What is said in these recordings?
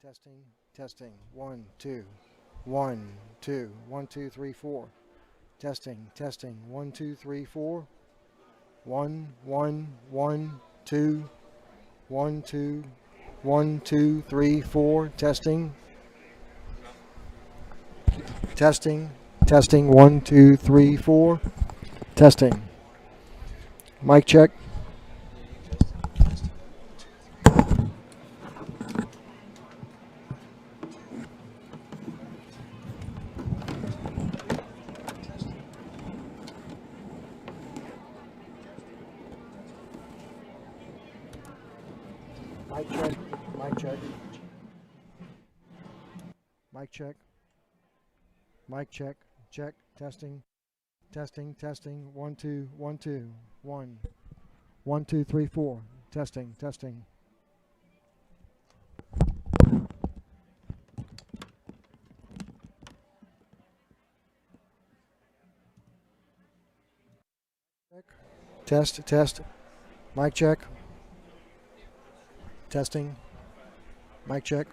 Testing, testing. 1, 2, 1, 2, 1, 2, 3, 4. Testing, testing. 1, 2, 3, 4. 1, 1, 1, 2, 1, 2, 1, 2, 3, 4. Testing, testing, testing. 1, 2, 3, 4. Testing. Mic check. Mic check. Mic check. Mic check. Mic check. Check. Testing. Testing. Testing. 1, 2, 1, 2, 1. 1, 2, 3, 4. Testing. Testing. Test. Test. Mic check. Testing. Mic check.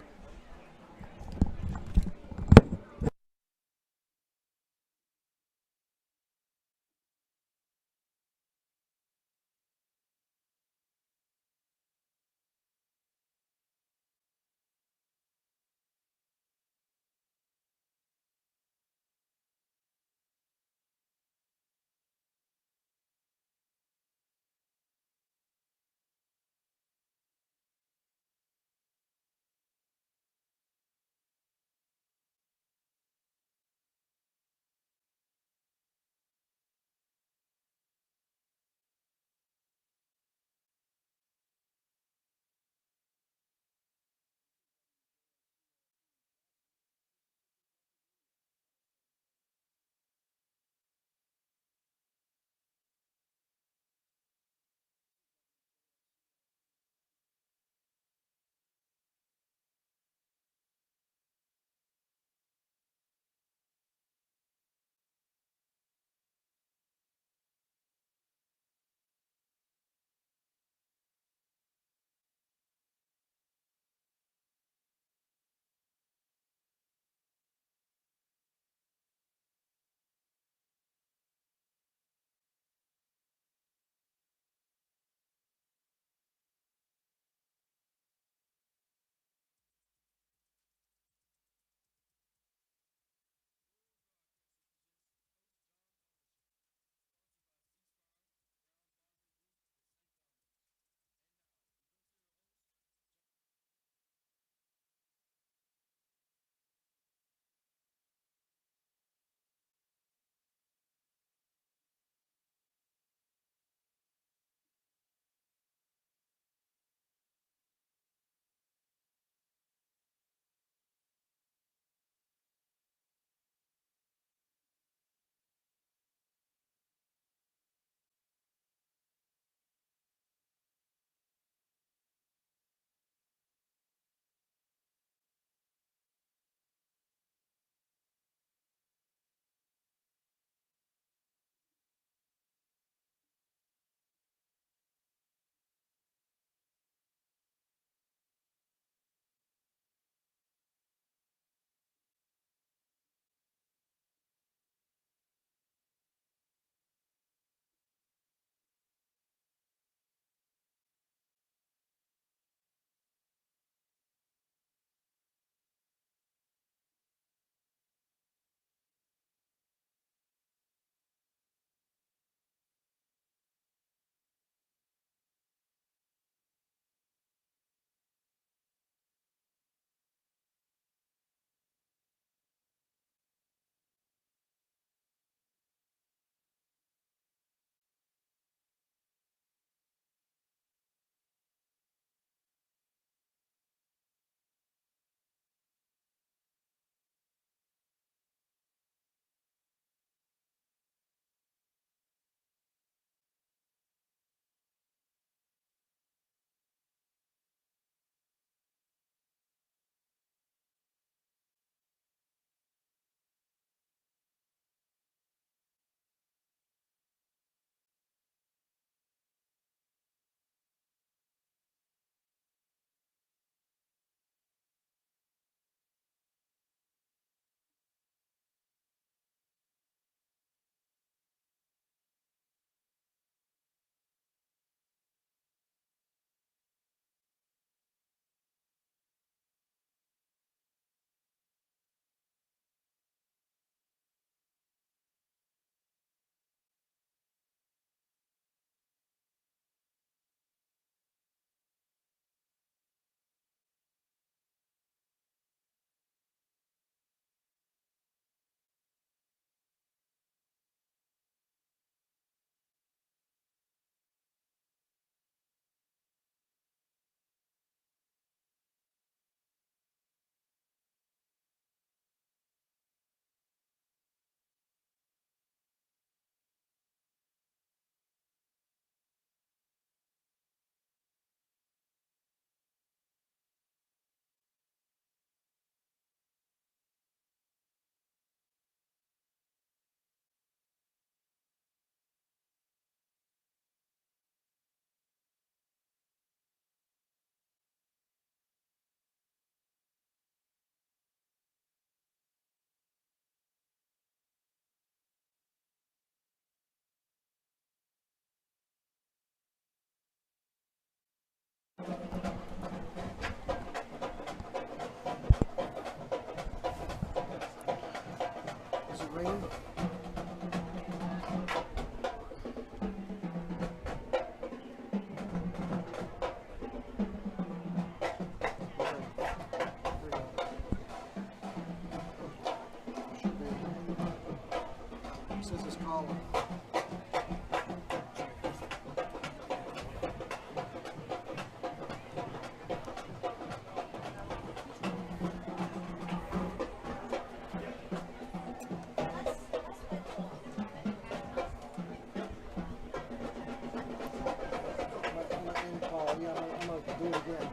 again.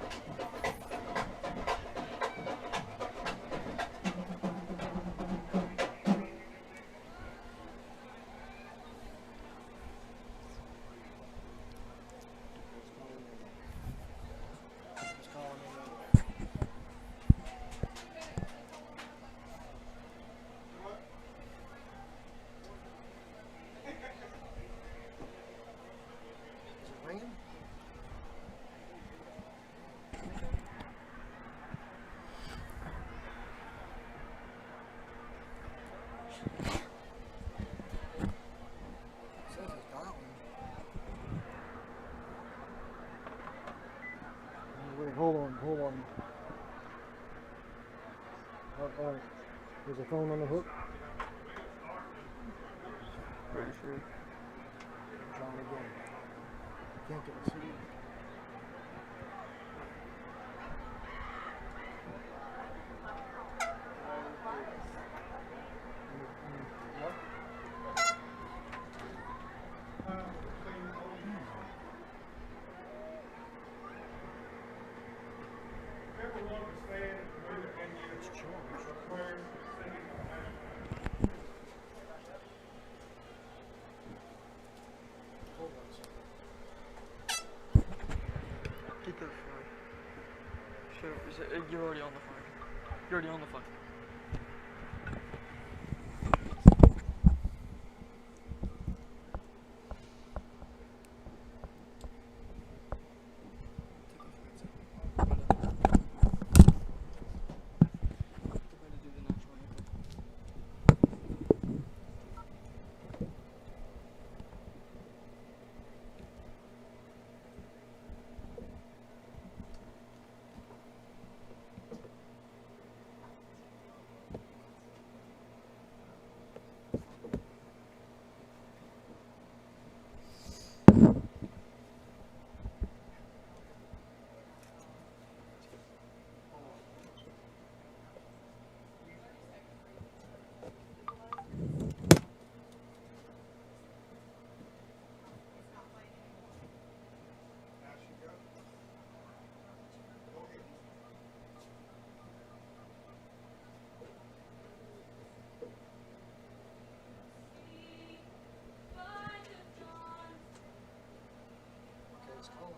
Just calling in. Is it ringing? It says it's dialing. Wait, hold on. All right. Is the phone on the hook? Pretty sure. Trying again. Can't get a CD. What? It's charged. Hold on a second. Get that phone. Sure. You're already on the phone. You're already on the phone. It's calling.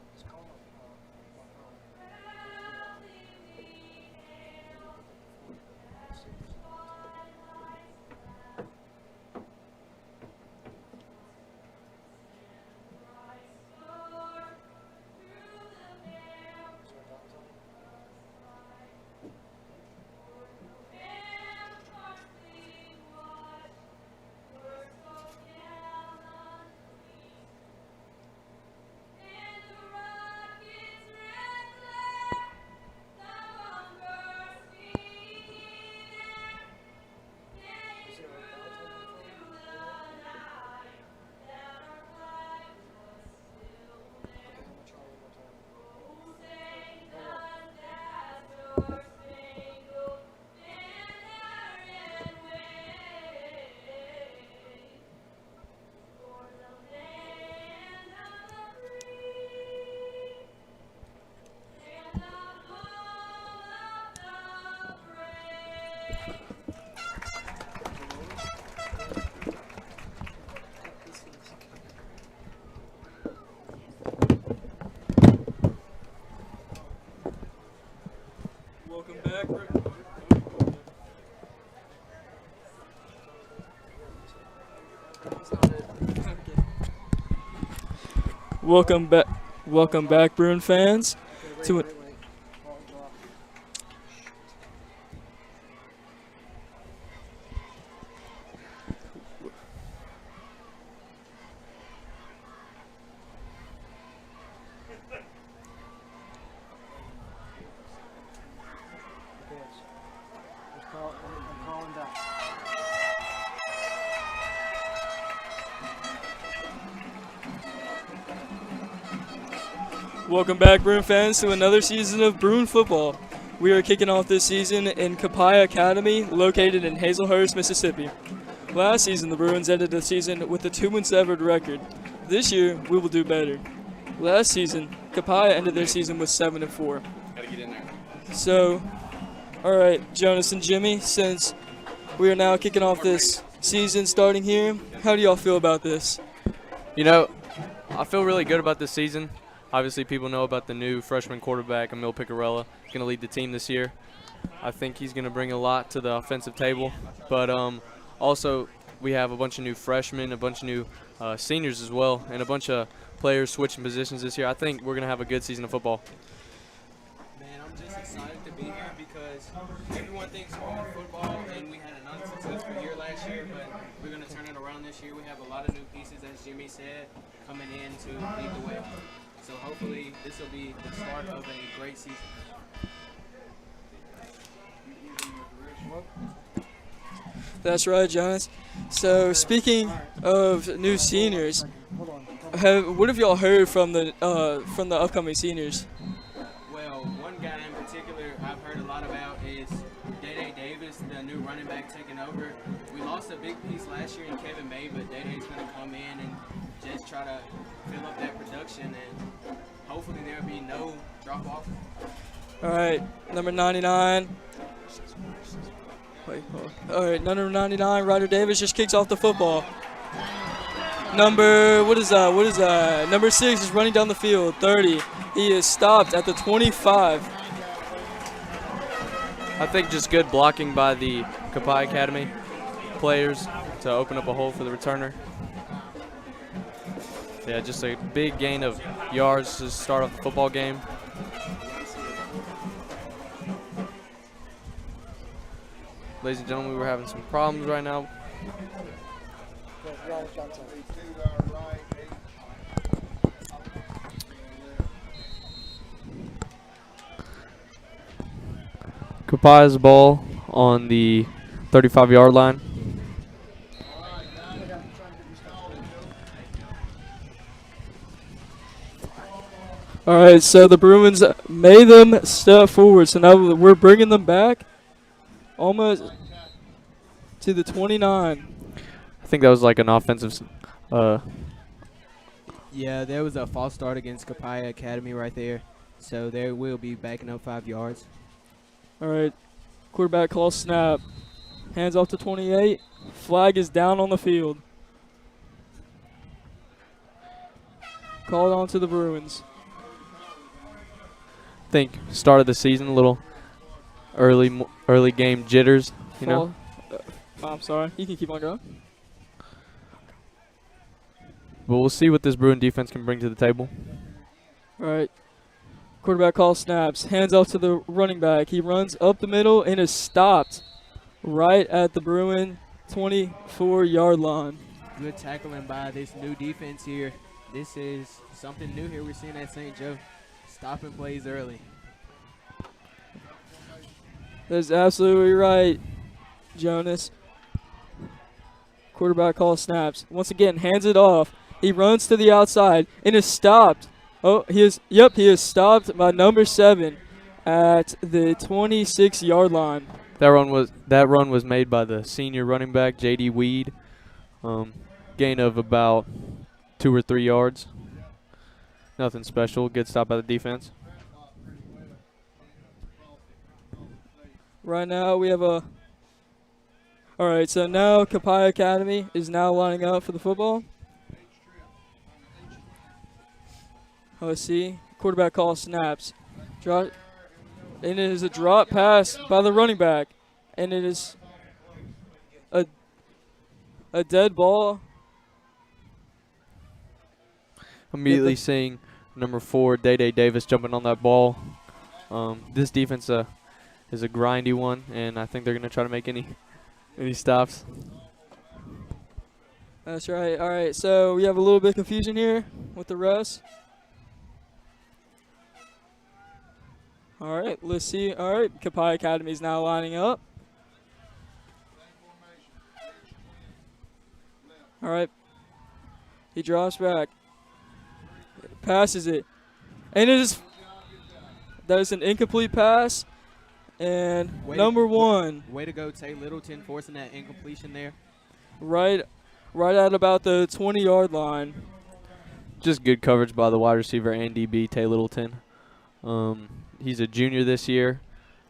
Welcome back. Welcome back, Bruin fans. To it. I'm calling back. Welcome back, Bruin fans, to another season of Bruin football. We are kicking off this season in Copiah Academy, located in Hazelhurst, Mississippi. Last season, the Bruins ended the season with a 2-7 record. This year, we will do better. last season, Capaya ended their season with 7-4. Gotta get in there. So, all right, Jonas and Jimmy, since we are now kicking off this season starting here, how do y'all feel about this? You know, I feel really good about this season. Obviously, people know about the new freshman quarterback, Emil Picarella, going to lead the team this year. I think he's going to bring a lot to the offensive table. But also, we have a bunch of new freshmen, a bunch of new seniors as well, and a bunch of players switching positions this year. I think we're going to have a good season of football. Man, I'm just excited to be here because everyone thinks we're in football, and we had an unsuccessful year last year, but we're going to turn it around this year. We have a lot of new pieces, as Jimmy said, coming in to lead the way. So hopefully this will be the start of a great season. That's right, Jonas. So speaking of new seniors, what have y'all heard from the upcoming seniors? Well, one guy in particular I've heard a lot about is Day Davis, the new running back taking over. We lost a big piece last year in Kevin May, but Day's going to come in and just try to fill up that production, and hopefully there'll be no drop off. All right, number 99. All right, number 99, Ryder Davis just kicks off the football. Number 6 is running down the field, 30. He is stopped at the 25. I think just good blocking by the Capaya Academy players to open up a hole for the returner. Yeah, just a big gain of yards to start off the football game. Ladies and gentlemen, we're having some problems right now. Capaya's ball on the 35-yard line. All right, so the Bruins made them step forward. So now we're bringing them back almost to the 29. I think that was like an offensive. Yeah, there was a false start against Capaya Academy right there, so they will be backing up 5 yards. All right, quarterback calls snap. Hands off to 28. Flag is down on the field. Called on to the Bruins. Think start of the season, a little early game jitters, you know. I'm sorry. You can keep on going. But we'll see what this Bruin defense can bring to the table. All right. Quarterback call snaps. Hands off to the running back. He runs up the middle and is stopped right at the Bruin 24-yard line. Good tackling by this new defense here. This is something new here we're seeing at St. Joe. Stopping plays early. That's absolutely right, Jonas. Quarterback call snaps. Once again, hands it off. He runs to the outside and is stopped. Oh, he is stopped by number 7 at the 26-yard line. That run was made by the senior running back J.D. Weed. Gain of about 2 or 3 yards. Nothing special. Good stop by the defense. Right now we have a. All right, so now Capaya Academy is now lining up for the football. Let's see. Quarterback call snaps. And it is a drop pass by the running back. And it is a dead ball. Immediately seeing number 4, Day Davis, jumping on that ball. This defense is a grindy one, and I think they're going to try to make any stops. That's right. All right, so we have a little bit of confusion here with the refs. All right, let's see. All right, Capaya Academy is now lining up. All right. He drops back. Passes it. And that is an incomplete pass. And number 1. Way to go, Tay Littleton, forcing that incompletion there. Right at about the 20-yard line. Just good coverage by the wide receiver and DB, Tay Littleton. He's a junior this year,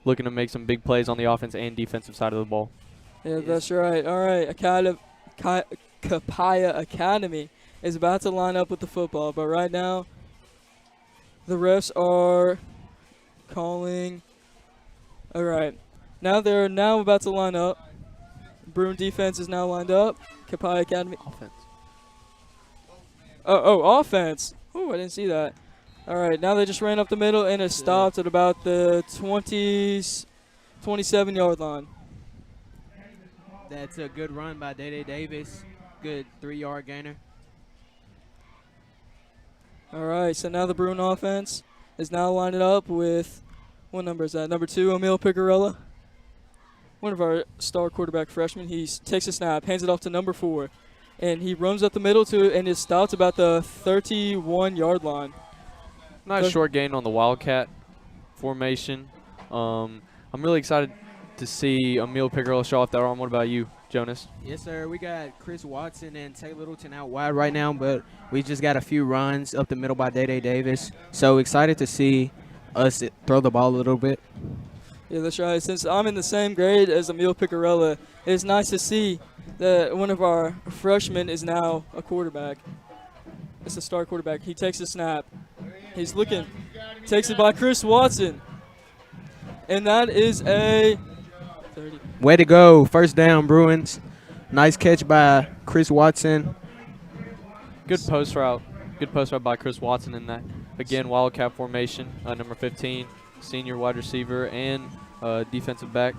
looking to make some big plays on the offense and defensive side of the ball. Yeah, that's right. All right, Capaya Academy is about to line up with the football, but right now the refs are calling. All right, now they're about to line up. Bruin defense is now lined up. Capaya Academy. Offense. Oh, offense. Oh, I didn't see that. All right, now they just ran up the middle and it stopped at about the 27-yard line. That's a good run by Day Davis. Good 3-yard gainer. All right, so now the Bruin offense is now lined up with, what number is that? Number 2, Emil Picarella. One of our star quarterback freshmen. He takes a snap, hands it off to number 4, and he runs up the middle to and is stopped about the 31-yard line. Nice short gain on the Wildcat formation. I'm really excited to see Emil Picarella show off that arm. What about you, Jonas? Yes, sir. We got Chris Watson and Tay Littleton out wide right now, but we just got a few runs up the middle by Day Davis. So excited to see us throw the ball a little bit. Yeah, that's right. Since I'm in the same grade as Emil Picarella, it's nice to see that one of our freshmen is now a quarterback. It's a star quarterback. He takes a snap. He's looking. Takes it by Chris Watson. And that is a 30. Way to go. First down, Bruins. Nice catch by Chris Watson. Good post route. Good post route by Chris Watson in that. Again, Wildcat formation, number 15, senior wide receiver and defensive back.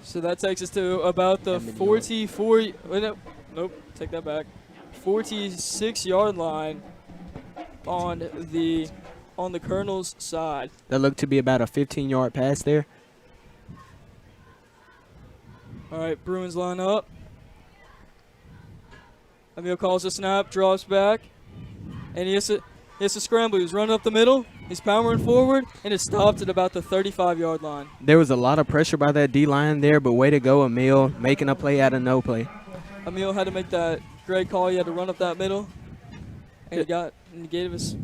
So that takes us to about the 44. Nope, take that back. 46-yard line on the Colonel's side. That looked to be about a 15-yard pass there. All right, Bruins line up. Emil calls a snap, drops back, and he has to scramble. He's running up the middle. He's powering forward, and it's stopped at about the 35-yard line. There was a lot of pressure by that D-line there, but way to go, Emil, making a play out of no play. Emil had to make that great call. He had to run up that middle, and he gave us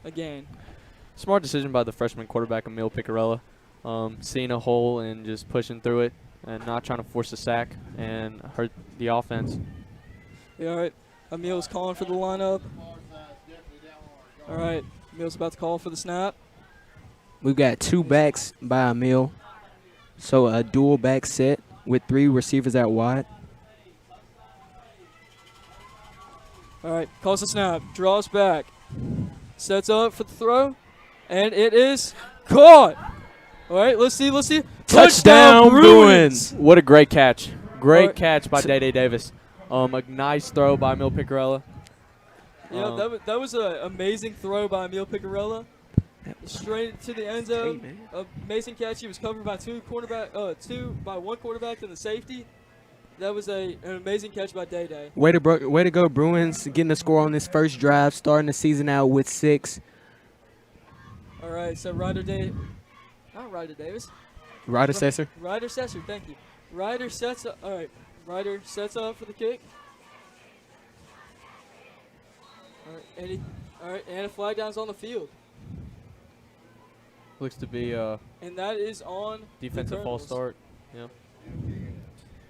a gain. Smart decision by the freshman quarterback, Emil Picarella. Seeing a hole and just pushing through it and not trying to force a sack and hurt the offense. Yeah, all right. Emil's calling for the lineup. All right. Emil's about to call for the snap. We've got 2 backs by Emil. So a dual back set with 3 receivers out wide. All right. Calls the snap. Draws back. Sets up for the throw. And it is caught. All right. Let's see. Touchdown, Bruins. What a great catch. Great Right. catch by Day Davis. A nice throw by Emil Picarella. Yeah, that was an amazing throw by Emil Picarella. Straight to the end zone. Amazing catch. He was covered by one quarterback and the safety. That was an amazing catch by Day Day. Way to go, Bruins, getting the score on this first drive, starting the season out with 6. All right, so Ryder Davis. Ryder Sesser. Ryder Sesser, thank you. Ryder sets up. All right, Ryder sets up for the kick. All right, and a flag down's on the field. Looks to be And that is on defensive the false Colonels. start. Yeah.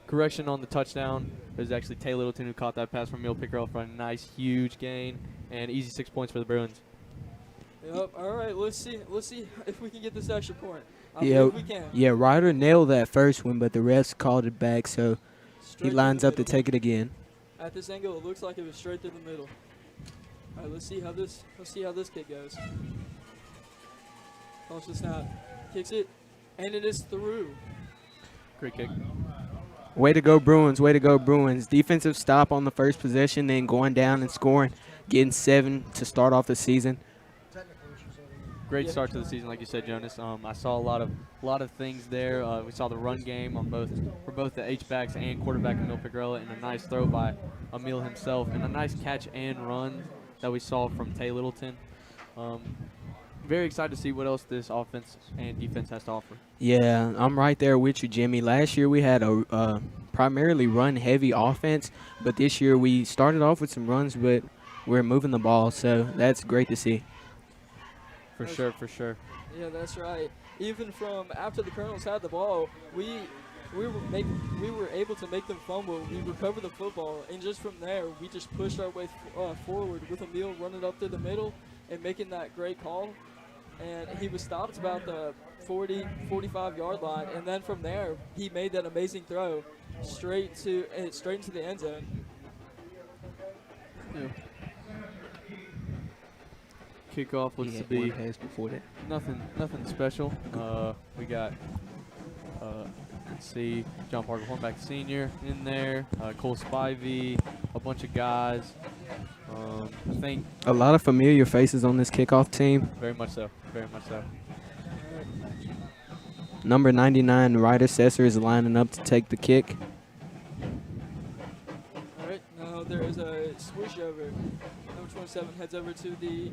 Correction on the touchdown. It was actually Tay Littleton who caught that pass from Emil Picarella for a nice, huge gain. And easy 6 points for the Bruins. Yep. All right. Let's see if we can get this extra point. I Yeah, believe we can. Yeah, Ryder nailed that first one, but the refs called it back, so Straight he through lines the up to middle. take it again. At this angle, it looks like it was straight through the middle. All right. Let's see how this kick goes. Calls the snap, kicks it, and it is through. Great kick. Way to go, Bruins. Way to go, Bruins. Defensive stop on the first possession, then going down and scoring, getting 7 to start off the season. Great start to the season, like you said, Jonas. I saw a lot of things there. We saw the run game for both the H-backs and quarterback Emil Picarella, and a nice throw by Emil himself, and a nice catch and run that we saw from Tay Littleton. Very excited to see what else this offense and defense has to offer. Yeah, I'm right there with you, Jimmy. Last year we had a primarily run-heavy offense, but this year we started off with some runs, but we're moving the ball, so that's great to see. For sure, for sure. Yeah, that's right. Even from after the Colonels had the ball, we were able to make them fumble. We recovered the football, and just from there, we just pushed our way forward with Emil running up through the middle and making that great call. And he was stopped about the 40, 45-yard line, and then from there, he made that amazing throw straight into the end zone. Yeah. Kickoff looks He to had be one pass before that. nothing special. We got, let's see, John Parker Hornback Sr. in there, Cole Spivey, a bunch of guys. I think A lot of familiar faces on this kickoff team. very much so, very much so. Number 99, Ryder Sesser, is lining up to take the kick. All right, now there is a switch over. Number 27 heads over to the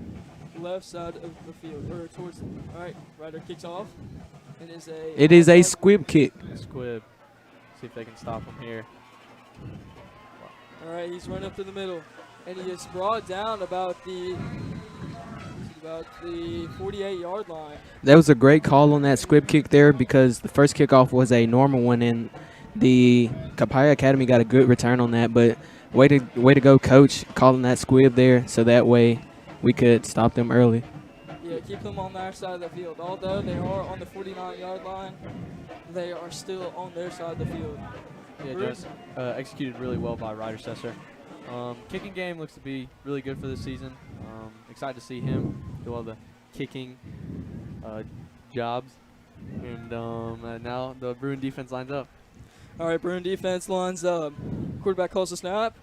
left side of the field, or towards. All right, Ryder kicks off, and It is a squib kick. Squib. See if they can stop him here. All right, he's running up to the middle, and he is brought down about the 48-yard line. That was a great call on that squib kick there because the first kickoff was a normal one, and the Kapaya Academy got a good return on that. But way to go, coach, calling that squib there so that way we could stop them early. Yeah, keep them on their side of the field. Although they are on the 49-yard line, they are still on their side of the field. Yeah, Bruce? just executed really well by Ryder Sesser. Kicking game looks to be really good for this season. Excited to see him do all the kicking jobs. And now the Bruin defense lines up. All right, Bruin defense lines up. Quarterback calls the snap.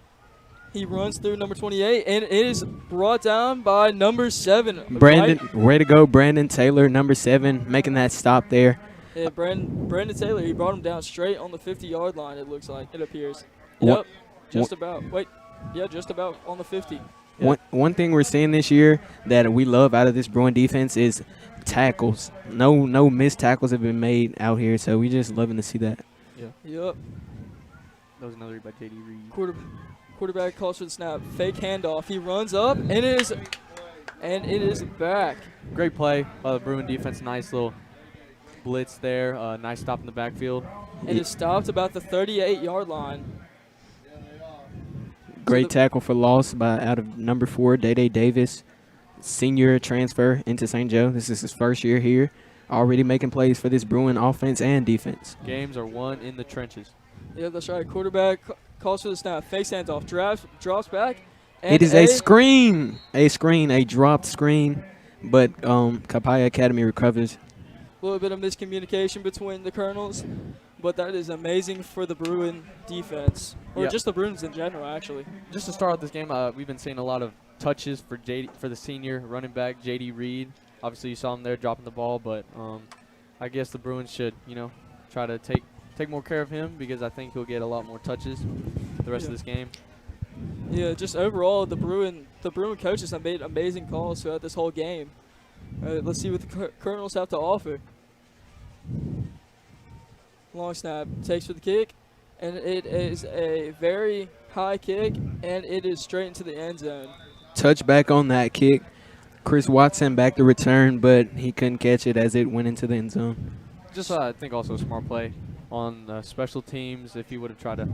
He runs through number 28, and it is brought down by number 7. Brandon, way to go, Brandon Taylor, number 7, making that stop there. Yeah, Brandon Taylor, he brought him down straight on the 50-yard line, it looks like. It appears. What- Yep, just about. Wait, yeah, just about on the 50. One thing we're seeing this year that we love out of this Bruin defense is tackles. No missed tackles have been made out here, so we just loving to see that. Yep. That was another read by J.D. Reed. Quarterback calls for the snap. Fake handoff. He runs up, and it is back. Great play by the Bruin defense. Nice little blitz there. Nice stop in the backfield. It is stopped about the 38-yard line. Great tackle for loss by out of number 4, Day Davis, senior transfer into St. Joe. This is his first year here, already making plays for this Bruin offense and defense. Games are won in the trenches. Yeah, that's right. Quarterback calls for the snap. Fakes handoff. Drops back. And It is a screen, a dropped screen, but Kapaya Academy recovers. A little bit of miscommunication between the Colonels, but that is amazing for the Bruin defense, or Yeah. just the Bruins in general, actually. Just to start out this game, we've been seeing a lot of touches for the senior running back, J.D. Reed. Obviously, you saw him there dropping the ball, but I guess the Bruins should, try to take more care of him because I think he'll get a lot more touches the rest of this game. Yeah, just overall, the Bruin coaches have made amazing calls throughout this whole game. Let's see what the Colonels have to offer. Long snap, takes for the kick, and it is a very high kick, and it is straight into the end zone. Touchback on that kick. Chris Watson back to return, but he couldn't catch it as it went into the end zone. Just I think also a smart play on special teams. If he would have tried to,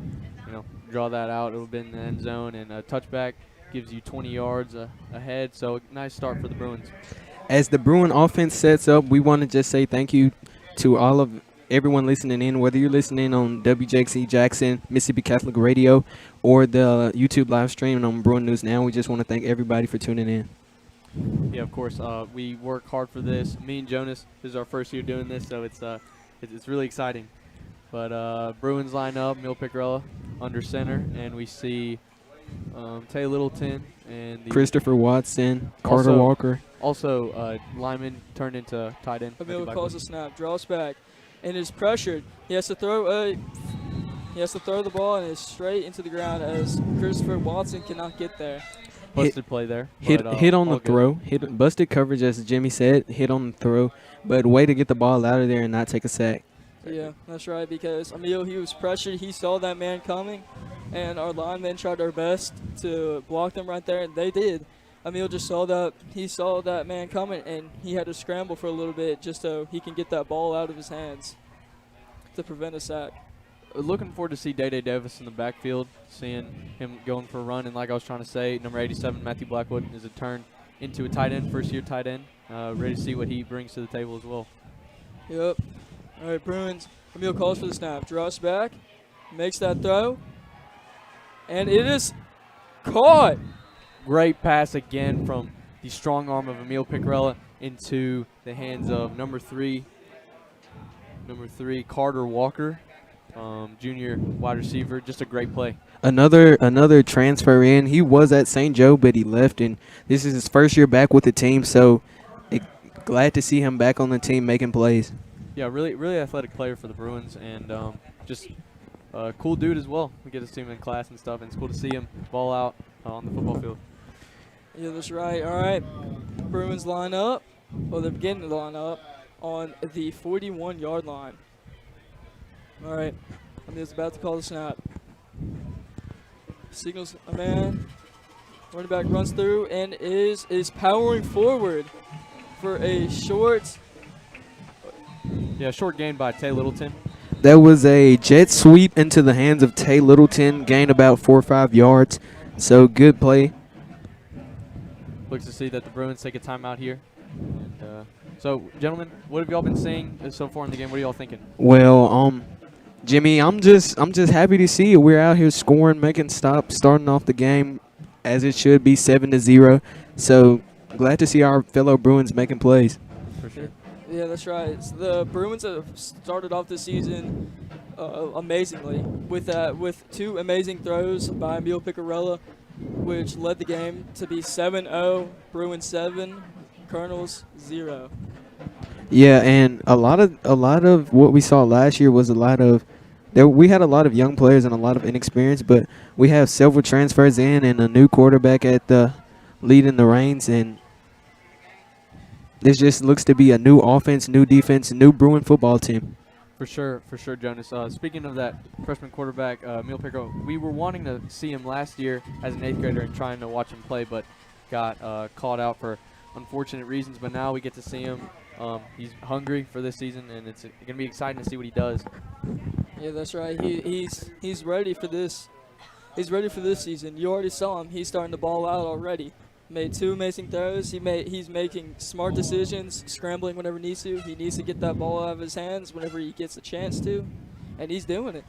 draw that out, it would have been in the end zone, and a touchback gives you 20 yards ahead. So nice start for the Bruins. As the Bruin offense sets up, we want to just say thank you to everyone listening in, whether you're listening on WJXC Jackson, Mississippi Catholic Radio, or the YouTube live stream on Bruin News Now. We just want to thank everybody for tuning in. Yeah, of course. We work hard for this. Me and Jonas, this is our first year doing this, so it's really exciting. But Bruins line up, Emil Picarella under center, and we see Tay Littleton and Christopher Watson, Carter Walker. Also, Lyman turned into tight end. Emil calls a snap, draws back, and is pressured. He has to throw the ball, and it's straight into the ground as Christopher Watson cannot get there. Busted play there. Hit on the throw. Busted coverage, as Jimmy said. Hit on the throw, but way to get the ball out of there and not take a sack. Yeah, that's right, because Emil, he was pressured. He saw that man coming, and our linemen tried their best to block them right there, and they did. Emil just saw that. He saw that man coming, and he had to scramble for a little bit just so he can get that ball out of his hands to prevent a sack. Looking forward to see Day-Day Davis in the backfield, seeing him going for a run. And like I was trying to say, number 87, Matthew Blackwood, is a turn into a tight end, first-year tight end. Ready to see what he brings to the table as well. Yep. All right, Bruins. Emil calls for the snap. Drops back. Makes that throw. And it is caught. Great pass again from the strong arm of Emil Picarella into the hands of number three, Carter Walker, junior wide receiver. Just a great play. Another transfer in. He was at St. Joe, but he left, and this is his first year back with the team. So glad to see him back on the team making plays. Yeah, really athletic player for the Bruins, and just a cool dude as well. We get to see him in class and stuff, and it's cool to see him ball out on the football field. Yeah, that's right. All right. Bruins line up. Well, they're beginning to line up on the 41-yard line. All right. Emil's about to call the snap. Signals a man. Running back runs through and is powering forward for a short. Yeah, short gain by Tay Littleton. That was a jet sweep into the hands of Tay Littleton, gained about 4 or 5 yards. So good play. Looks to see that the Bruins take a timeout here. And, so, gentlemen, what have y'all been seeing so far in the game? What are y'all thinking? Well, Jimmy, I'm just happy to see it. We're out here scoring, making stops, starting off the game as it should be, 7-0. So glad to see our fellow Bruins making plays. For sure. Yeah, that's right. The Bruins have started off the season amazingly with 2 amazing throws by Emil Picarella, which led the game to be 7-0. Bruins 7, Colonels 0. Yeah, and a lot of what we saw last year was we had a lot of young players and a lot of inexperience, but we have several transfers in and a new quarterback at the leading the reins, and this just looks to be a new offense, new defense, new Bruin football team. For sure, Jonas. Speaking of that freshman quarterback, Emil Pico, we were wanting to see him last year as an 8th grader and trying to watch him play, but got called out for unfortunate reasons. But now we get to see him. He's hungry for this season, and it's going to be exciting to see what he does. Yeah, that's right. He's ready for this. He's ready for this season. You already saw him. He's starting to ball out already. Made 2 amazing throws. He's making smart decisions, scrambling whenever needs to. He needs to get that ball out of his hands whenever he gets a chance to, and he's doing it.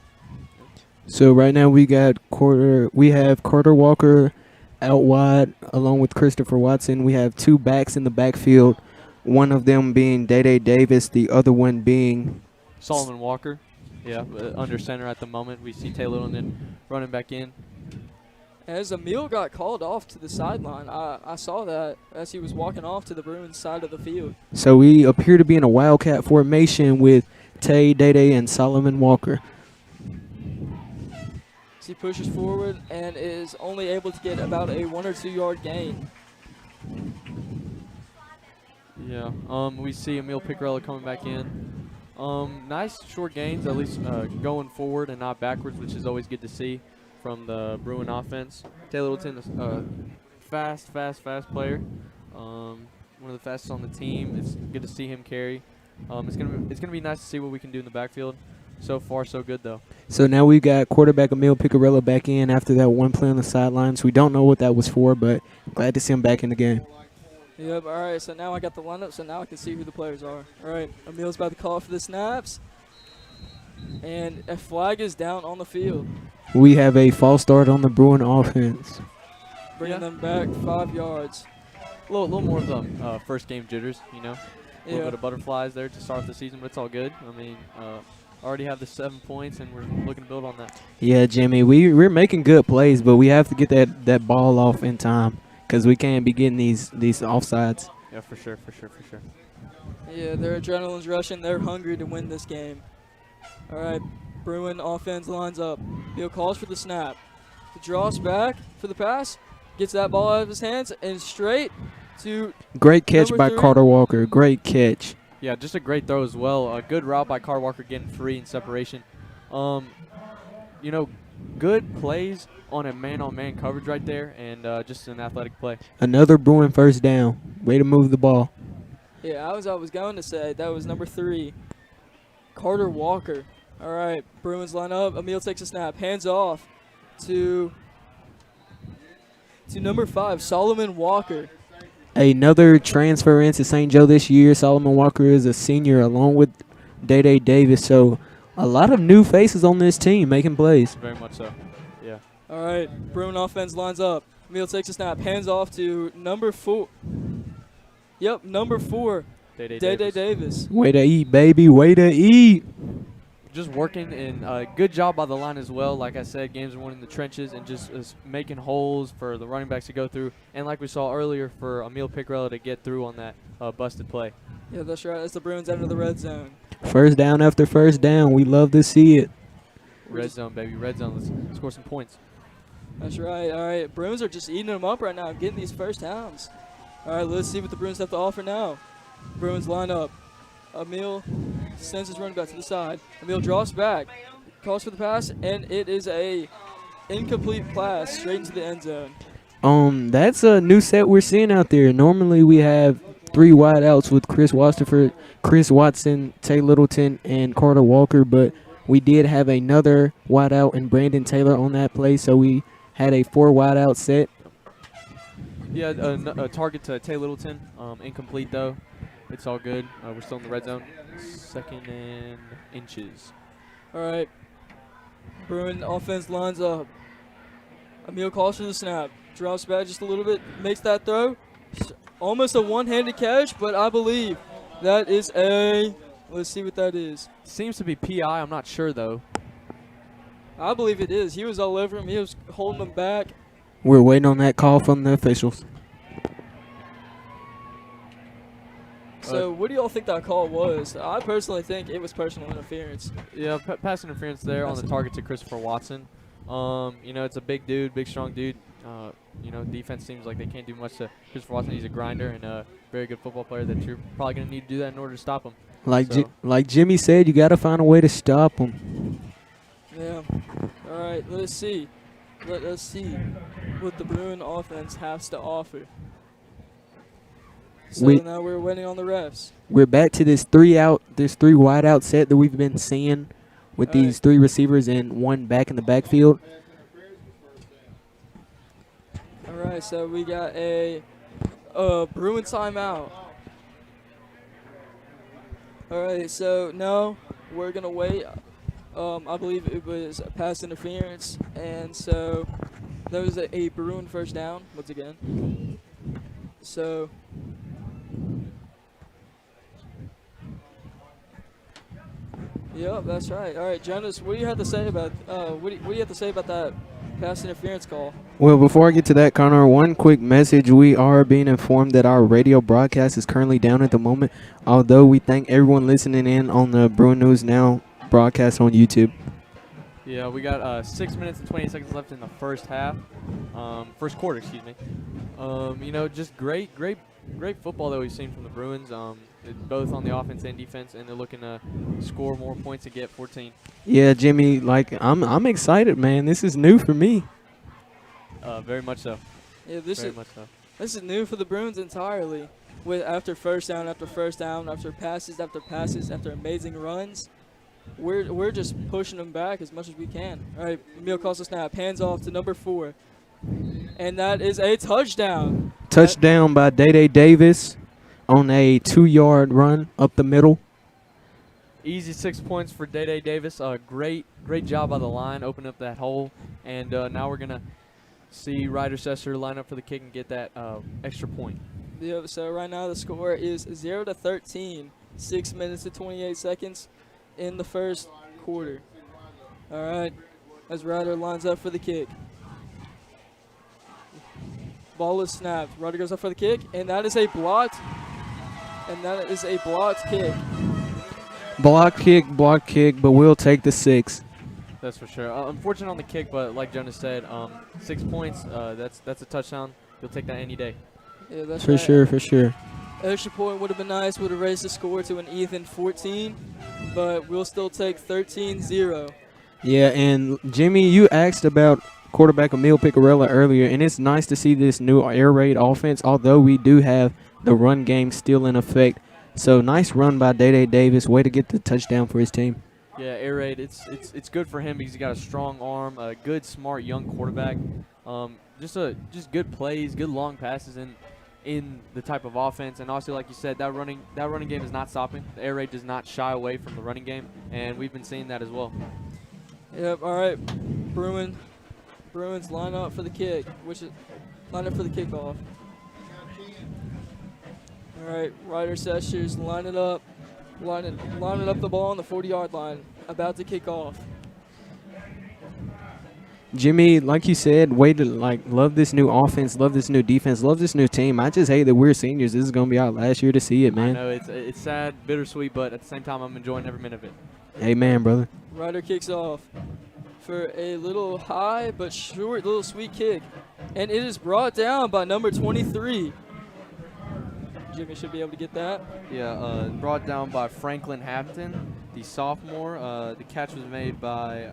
So right now we have Carter Walker out wide along with Christopher Watson. We have 2 backs in the backfield, one of them being Day-Day Davis, the other one being Solomon Walker. Yeah, under center at the moment. We see Taylor Littleton running back in. As Emil got called off to the sideline, I saw that as he was walking off to the Bruins side of the field. So we appear to be in a Wildcat formation with Tay, Day-Day, and Solomon Walker. He pushes forward and is only able to get about a 1 or 2 yard gain. Yeah, we see Emil Picarella coming back in. Nice short gains, at least going forward and not backwards, which is always good to see from the Bruin offense. Taylor Littleton is a fast player. One of the fastest on the team. It's good to see him carry. It's gonna be nice to see what we can do in the backfield. So far, so good, though. So now we got quarterback Emil Picarella back in after that one play on the sidelines. We don't know what that was for, but glad to see him back in the game. Yep, all right, so now I got the lineup, so now I can see who the players are. All right, Emil's about to call for the snaps, and a flag is down on the field. We have a false start on the Bruin offense. Bringing them back 5 yards. A little more of the first game jitters, you know. A little Yeah. bit of butterflies there to start the season, but it's all good. I mean, already have the 7 points, and we're looking to build on that. Yeah, Jimmy, we're making good plays, but we have to get that ball off in time because we can't be getting these offsides. Yeah, for sure. Yeah, their adrenaline's rushing. They're hungry to win this game. All right, Bruin offense lines up. Bill calls for the snap. He draws back for the pass, gets that ball out of his hands, and straight to Great catch Number by 3. Carter Walker. Great catch. Yeah, just a great throw as well. A good route by Carter Walker getting free in separation. You know, good plays on a man-on-man coverage right there, and just an athletic play. Another Bruin first down. Way to move the ball. Yeah, I was going to say that was number 3, Carter Walker. All right, Bruins line up. Emil takes a snap, hands off to number 5, Solomon Walker. Another transfer into St. Joe this year. Solomon Walker is a senior along with Day Davis. So a lot of new faces on this team making plays. Very much so. Yeah. All right, Bruin offense lines up. Emil takes a snap, hands off to number 4. Yep, number 4, Day Davis. Way to eat, baby. Way to eat. Just working, and good job by the line as well. Like I said, games are won in the trenches, and just making holes for the running backs to go through. And like we saw earlier, for Emil Picarella to get through on that busted play. Yeah, that's right. That's the Bruins enter the red zone. First down after first down. We love to see it. Red zone, baby. Red zone. Let's score some points. That's right. All right, Bruins are just eating them up right now, getting these first downs. All right, let's see what the Bruins have to offer now. Bruins line up. Emil sends his running back to the side. Emil drops back, calls for the pass, and it is a incomplete pass straight into the end zone. That's a new set we're seeing out there. Normally we have 3 wideouts with Chris Watson, Tay Littleton, and Carter Walker, but we did have another wideout in Brandon Taylor on that play, so we had a 4 wideout set. Yeah, a target to Tay Littleton. Incomplete, though. It's all good. We're still in the red zone. 2nd and inches. All right, Bruin offense lines up. Emil calls for the snap, drops back just a little bit, makes that throw. Almost a one-handed catch, but I believe that is a, let's see what that is. Seems to be PI. I'm not sure, though. I believe it is. He was all over him. He was holding him back. We're waiting on that call from the officials. So what do y'all think that call was? I personally think it was personal interference. Yeah, pass interference there on the target to Christopher Watson. You know, it's a big dude, big, strong dude. You know, defense seems like they can't do much to Christopher Watson. He's a grinder and a very good football player that you're probably going to need to do that in order to stop him. Like Jimmy said, you got to find a way to stop him. Yeah. All right, let's see. Let us see what the Bruin offense has to offer. So now we're waiting on the refs. We're back to this 3 wide out set that we've been seeing with these 3 receivers and 1 back in the backfield. All right, so we got a Bruin timeout. All right, so now we're gonna wait. I believe it was a pass interference, and so that was a Bruin first down once again. So. Yep, that's right. All right, Jonas, what do you have to say about what do you have to say about that pass interference call? Well, before I get to that, Connor, one quick message. We are being informed that our radio broadcast is currently down at the moment, although we thank everyone listening in on the Bruin News Now broadcast on YouTube. Yeah, we got 6 minutes and 28 seconds left in the first quarter, excuse me. You know, just great football that we've seen from the Bruins, both on the offense and defense, and they're looking to score more points and get 14. Yeah, Jimmy, like I'm excited, man. This is new for me. Very much so. Yeah, this is new for the Bruins entirely. With after first down after first down, after passes after passes, after amazing runs, we're just pushing them back as much as we can. All right, Emil calls the snap, hands off to number 4, and that is a touchdown. Touchdown by Day Davis on a 2-yard run up the middle. Easy 6 points for Day Davis. Great job by the line, opening up that hole, and now we're gonna see Ryder Sesser line up for the kick and get that extra point. Yeah, so right now the score is 0-13, 6 minutes and 28 seconds in the first quarter. All right, as Ryder lines up for the kick. Ball is snapped. Ryder goes up for the kick, and that is a blocked kick. Block kick, but we'll take the 6. That's for sure. Unfortunate on the kick, but like Jonas said, 6 points. That's a touchdown. You'll take that any day. Yeah, that's for right. sure. Extra point would have been nice, would have raised the score to an even 14, but we'll still take 13-0. Yeah, and Jimmy, you asked about quarterback Emil Picarella earlier, and it's nice to see this new air raid offense, although we do have the run game still in effect. So nice run by Day Davis. Way to get the touchdown for his team. Yeah, air raid. It's good for him because he's got a strong arm, a good, smart, young quarterback. Just good plays, good long passes in the type of offense. And also, like you said, that running game is not stopping. The air raid does not shy away from the running game, and we've been seeing that as well. Yep, all right. Bruins line up for the kick, line up for the kickoff. All right, Ryder Seshers lining up the ball on the 40-yard line, about to kick off. Jimmy, like you said, way to love this new offense, love this new defense, love this new team. I just hate that we're seniors. This is gonna be our last year to see it, man. I know it's sad, bittersweet, but at the same time, I'm enjoying every minute of it. Amen, brother. Ryder kicks off for a little high but short, little sweet kick, and it is brought down by number 23. Jimmy should be able to get that. Yeah, brought down by Franklin Hampton, the sophomore. The catch was made by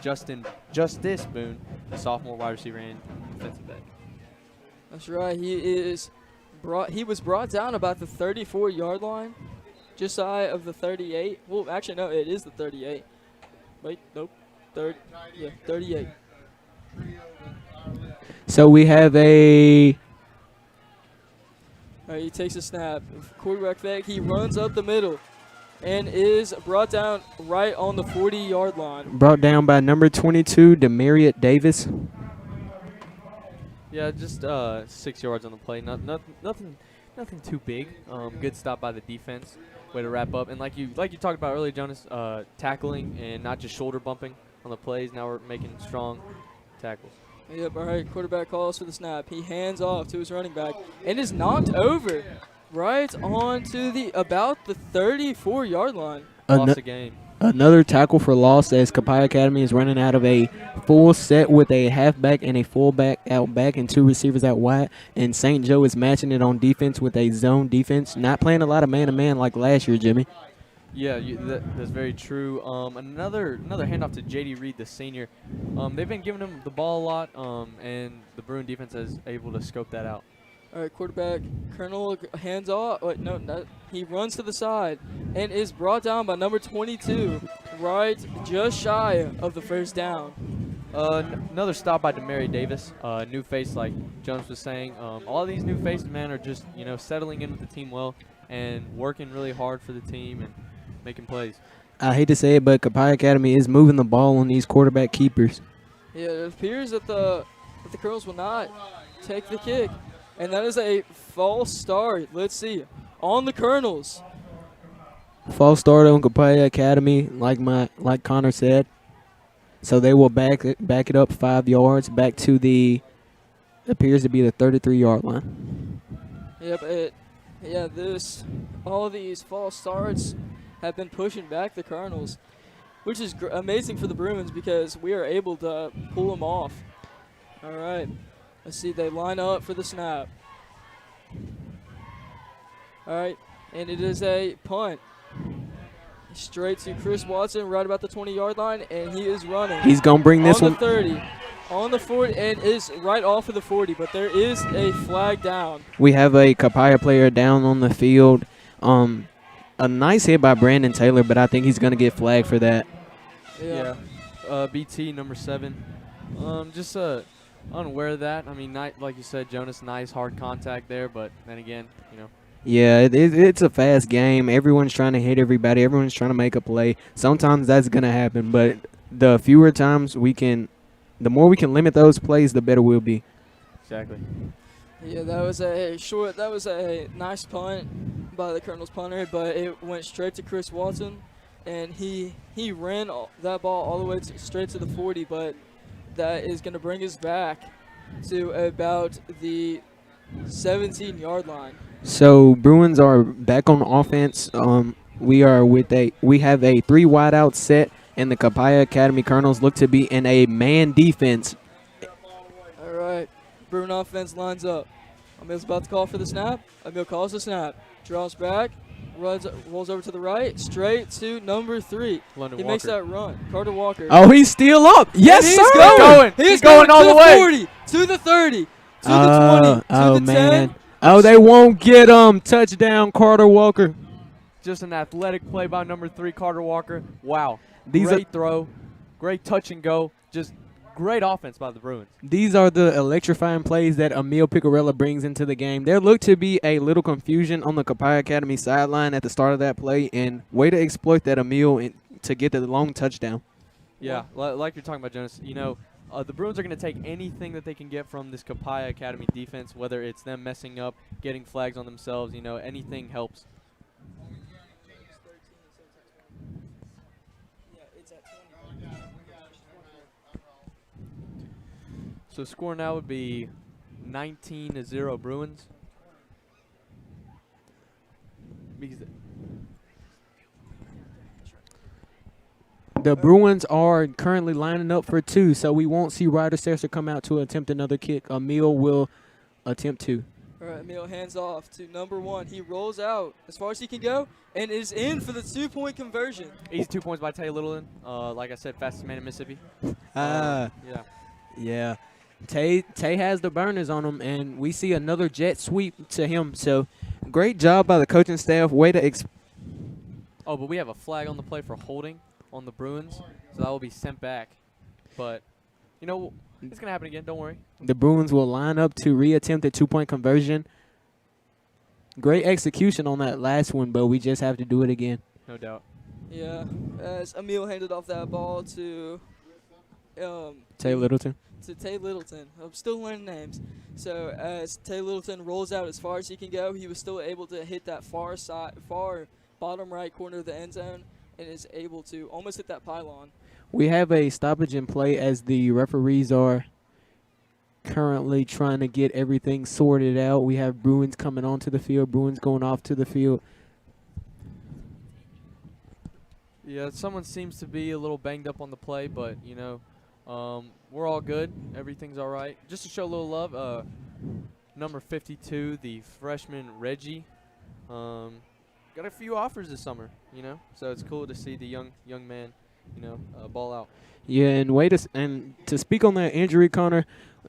Justice Boone, the sophomore wide receiver and defensive back. That's right. He was brought down about the 34-yard line, just shy of the 38. Well, actually, no, it is the 38. Wait, nope. 38. So we have a All right, he takes a snap. Quarterback fake. He runs up the middle and is brought down right on the 40-yard line. brought down by number 22, Demariot Davis. Yeah, just 6 yards on the play. Nothing too big. Good stop by the defense. Way to wrap up. And like you talked about earlier, Jonas, tackling and not just shoulder bumping on the plays. Now we're making strong tackles. Yep, all right, quarterback calls for the snap. He hands off to his running back and is knocked over right onto about the 34-yard line. Lost the game. Another tackle for loss as Copiah Academy is running out of a full set with a halfback and a fullback out back and two receivers out wide. And St. Joe is matching it on defense with a zone defense. Not playing a lot of man-to-man like last year, Jimmy. Yeah, that's very true. Another handoff to J.D. Reed, the senior. They've been giving him the ball a lot, and the Bruin defense is able to scope that out. All right, quarterback Colonel hands off. Wait, no, he runs to the side and is brought down by number 22, right just shy of the first down. Another stop by Demary Davis, new face like Jones was saying. All these new faces, man, are just settling in with the team well and working really hard for the team and making plays. I hate to say it, but Copiah Academy is moving the ball on these quarterback keepers. Yeah, it appears that the Colonels will not take the kick, and that is a false start. Let's see on the Colonels. False start on Copiah Academy, like Connor said. So they will back it up 5 yards back to the appears to be the 33-yard line. Yep. All of these false starts have been pushing back the Colonels, which is amazing for the Bruins because we are able to pull them off. All right. Let's see. They line up for the snap. All right. And it is a punt. Straight to Chris Watson right about the 20-yard line, and he is running. He's going to bring this on one. the 30. On the 40, and is right off of the 40, but there is a flag down. We have a Copiah player down on the field. A nice hit by Brandon Taylor, but I think he's going to get flagged for that. Yeah. BT number 7. Just unaware of that. I mean, like you said, Jonas, nice hard contact there, but then again, Yeah, it's a fast game. Everyone's trying to hit everybody. Everyone's trying to make a play. Sometimes that's going to happen, but the fewer times the more we can limit those plays, the better we'll be. Exactly. Yeah, that was a nice punt by the Colonel's punter, but it went straight to Chris Watson, and he ran that ball all the way straight to the 40, but that is going to bring us back to about the 17-yard line. So Bruins are back on offense. We have a 3 wideout set, and the Copiah Academy Colonels look to be in a man defense. All right, Bruin offense lines up. Emil's about to call for the snap. Emil calls the snap. Draws back. Rolls over to the right. Straight to number 3. London He Walker. makes that run. Carter Walker. Oh, he's still up. Yes, And sir. he's going. He's going all to the way. 40, to the 30, to the 20, to Oh, the man. 10. Oh, they won't get touchdown, Carter Walker. Just an athletic play by number 3, Carter Walker. Wow. These great throw. Great touch and go. Just great offense by the Bruins. These are the electrifying plays that Emil Picarella brings into the game. There looked to be a little confusion on the Copiah Academy sideline at the start of that play, and way to exploit that Emil to get the long touchdown. Yeah, like you're talking about, Jonas, you know, the Bruins are going to take anything that they can get from this Copiah Academy defense, whether it's them messing up, getting flags on themselves, you know, anything helps. So score now would be 19-0 Bruins. Because The Bruins are currently lining up for 2, so we won't see Ryder Sesser come out to attempt another kick. Emil will attempt 2. All right, Emil hands off to number 1. He rolls out as far as he can go and is in for the 2-point conversion. easy 2 points by Tay Littleton. Like I said, fastest man in Mississippi. Ah, Yeah. yeah. Tay has the burners on him, and we see another jet sweep to him. So, great job by the coaching staff. Way to Oh, but we have a flag on the play for holding on the Bruins, so that will be sent back. But, you know, it's going to happen again. Don't worry. The Bruins will line up to reattempt a 2-point conversion. Great execution on that last one, but we just have to do it again. No doubt. Yeah, as Emil handed off that ball to Tay Littleton. Tay Littleton. I'm still learning names. So as Tay Littleton rolls out as far as he can go, he was still able to hit that far bottom right corner of the end zone and is able to almost hit that pylon. We have a stoppage in play as the referees are currently trying to get everything sorted out. We have Bruins coming onto the field, Bruins going off to the field. Yeah, someone seems to be a little banged up on the play, but, you know, we're all good. Everything's all right. Just to show a little love, number 52, the freshman Reggie, got a few offers this summer, you know, so it's cool to see the young man, you know, ball out. Yeah, and to speak on that injury, Connor,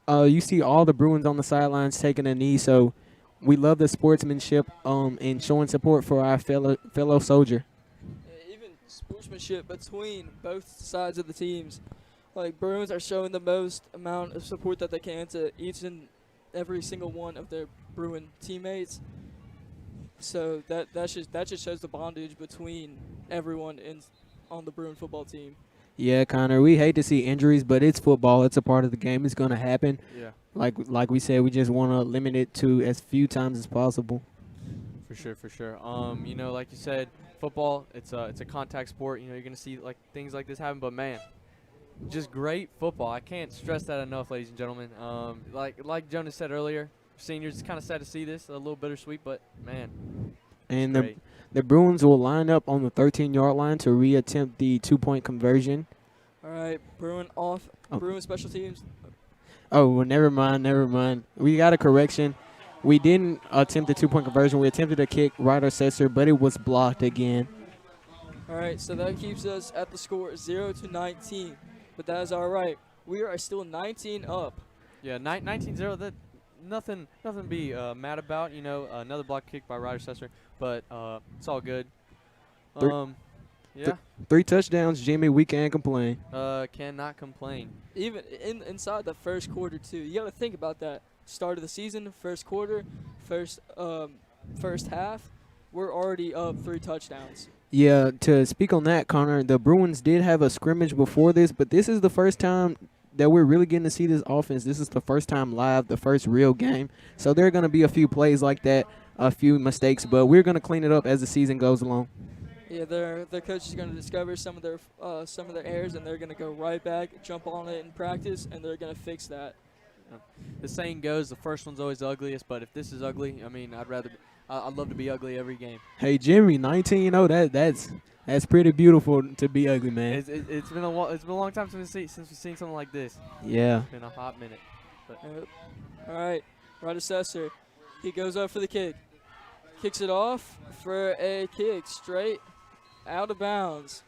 you see all the Bruins on the sidelines taking a knee, so we love the sportsmanship and showing support for our fellow soldier. Even sportsmanship between both sides of the teams. Like, Bruins are showing the most amount of support that they can to each and every single one of their Bruin teammates. So that just shows the bondage between everyone on the Bruin football team. Yeah, Connor, we hate to see injuries, but it's football. It's a part of the game. It's going to happen. Yeah, Like we said, we just want to limit it to as few times as possible. for sure. You know, like you said, football, it's a contact sport. You know, you're going to see like things like this happen, but man, just great football. I can't stress that enough, ladies and gentlemen. Like Jonas said earlier, seniors, it's kind of sad to see this, a little bittersweet, but man, And it's great. the Bruins will line up on the 13-yard line to reattempt the 2-point conversion. All right, Bruin off. Oh. Bruin special teams. Oh, well, never mind. We got a correction. We didn't attempt the 2-point conversion. We attempted a kick, Ryder Sesser, but it was blocked again. All right, so that keeps us at the score 0-19. But that is all right. We are still 19 up. Yeah, 19-0. That nothing to be mad about. You know, another block kick by Ryder Sesser, but it's all good. Yeah, 3 touchdowns, Jimmy. We can't complain. cannot complain. Even inside the first quarter too. You got to think about that. Start of the season, first quarter, first half, we're already up 3 touchdowns. Yeah, to speak on that, Connor, the Bruins did have a scrimmage before this, but this is the first time that we're really getting to see this offense. This is the first time live, the first real game. So there are going to be a few plays like that, a few mistakes, but we're going to clean it up as the season goes along. Yeah, their coach is going to discover some of their errors, and they're going to go right back, jump on it in practice, and they're going to fix that. The saying goes, the first one's always the ugliest, but if this is ugly, I mean, I'd love to be ugly every game. Hey, Jimmy, 19-0, that's pretty beautiful to be ugly, man. It's been a long time since we've seen something like this. Yeah. It's been a hot minute. But All right, Ryder Sesser He goes up for the kick. Kicks it off for a kick straight out of bounds.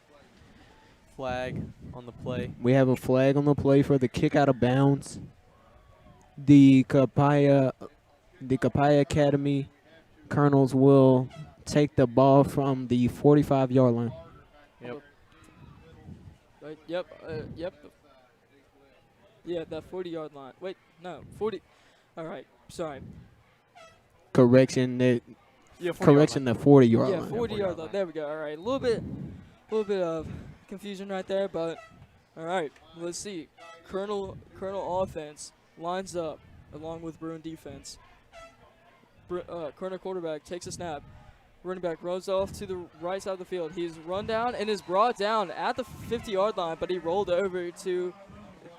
Flag on the play. We have a flag on the play for the kick out of bounds. The Capaya Academy Colonels will take the ball from the 45-yard line. Yep. Right, yep. Yeah, that 40-yard line. Wait, no, 40. All right, sorry. Correction, the 40-yard Yeah, line. 40-yard line. There we go. All right, a little bit of confusion right there, but all right. Let's see. Colonel offense lines up along with Bruin defense. Colonel quarterback takes a snap. Running back runs off to the right side of the field. He's run down and is brought down at the 50-yard line, but he rolled over to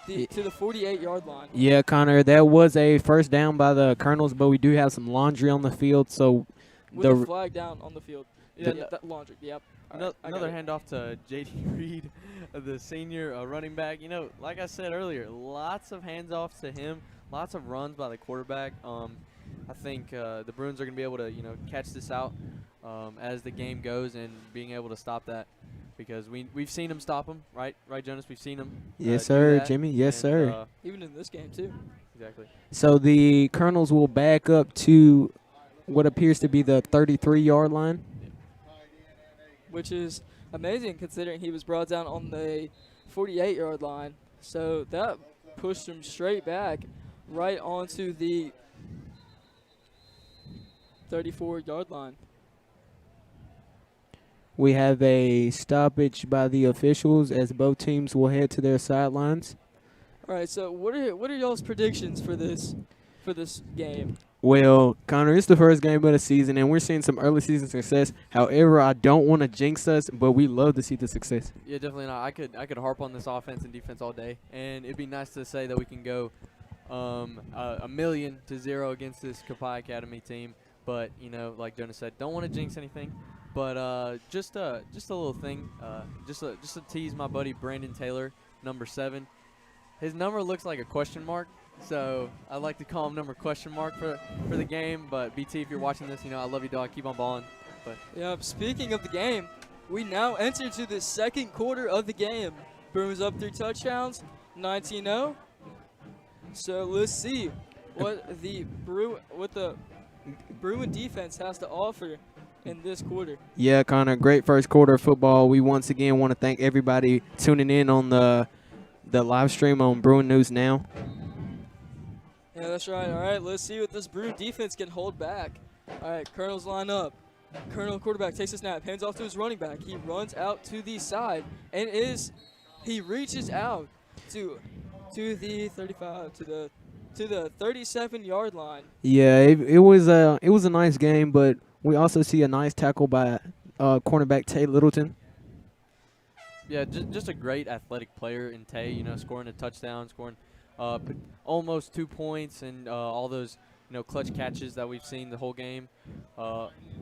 the 48-yard line. Yeah, Connor, that was a first down by the Colonels, but we do have some laundry on the field, so With a flag down on the field. Yeah, That laundry. Yep. All Another, right, I got another it. handoff to J.D. Reed, the senior running back. You know, like I said earlier, lots of handoffs to him, lots of runs by the quarterback. I think the Bruins are going to be able to, catch this out as the game goes and being able to stop that because we've seen him stop him, right, Jonas? We've seen him. yes, do sir, that, Jimmy. Yes, and, sir. Even in this game, too. Exactly. So the Colonels will back up to what appears to be the 33-yard line. Which is amazing considering he was brought down on the 48-yard line. So that pushed him straight back right onto the 34-yard line. We have a stoppage by the officials as both teams will head to their sidelines. All right, so what are y'all's predictions for this game? Well, Connor, it's the first game of the season, and we're seeing some early season success. However, I don't want to jinx us, but we love to see the success. Yeah, definitely not. I could harp on this offense and defense all day, and it'd be nice to say that we can go 1,000,000-0 against this Kapai Academy team. But like Jonas said, don't want to jinx anything. But just a little thing, just to tease my buddy Brandon Taylor, number 7. His number looks like a question mark, so I like to call him number question mark for the game. But BT, if you're watching this, I love you, dog. Keep on balling. But Yep, speaking of the game, we now enter to the second quarter of the game. Bruins up 3 touchdowns, 19-0. So let's see what the Bruin defense has to offer in this quarter. Yeah, Connor, great first quarter of football. We once again want to thank everybody tuning in on the live stream on Bruin News Now. Yeah, that's right. All right, let's see what this Bruin defense can hold back. All right, Colonels line up. Colonel quarterback takes a snap, hands off to his running back. He runs out to the side and he reaches out to the 35 to the 37-yard line. Yeah, it was a nice game, but we also see a nice tackle by cornerback Tay Littleton. yeah, just a great athletic player in Tay. Scoring a touchdown, scoring almost 2 points, and all those clutch catches that we've seen the whole game.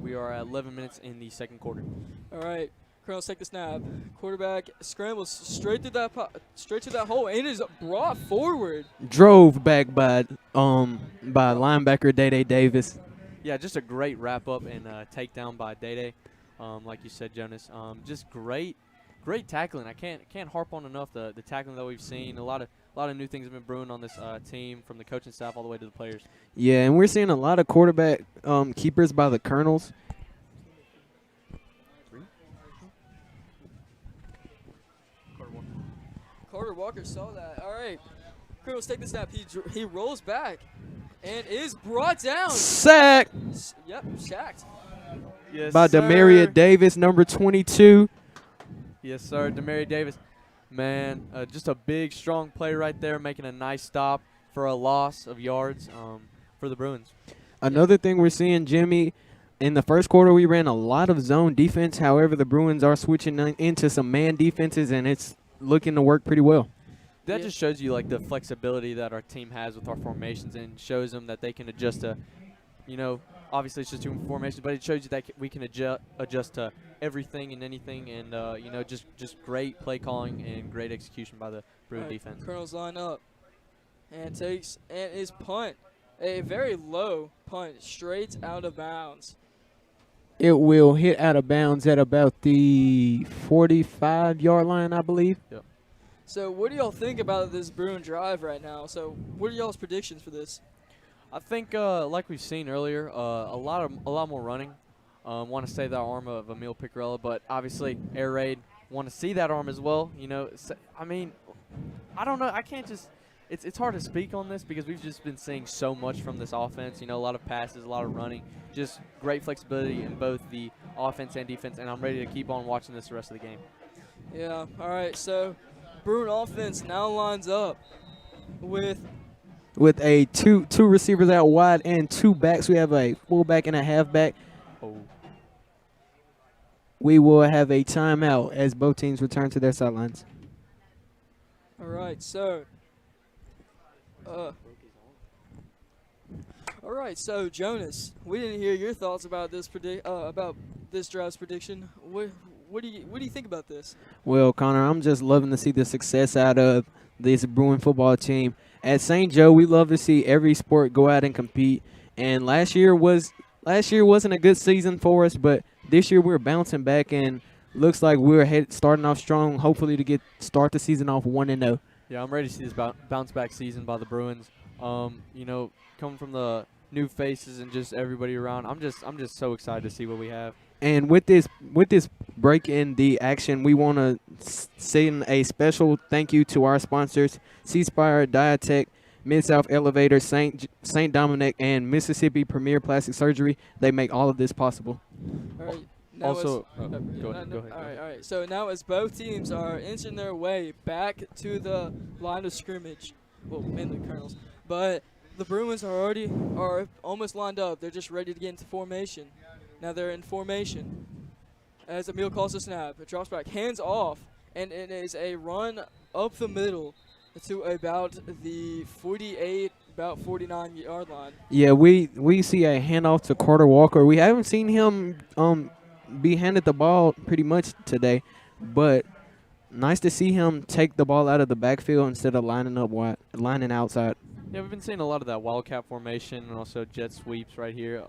We are at 11 minutes in the second quarter. All right, Colonels take the snap. Quarterback scrambles straight to that hole and is brought forward. Drove back by linebacker Day Davis. Yeah, just a great wrap up and takedown by Day. Like you said, Jonas. Just great tackling. I can't harp on enough the tackling that we've seen. A lot of new things have been brewing on this team, from the coaching staff all the way to the players. Yeah, and we're seeing a lot of quarterback keepers by the Colonels. Carter Walker saw that. All right, Colonels take the snap. He rolls back and is brought down. Sack Yep, sacked. Yes, by Demaria Davis, number 22. Yes, sir. Demaria Davis. Man, just a big, strong play right there, making a nice stop for a loss of yards for the Bruins. Another thing we're seeing, Jimmy, in the first quarter we ran a lot of zone defense. However, the Bruins are switching into some man defenses, and it's looking to work pretty well. That just shows you the flexibility that our team has with our formations, and shows them that they can adjust to, obviously it's just 2 formations, but it shows you that we can adjust to everything and anything, and just great play calling and great execution by the Bruin defense. Colonels line up and is punt a very low punt straight out of bounds. It will hit out of bounds at about the 45-yard line, I believe. So what do y'all think about this Bruin drive right now? So what are y'all's predictions for this? I think, like we've seen earlier, a lot more running. Want to save that arm of Emil Picarella, but obviously air raid. Want to see that arm as well. You know, I mean, I don't know. I can't just. It's hard to speak on this because we've just been seeing so much from this offense. You know, a lot of passes, a lot of running, just great flexibility in both the offense and defense. And I'm ready to keep on watching this the rest of the game. Yeah. All right. So Bruin offense now lines up with a two receivers out wide and 2 backs. We have a fullback and a halfback. Oh. We will have a timeout as both teams return to their sidelines. All right, so all right, so Jonas, we didn't hear your thoughts about this drive's prediction. What do you think about this? Well, Connor, I'm just loving to see the success out of this Bruin football team. At St. Joe, we love to see every sport go out and compete. And last year wasn't a good season for us, but this year we're bouncing back and looks like we're starting off strong. Hopefully to start the season off 1-0. Yeah, I'm ready to see this bounce back season by the Bruins. You know, coming from the new faces and just everybody around, I'm just so excited to see what we have. And with this break in the action, we want to send a special thank you to our sponsors: C-Spire, Diatech, Mid-South Elevator, St. Dominic, and Mississippi Premier Plastic Surgery. They make all of this possible. All right. Now Also, go ahead. All right. So now as both teams are inching their way back to the line of scrimmage, well, mainly Colonels, but the Bruins are almost lined up. They're just ready to get into formation. Now they're in formation. As Emil calls the snap, it drops back, hands off, and it is a run up the middle to about the 48, about 49-yard line. Yeah, we see a handoff to Carter Walker. We haven't seen him be handed the ball pretty much today, but nice to see him take the ball out of the backfield instead of lining outside. Yeah, we've been seeing a lot of that wildcat formation and also jet sweeps right here.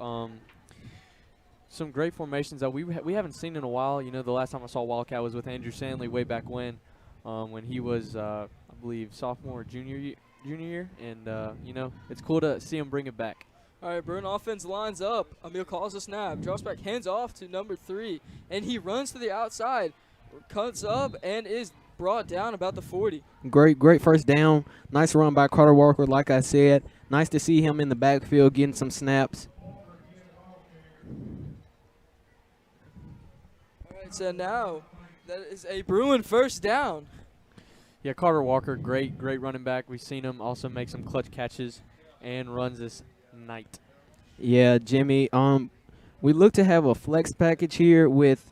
Some great formations that we haven't seen in a while. You know, the last time I saw wildcat was with Andrew Sandley way back when he was, I believe, sophomore or junior year. And, you know, it's cool to see him bring it back. All right, Bruin offense lines up. Emil calls a snap, drops back, hands off to number 3, and he runs to the outside, cuts up, and is brought down about the 40. Great first down. Nice run by Carter Walker, like I said. Nice to see him in the backfield getting some snaps. All right, so now that is a Bruin first down. Yeah, Carter Walker, great running back. We've seen him also make some clutch catches and runs this night. Yeah, Jimmy. We look to have a flex package here with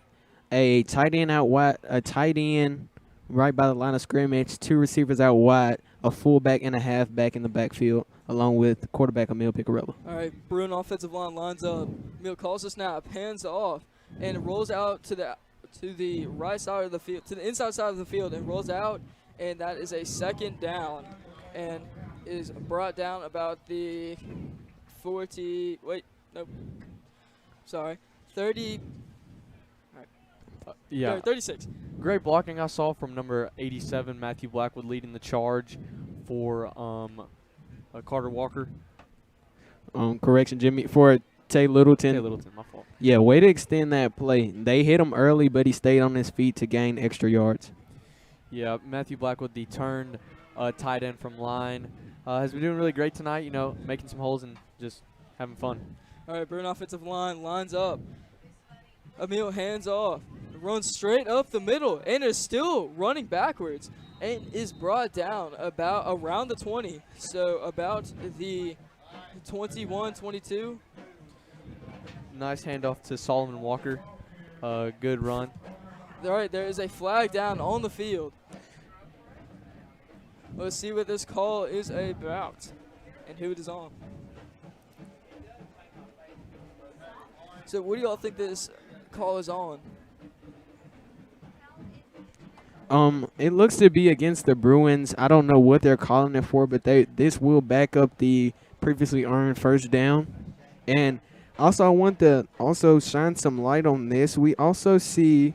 a tight end out wide, a tight end right by the line of scrimmage, 2 receivers out wide, a fullback and a halfback in the backfield, along with quarterback Emil Picarella. All right, Bruin offensive line lines up. Emil calls the snap, hands off, and rolls out to the right side of the field, to the inside side of the field, and rolls out, and that is a second down, and is brought down about the 40. Wait, nope. Sorry, 30. Yeah, 36. Great blocking I saw from number 87, Matthew Blackwood, leading the charge for Carter Walker. Correction, Jimmy, for Tay Littleton. Tay Littleton, my fault. Yeah, way to extend that play. They hit him early, but he stayed on his feet to gain extra yards. Yeah, Matthew Blackwood, the turned tight end from line, has been doing really great tonight, you know, making some holes and just having fun. All right, Bruin offensive line lines up. Emil hands off, runs straight up the middle, and is still running backwards, and is brought down around the 20, so about the 21, 22. Nice handoff to Solomon Walker. Good run. All right, there is a flag down on the field. Let's see what this call is about and who it is on. So what do y'all think this call is on? It looks to be against the Bruins. I don't know what they're calling it for, but this will back up the previously earned first down. And also, I want to also shine some light on this. We also see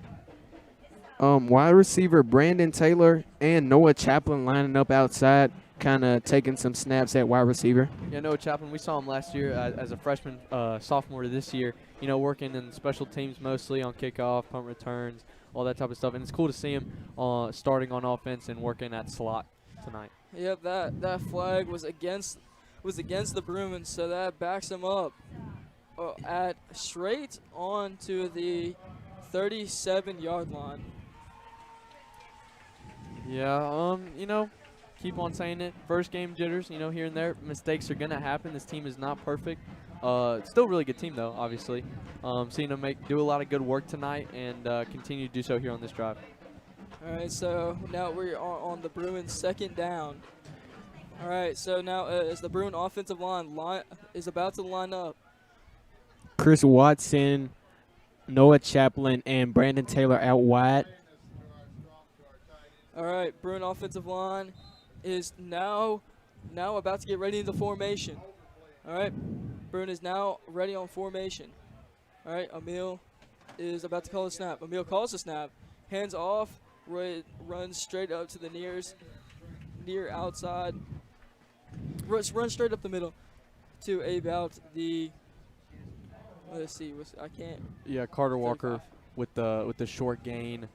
wide receiver Brandon Taylor and Noah Chaplin lining up outside, kind of taking some snaps at wide receiver. Yeah, Noah Chaplin, we saw him last year as a freshman, sophomore this year, working in special teams mostly on kickoff, punt returns, all that type of stuff. And it's cool to see him starting on offense and working at slot tonight. Yep, that flag was against the Bruins, so that backs him up at straight onto the 37-yard line. Yeah, keep on saying it. First game jitters, here and there. Mistakes are going to happen. This team is not perfect. Still a really good team, though, obviously. Seeing them do a lot of good work tonight and continue to do so here on this drive. All right, so now we're on the Bruins' second down. All right, so now as the Bruin offensive line is about to line up. Chris Watson, Noah Chaplin, and Brandon Taylor out wide. All right, Bruin offensive line is now about to get ready into formation. All right, Bruin is now ready on formation. All right, Emil is about to call a snap. Emil calls a snap, hands off, runs straight up to the near outside. Run straight up the middle to about the. Let's see. I can't. Yeah, Carter Walker with the short gain.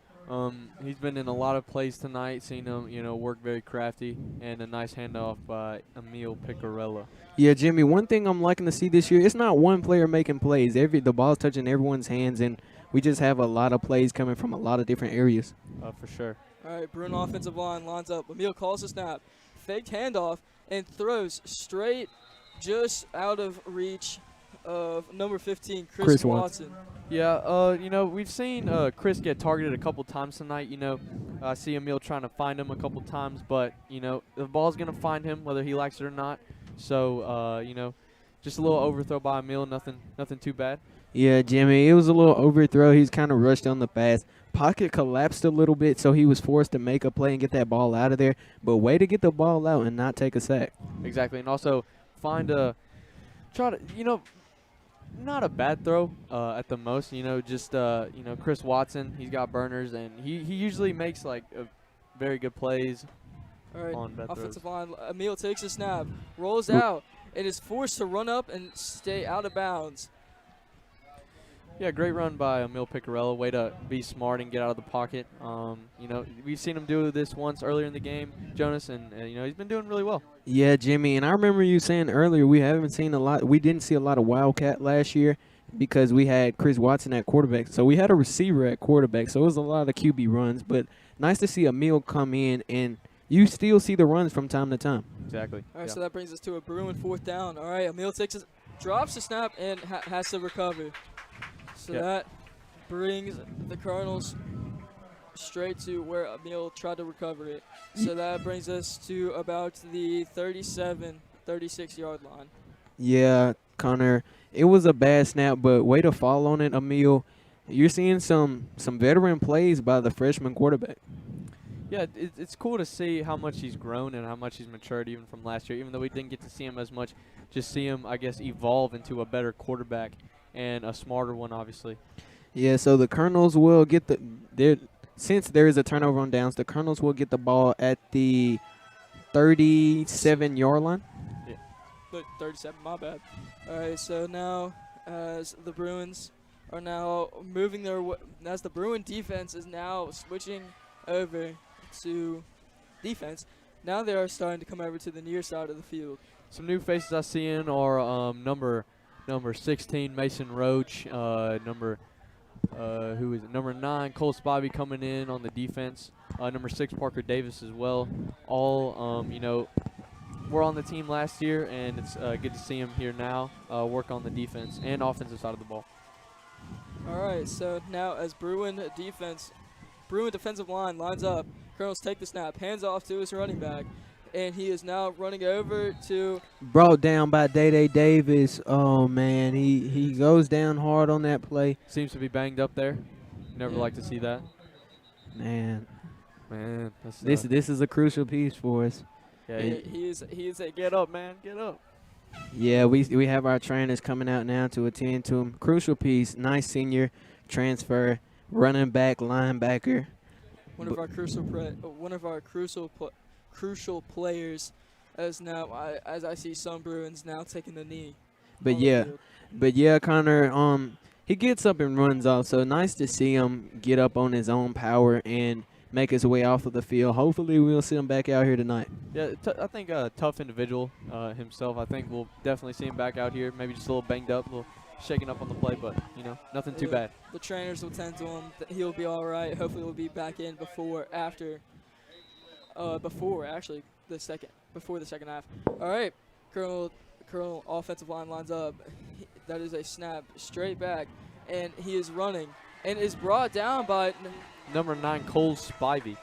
He's been in a lot of plays tonight. Seen him, work very crafty, and a nice handoff by Emil Picarella. Yeah, Jimmy. One thing I'm liking to see this year, it's not one player making plays. The ball's touching everyone's hands, and we just have a lot of plays coming from a lot of different areas. For sure. All right, Bruin offensive line lines up. Emil calls a snap, faked handoff, and throws straight just out of reach of number 15, Chris Watson. Yeah, we've seen Chris get targeted a couple times tonight. I see Emil trying to find him a couple times, but, the ball's going to find him whether he likes it or not. So, just a little overthrow by Emil, nothing too bad. Yeah, Jimmy, it was a little overthrow. He's kind of rushed on the pass. Pocket collapsed a little bit, so he was forced to make a play and get that ball out of there. But way to get the ball out and not take a sack. Exactly, and also not a bad throw at the most. Chris Watson, he's got burners, and he usually makes very good plays. All right, on bad offensive throws. line. Emil takes a snap, rolls out, and is forced to run up and stay out of bounds. Yeah, great run by Emil Picarella. Way to be smart and get out of the pocket. We've seen him do this once earlier in the game, Jonas, and he's been doing really well. Yeah, Jimmy, and I remember you saying earlier we didn't see a lot of Wildcat last year because we had Chris Watson at quarterback. So we had a receiver at quarterback, so it was a lot of QB runs. But nice to see Emil come in, and you still see the runs from time to time. Exactly. All right, so that brings us to a Bruin fourth down. All right, Emil drops the snap and has to recover. So that brings the Cardinals straight to where Emil tried to recover it. So that brings us to about the 36-yard line. Yeah, Connor, it was a bad snap, but way to fall on it, Emil. You're seeing some veteran plays by the freshman quarterback. Yeah, it's cool to see how much he's grown and how much he's matured even from last year. Even though we didn't get to see him as much, just see him, I guess, evolve into a better quarterback and a smarter one, obviously. Yeah, so the Colonels will get since there is a turnover on downs, the Colonels will get the ball at the 37-yard line. Yeah, 37, my bad. All right, so now as the Bruins are now moving as the Bruin defense is now switching over to defense, now they are starting to come over to the near side of the field. Some new faces I see in are number 16, Mason Roach, number 9, Cole Spivey coming in on the defense, number 6, Parker Davis as well. All, were on the team last year, and it's good to see him here now work on the defense and offensive side of the ball. All right, so now as Bruin defensive line lines up, Colonels take the snap, hands off to his running back, and he is now running over to. Brought down by Day Davis. Oh, man, he goes down hard on that play. Seems to be banged up there. Never like to see that. Man, that's this is a crucial piece for us. Yeah, he is a get up, man, get up. Yeah, we have our trainers coming out now to attend to him. Crucial piece, nice senior transfer, running back, linebacker. One of our crucial players, as I see some Bruins now taking the knee. But on the yeah, field. Connor, he gets up and runs also. Nice to see him get up on his own power and make his way off of the field. Hopefully we'll see him back out here tonight. Yeah, I think a tough individual himself. I think we'll definitely see him back out here. Maybe just a little banged up, a little shaken up on the play, but, nothing too bad. The trainers will tend to him. He'll be all right. Hopefully he'll be back in before the second half. All right, Colonel offensive line lines up. That is a snap straight back, and he is running and is brought down by Number 9, Cole Spivey.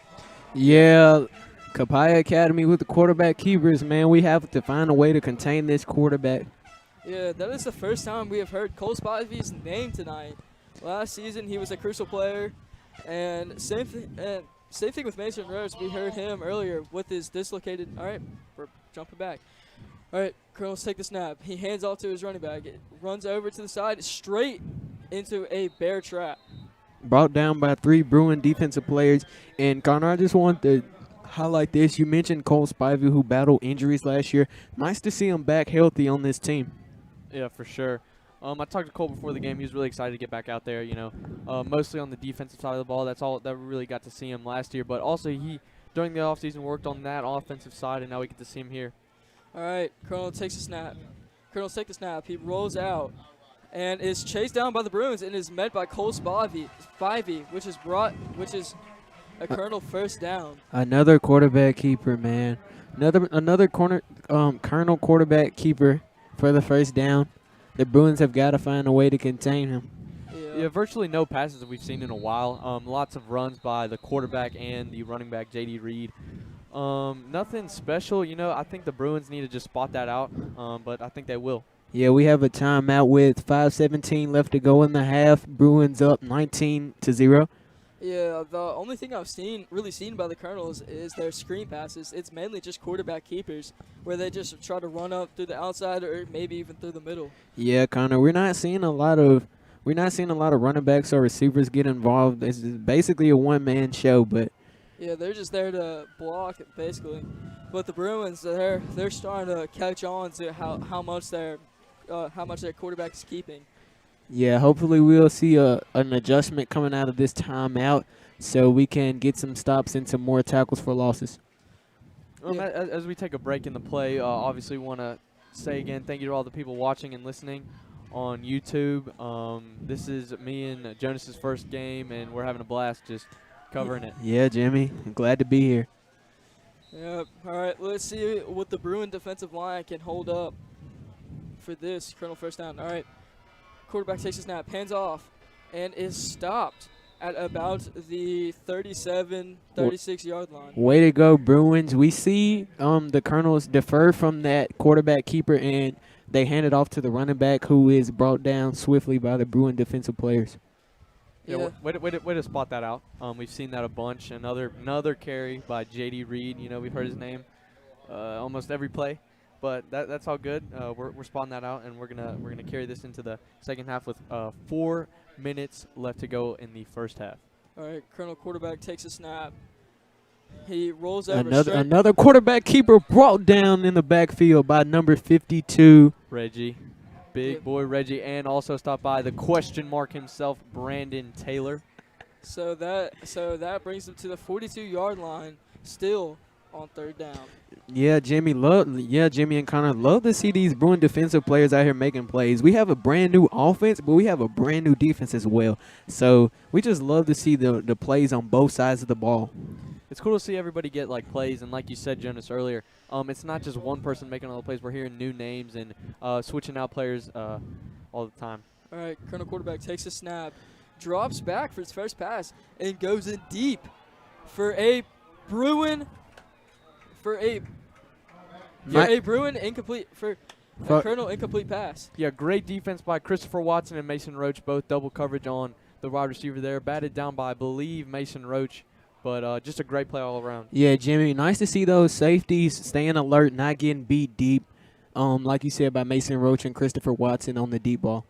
Yeah, Kapaya Academy with the quarterback keepers, man. We have to find a way to contain this quarterback. Yeah, that is the first time we have heard Cole Spivey's name tonight. Last season, he was a crucial player, and same thing with Mason Rhodes. We heard him earlier with his dislocated. All right, we're jumping back. All right, Colonel's take the snap. He hands off to his running back. It runs over to the side, straight into a bear trap. Brought down by 3 Bruin defensive players. And, Connor, I just want to highlight this. You mentioned Cole Spivey, who battled injuries last year. Nice to see him back healthy on this team. Yeah, for sure. I talked to Cole before the game. He was really excited to get back out there, mostly on the defensive side of the ball. That's all that we really got to see him last year. But also he, during the offseason, worked on that offensive side, and now we get to see him here. All right, Colonel takes a snap. Colonel's take the snap. He rolls out and is chased down by the Bruins and is met by Cole Spivey, which is a Colonel first down. Another quarterback keeper, man. Another Colonel quarterback keeper for the first down. The Bruins have got to find a way to contain him. Yeah, virtually no passes that we've seen in a while. Lots of runs by the quarterback and the running back, J.D. Reed. Nothing special. I think the Bruins need to just spot that out, but I think they will. Yeah, we have a timeout with 5:17 left to go in the half. Bruins up 19-0. Yeah, the only thing I've really seen by the Colonels is their screen passes. It's mainly just quarterback keepers, where they just try to run up through the outside or maybe even through the middle. Yeah, Connor, we're not seeing a lot of running backs or receivers get involved. It's basically a one-man show, but yeah, they're just there to block basically. But the Bruins, they're starting to catch on to how much their quarterback is keeping. yeah, hopefully we'll see an adjustment coming out of this timeout so we can get some stops and some more tackles for losses. As we take a break in the play, obviously we want to say again thank you to all the people watching and listening on YouTube. This is me and Jonas's first game, and we're having a blast just covering it. Yeah, Jimmy, I'm glad to be here. Yep. All right, let's see what the Bruin defensive line can hold up for this Colonel first down. All right, quarterback takes a snap, hands off, and is stopped at about the 37, 36-yard line. Way to go, Bruins. We see the Colonels defer from that quarterback keeper, and they hand it off to the running back, who is brought down swiftly by the Bruin defensive players. Yeah, way to spot that out. We've seen that a bunch. Another carry by J.D. Reed. We've heard his name almost every play, but that's all good. We're spotting that out, and we're gonna carry this into the second half with 4 minutes left to go in the first half. All right, Colonel quarterback takes a snap. He rolls over. Another quarterback keeper brought down in the backfield by number 52. Reggie. Big boy Reggie, and also stopped by the question mark himself, Brandon Taylor. So that brings him to the 42-yard line, still on third down. Yeah, Jimmy and Connor love to see these Bruin defensive players out here making plays. We have a brand new offense, but we have a brand new defense as well. So we just love to see the plays on both sides of the ball. It's cool to see everybody get plays, and like you said, Jonas, earlier, it's not just one person making all the plays. We're hearing new names and switching out players all the time. All right, Colonel quarterback takes a snap, drops back for his first pass, and goes in deep for a Bruin incomplete for a Colonel incomplete pass. Yeah, great defense by Christopher Watson and Mason Roach, both double coverage on the wide receiver there. Batted down by, I believe, Mason Roach. But just a great play all around. Yeah, Jimmy, nice to see those safeties staying alert, not getting beat deep. like you said, by Mason Roach and Christopher Watson on the deep ball.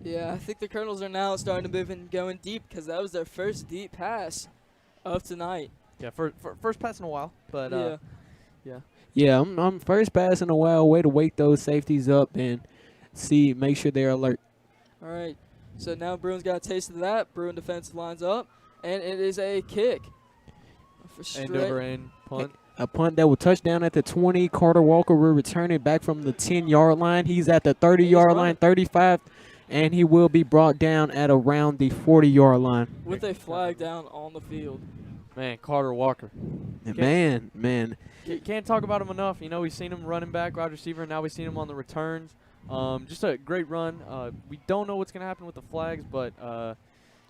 Yeah, I think the Colonels are now starting to move and going deep because that was their first deep pass of tonight. Yeah, first pass in a while, but Yeah. Yeah, I'm first pass in a while. Way to wake those safeties up and make sure they're alert. All right. So now Bruins got a taste of that. Bruin defense lines up, and it is a kick. end over end punt. A punt that will touch down at the 20. Carter Walker will return it back from the 10-yard line. He's at the 30-yard line, 35, and he will be brought down at around the 40-yard line. With a flag down on the field. Man, Carter Walker. Man. Can't talk about him enough. You know, we've seen him running back, wide receiver, and now we've seen him on the returns. Just a great run. We don't know what's going to happen with the flags, but,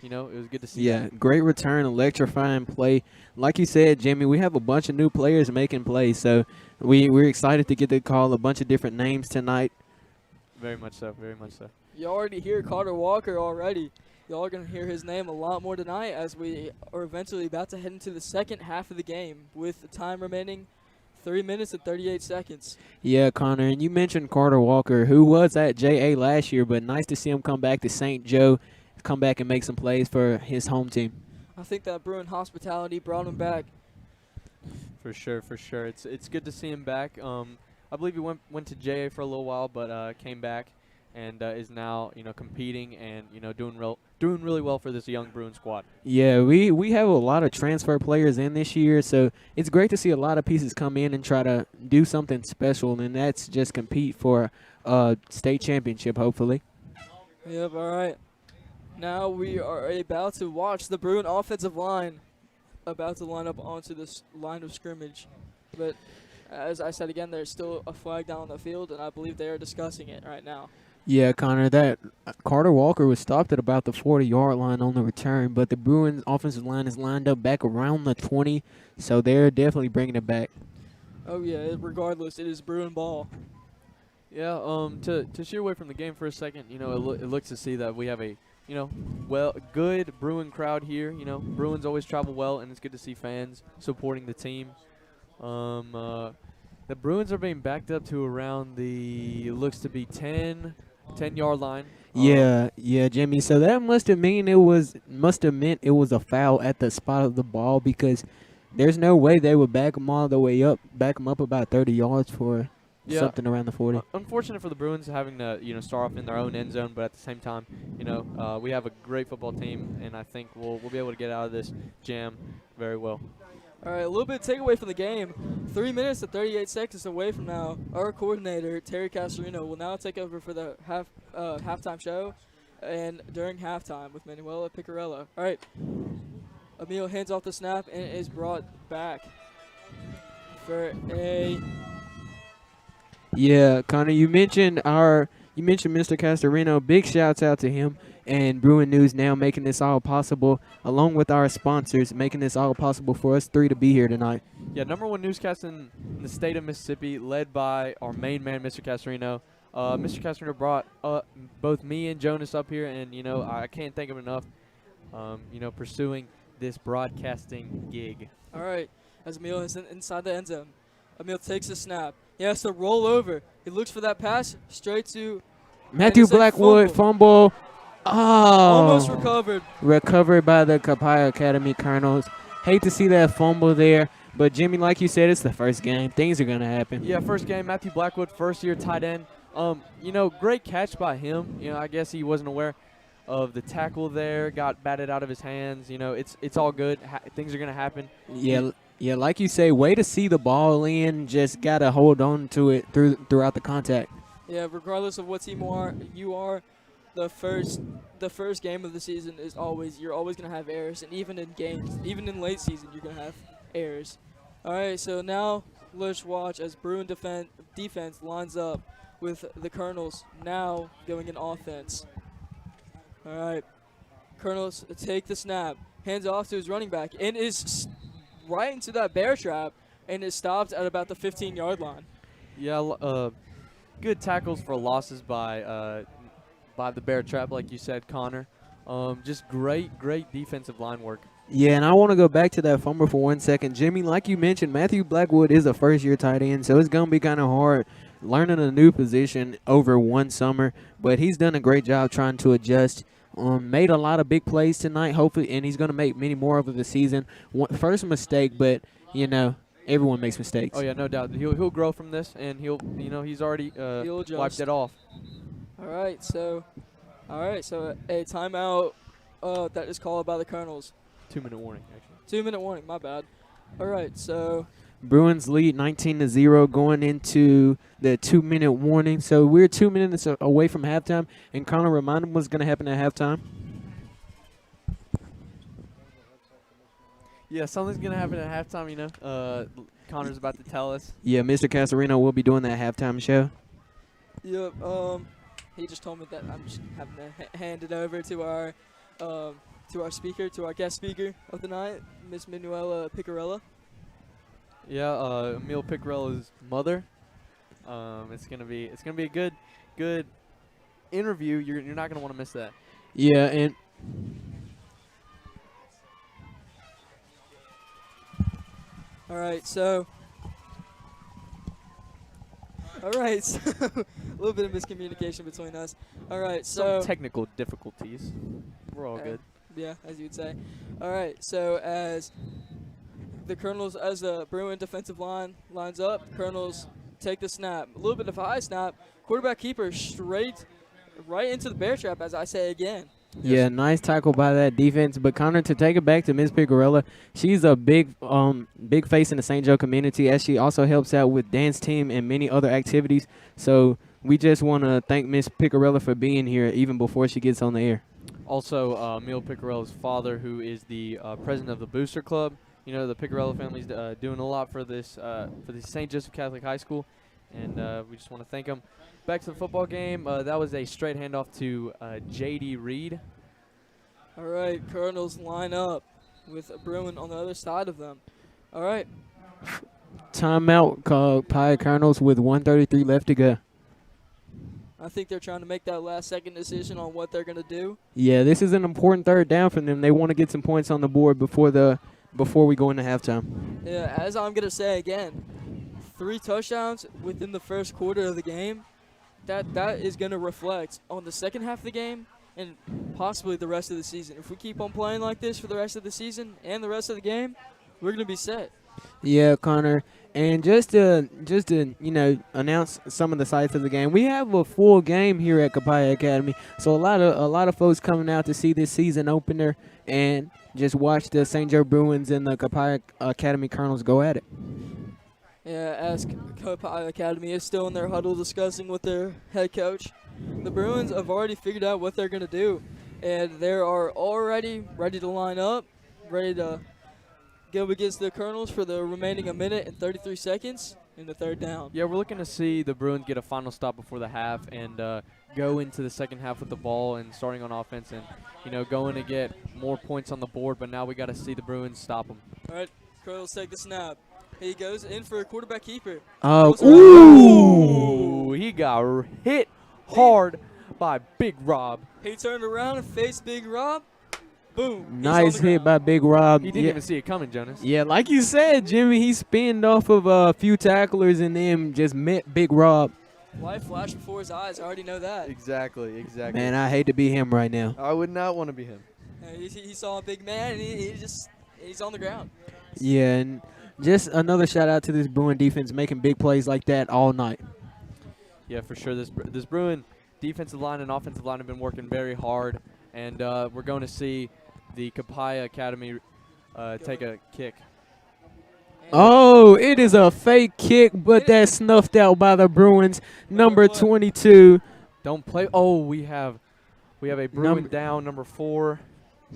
you know, it was good to see. Yeah, great return, electrifying play. Like you said, Jimmy, we have a bunch of new players making plays, so we're excited to get to call a bunch of different names tonight. Very much so, very much so. You already hear Carter Walker already. Y'all are going to hear his name a lot more tonight as we are eventually about to head into the second half of the game with the time remaining 3 minutes and 38 seconds. Yeah, Connor, and you mentioned Carter Walker, who was at JA last year, but nice to see him come back to St. Joe, come back and make some plays for his home team. I think that Bruin hospitality brought him back. For sure, for sure. It's good to see him back. I believe he went to JA for a little while, but came back and is now, you know, competing and, you know, doing really well for this young Bruin squad. Yeah, we have a lot of transfer players in this year, so it's great to see a lot of pieces come in and try to do something special, and that's just compete for a state championship, hopefully. Yep, all right. Now we are about to watch the Bruin offensive line about to line up onto this line of scrimmage. But as I said again, there's still a flag down on the field, and I believe they are discussing it right now. Yeah, Connor, that Carter Walker was stopped at about the 40-yard line on the return, but the Bruins offensive line is lined up back around the 20, so they're definitely bringing it back. Oh, yeah, regardless, it is Bruin ball. Yeah, to sheer away from the game for a second, you know, it looks to see that we have a, you know, good Bruin crowd here. You know, Bruins always travel well, and it's good to see fans supporting the team. The Bruins are being backed up to around the, looks to be 10-yard line. Yeah, Jimmy. So that must have meant it was a foul at the spot of the ball, because there's no way they would back them all the way up, back them up about 30 yards for something around the 40. Unfortunate for the Bruins having to, you know, start off in their own end zone, but at the same time, you know, we have a great football team, and I think we'll be able to get out of this jam very well. All right, a little bit of takeaway from the game. 3 minutes and 38 seconds away from now, our coordinator, Terry Castorino, will now take over for the halftime show and during halftime with Manuela Picarella. All right, Emil hands off the snap and is brought back for a... Yeah, Connor, you mentioned Mr. Castorino. Big shouts out to him and Bruin News now making this all possible, along with our sponsors, making this all possible for us three to be here tonight. Yeah, #1 newscast in the state of Mississippi, led by our main man, Mr. Castorino. Mr. Castorino brought both me and Jonas up here, and, you know, I can't thank him enough, you know, pursuing this broadcasting gig. All right, as Emil is inside the end zone. Emil takes a snap. He has to roll over. He looks for that pass straight to Matthew Blackwood, fumble. Oh. Almost recovered. Recovered by the Copiah Academy Colonels. Hate to see that fumble there, but Jimmy, like you said, it's the first game. Things are going to happen. Yeah, first game, Matthew Blackwood, first-year tight end. You know, great catch by him. You know, I guess he wasn't aware of the tackle there, got batted out of his hands. You know, it's all good. Things are going to happen. Yeah, like you say, way to see the ball in. Just got to hold on to it throughout the contact. Yeah, regardless of what team you are, the first game of the season is you're always going to have errors, and even in games, even in late season, you're going to have errors. All right, so now let's watch as Bruin defense lines up with the Colonels now going in offense. All right, Colonels take the snap, hands off to his running back, and is right into that bear trap, and is stopped at about the 15-yard line. Yeah, good tackles for losses by the bear trap, like you said, Connor. Just great defensive line work. Yeah, and I want to go back to that fumble for 1 second. Jimmy, like you mentioned, Matthew Blackwood is a first-year tight end, so it's going to be kind of hard learning a new position over one summer, but he's done a great job trying to adjust. Made a lot of big plays tonight, hopefully, and he's going to make many more over the season. First mistake, but, everyone makes mistakes. Oh yeah, no doubt. He'll grow from this, and he's already He'll adjust. wiped it off. All right, so a timeout that is called by the Colonels. 2-minute warning, actually. 2-minute warning, my bad. All right, so Bruins lead 19-0 going into the 2-minute warning. So we're 2 minutes away from halftime. And Connor, remind them what's going to happen at halftime. Yeah, something's gonna happen at halftime. Connor's about to tell us. Yeah, Mr. Casarino will be doing that halftime show. yep, he just told me that I'm just having to hand it over to our speaker, to our guest speaker of the night, Miss Manuela Picarella. Yeah, Emil Picarella's mother. It's gonna be a good interview. You're not gonna want to miss that. Yeah, and All right, so a little bit of miscommunication between us. All right, so Some technical difficulties. We're all good. yeah, as you would say. All right, so as the Bruin defensive line lines up, Colonels take the snap. A little bit of a high snap. Quarterback keeper straight right into the bear trap, as I say again. yeah, nice tackle by that defense. But Connor, to take it back to Ms. Picarella, she's a big face in the St. Joe community, as she also helps out with dance team and many other activities. So we just want to thank Ms. Picarella for being here even before she gets on the air. Also, Emil Picarella's father, who is the president of the Booster Club. The Picarella family's doing a lot for this for the St. Joseph Catholic High School, and we just want to thank them. Back to the football game. That was a straight handoff to J.D. Reed. All right, Colonels line up with Bruin on the other side of them. All right, Timeout called Pie Colonels with 1:33 left to go. I think they're trying to make that last-second decision on what they're going to do. Yeah, this is an important third down for them. They want to get some points on the board before we go into halftime. Yeah, as I'm going to say again, 3 touchdowns within the first quarter of the game, that is going to reflect on the second half of the game and possibly the rest of the season. If we keep on playing like this for the rest of the season and the rest of the game, we're going to be set. Yeah, Connor. And just to announce some of the sites of the game, we have a full game here at Copiah Academy. So a lot of folks coming out to see this season opener and just watch the St. Joe Bruins and the Copiah Academy Colonels go at it. Yeah, as Copiah Academy is still in their huddle discussing with their head coach, the Bruins have already figured out what they're going to do, and they are already ready to line up, ready to go against the Colonels for the remaining 1 minute and 33 seconds in the third down. Yeah, we're looking to see the Bruins get a final stop before the half and go into the second half with the ball and starting on offense and, going to get more points on the board. But now we got to see the Bruins stop them. All right, Colonels take the snap. He goes in for a quarterback keeper. Ooh, he got hit hard by Big Rob. He turned around and faced Big Rob. Boom. Nice hit by Big Rob. He didn't even see it coming, Jonas. Yeah, like you said, Jimmy, he spinned off of a few tacklers and then just met Big Rob. Life flashed before his eyes. I already know that. Exactly. Man, I hate to be him right now. I would not want to be him. He saw a big man, and he's on the ground. Yeah, and just another shout out to this Bruin defense making big plays like that all night. Yeah, for sure. This Bruin defensive line and offensive line have been working very hard, and we're going to see the Copiah Academy take a kick. Oh, it is a fake kick, but that's snuffed out by the Bruins. Number 22. Don't play. Oh, we have a Bruin down, number 4.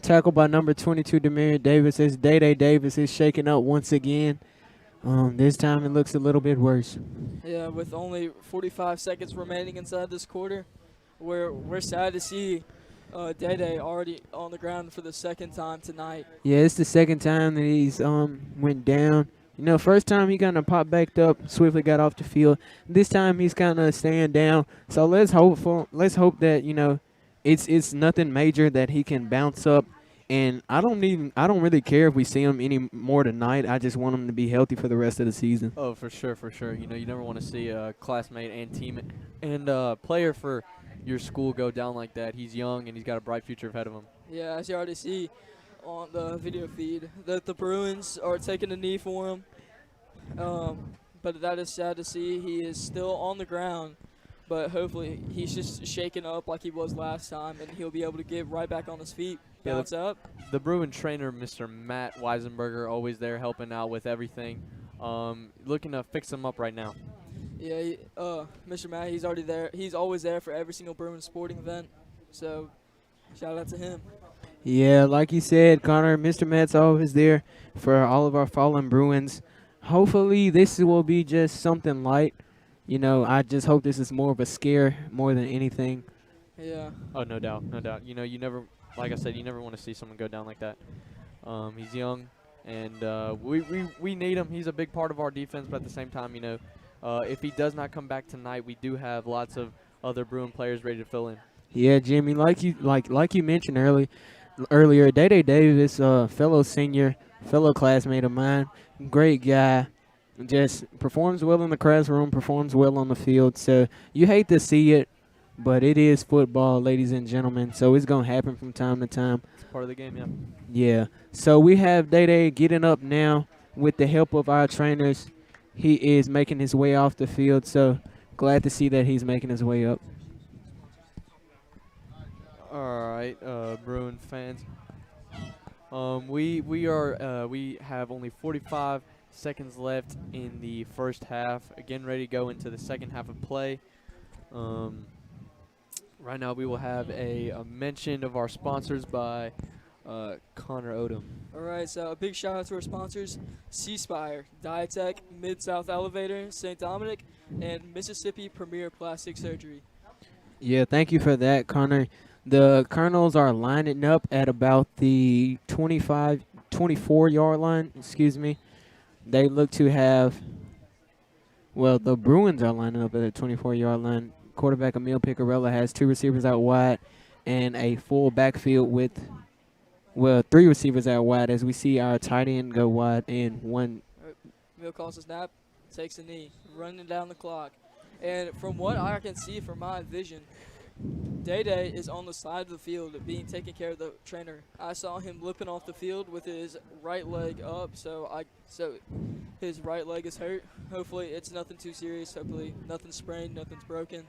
Tackled by number 22, Demarius Davis. As Day Davis is shaking up once again. This time it looks a little bit worse. Yeah, with only 45 seconds remaining inside this quarter, we're sad to see Day already on the ground for the second time tonight. Yeah, it's the second time that he's went down. First time he kind of popped back up, swiftly got off the field. This time he's kind of staying down. So let's hope that it's nothing major, that he can bounce up And I don't really care if we see him any more tonight. I just want him to be healthy for the rest of the season. Oh, for sure, for sure. You know, you never want to see a classmate and team and player for your school go down like that. He's young and he's got a bright future ahead of him. Yeah, as you already see on the video feed, that the Bruins are taking a knee for him. But that is sad to see. He is still on the ground, but hopefully he's just shaken up like he was last time, and he'll be able to get right back on his feet, Yeah, bounce up. The Bruin trainer, Mr. Matt Weisenberger, always there helping out with everything, looking to fix him up right now. Yeah, Mr. Matt, he's already there. He's always there for every single Bruins sporting event. So, shout out to him. Yeah, like you said, Connor, Mr. Matt's always there for all of our fallen Bruins. Hopefully this will be just something light. You know, I just hope this is more of a scare more than anything. Yeah. Oh, no doubt, no doubt. You know, you never, like I said, you never want to see someone go down like that. He's young, and we need him. He's a big part of our defense, but at the same time, you know, if he does not come back tonight, we do have lots of other Bruin players ready to fill in. Yeah, Jimmy, like you mentioned earlier, Day Davis, fellow senior, fellow classmate of mine, great guy, just performs well in the classroom, performs well on the field. So you hate to see it, but it is football, ladies and gentlemen. So it's gonna happen from time to time. It's part of the game, yeah. Yeah. So we have Day getting up now with the help of our trainers. He is making his way off the field. So glad to see that he's making his way up. All right, Bruin fans. We have only 45 seconds left in the first half. Again, ready to go into the second half of play. Right now, we will have a mention of our sponsors by Connor Odom. All right, so a big shout out to our sponsors, C-Spire, Diatech, Mid-South Elevator, St. Dominic, and Mississippi Premier Plastic Surgery. Yeah, thank you for that, Connor. The Colonels are lining up at about the 24-yard line, excuse me. They look to have, well, the Bruins are lining up at the 24-yard line. Quarterback Emil Picarella has 2 receivers out wide and a full backfield with, well, 3 receivers out wide as we see our tight end go wide and one. Emil calls a snap, takes a knee, running down the clock. And from what I can see from my vision, Day is on the side of the field being taken care of the trainer. I saw him limping off the field with his right leg up, so his right leg is hurt. Hopefully it's nothing too serious. Hopefully nothing's sprained, nothing's broken.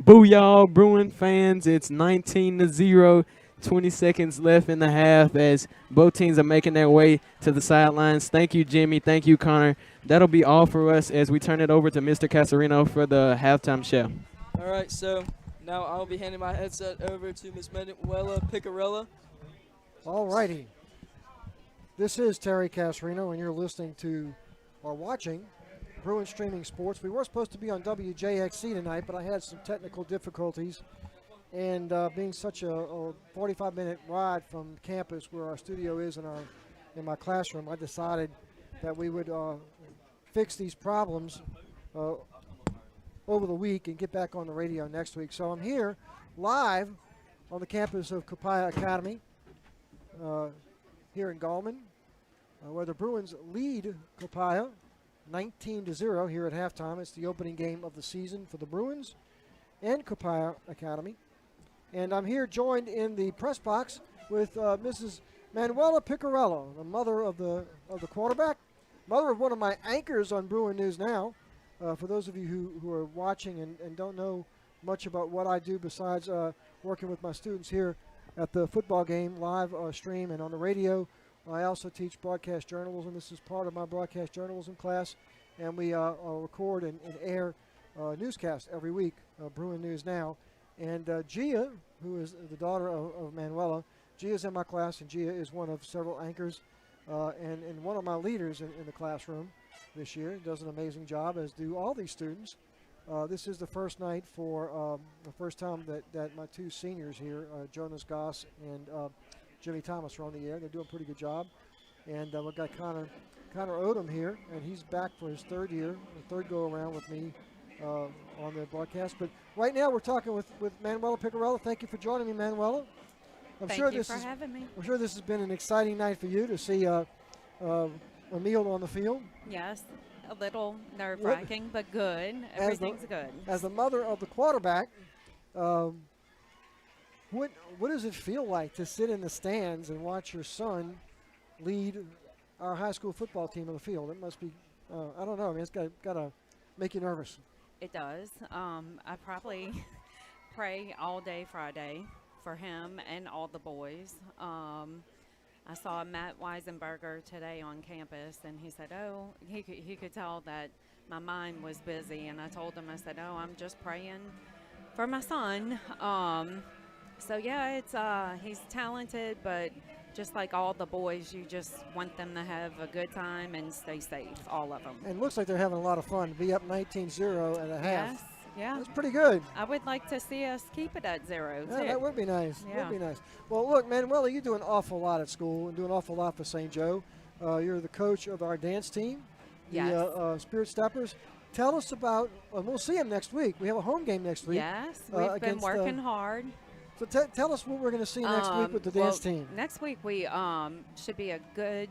Booyah, Bruin fans. It's 19-0. 20 seconds left in the half as both teams are making their way to the sidelines. Thank you, Jimmy. Thank you, Connor. That'll be all for us as we turn it over to Mr. Casarino for the halftime show. All right, so now I'll be handing my headset over to Ms. Manuela Picarella. All righty. This is Terry Casarino, and you're listening to or watching Bruin Streaming Sports. We were supposed to be on WJXC tonight, but I had some technical difficulties. And being such a 45-minute ride from campus where our studio is in my classroom, I decided that we would fix these problems over the week and get back on the radio next week. So I'm here live on the campus of Copiah Academy here in Gallman, where the Bruins lead Copiah 19-0 here at halftime. It's the opening game of the season for the Bruins and Copiah Academy. And I'm here joined in the press box with Mrs. Manuela Picarella, the mother of the quarterback, mother of one of my anchors on Bruin News Now. For those of you who are watching and don't know much about what I do besides working with my students here at the football game, live stream and on the radio, I also teach broadcast journalism. This is part of my broadcast journalism class, and we record and air newscasts every week, Bruin News Now. And Gia, who is the daughter of Manuela, Gia's in my class, and Gia is one of several anchors and one of my leaders in the classroom this year. Does an amazing job, as do all these students. This is the first night for the first time that my 2 seniors here, Jonas Goss and Jimmy Thomas, are on the air. They're doing a pretty good job. And we've got Connor Odom here, and he's back for his 3rd year, the 3rd go-around with me on the broadcast. But right now we're talking with Manuela Picarella. Thank you for joining me, Manuela. I'm Thank sure you this for is. having me. I'm sure this has been an exciting night for you to see Emil on the field. Yes, a little nerve-wracking, but good. Everything's good. As the mother of the quarterback, um, what does it feel like to sit in the stands and watch your son lead our high school football team on the field? It must be, I don't know. I mean, it's got to make you nervous. It does. I probably pray all day Friday for him and all the boys. I saw Matt Weisenberger today on campus, and he said, "Oh, he could tell that my mind was busy." And I told him, I said, "Oh, I'm just praying for my son." So yeah, it's he's talented, but just like all the boys, you just want them to have a good time and stay safe, all of them. And it looks like they're having a lot of fun. To be up 19-0 at a half. Yes, yeah. That's pretty good. I would like to see us keep it at 0 Yeah, too. that would be nice. Yeah. Would be nice. Well, look, Manuela, you do an awful lot at school and do an awful lot for St. Joe. You're the coach of our dance team, the Yes. Spirit Steppers. Tell us about, and we'll see them next week. We have a home game next week. Yes, we've been against, working hard. So tell us what we're going to see next week with the dance team. Next week we should be a good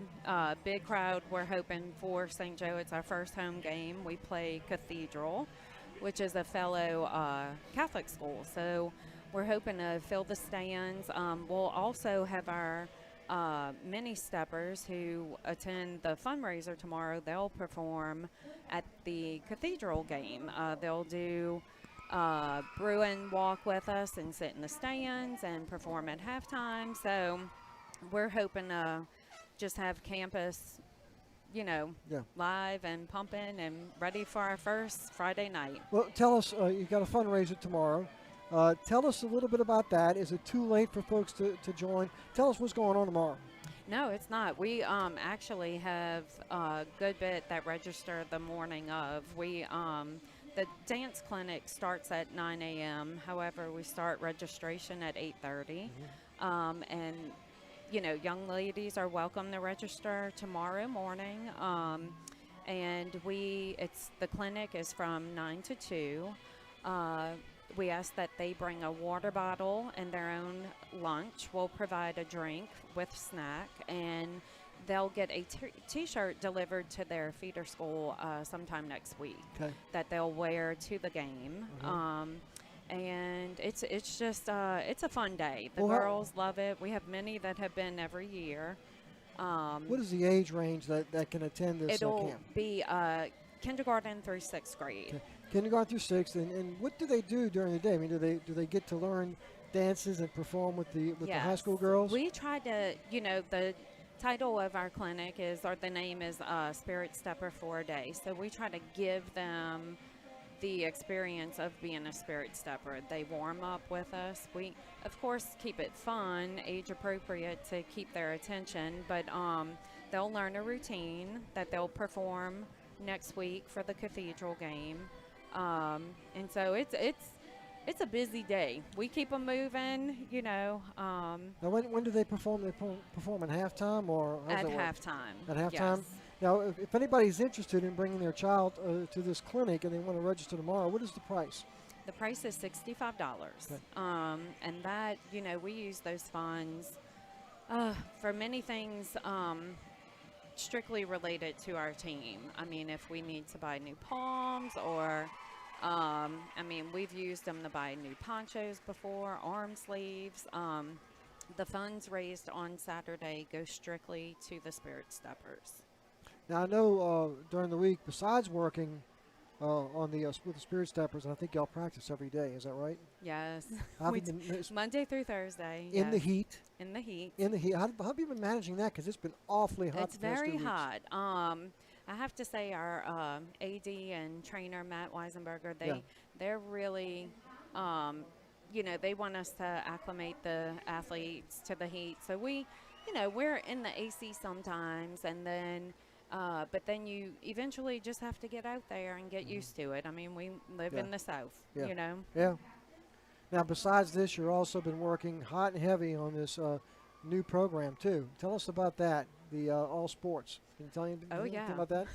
big crowd. We're hoping for St. Joe. It's our first home game. We play Cathedral, which is a fellow Catholic school. So we're hoping to fill the stands. We'll also have our mini steppers who attend the fundraiser tomorrow. They'll perform at the Cathedral game. They'll do Bruin walk with us and sit in the stands and perform at halftime. So we're hoping to just have campus, live and pumping and ready for our first Friday night. Well, tell us, you've got a fundraiser tomorrow. Tell us a little bit about that. Is it too late for folks to join? Tell us what's going on tomorrow. No, it's not. We actually have a good bit that register the morning of. The dance clinic starts at 9 a.m. However, we start registration at 8:30. And, young ladies are welcome to register tomorrow morning. And the clinic is from 9 to 2. We ask that they bring a water bottle and their own lunch. We'll provide a drink with snack, and they'll get a T-shirt delivered to their feeder school sometime next week that they'll wear to the game. And it's just it's a fun day. The girls love it. We have many that have been every year. What is the age range that can attend this It'll camp? be kindergarten through 6th grade. Okay. Kindergarten through 6th, and what do they do during the day? I mean, do they get to learn dances and perform with the high school girls? We try to, the title of our clinic the name is Spirit Stepper for a Day. So we try to give them the experience of being a Spirit Stepper. They warm up with us. We, of course, keep it fun, age appropriate to keep their attention, but they'll learn a routine that they'll perform next week for the Cathedral game. And so it's a busy day. We keep them moving, Now, when do they perform? They perform at halftime or how does at that work? halftime. At halftime. Yes. Now, if anybody's interested in bringing their child to this clinic and they want to register tomorrow, what is the price? The price is $65. Okay. And that, we use those funds for many things strictly related to our team. I mean, if we need to buy new palms or, we've used them to buy new ponchos before, arm sleeves. The funds raised on Saturday go strictly to the Spirit Steppers. Now, I know during the week, besides working with the Spirit Steppers, and I think y'all practice every day. Is that right? Yes. It's Monday through Thursday. in the yes. heat. In the heat. In the heat. How have you been managing that? Because it's been awfully hot. It's the past 2 very weeks. hot. I have to say our AD and trainer, Matt Weisenberger, they're really, they want us to acclimate the athletes to the heat. So we're in the AC sometimes, and then but then you eventually just have to get out there and get used to it. I mean, we live in the South, Yeah. Now, besides this, you've also been working hot and heavy on this new program, too. Tell us about that, the All Sports. Can you tell me anything about that?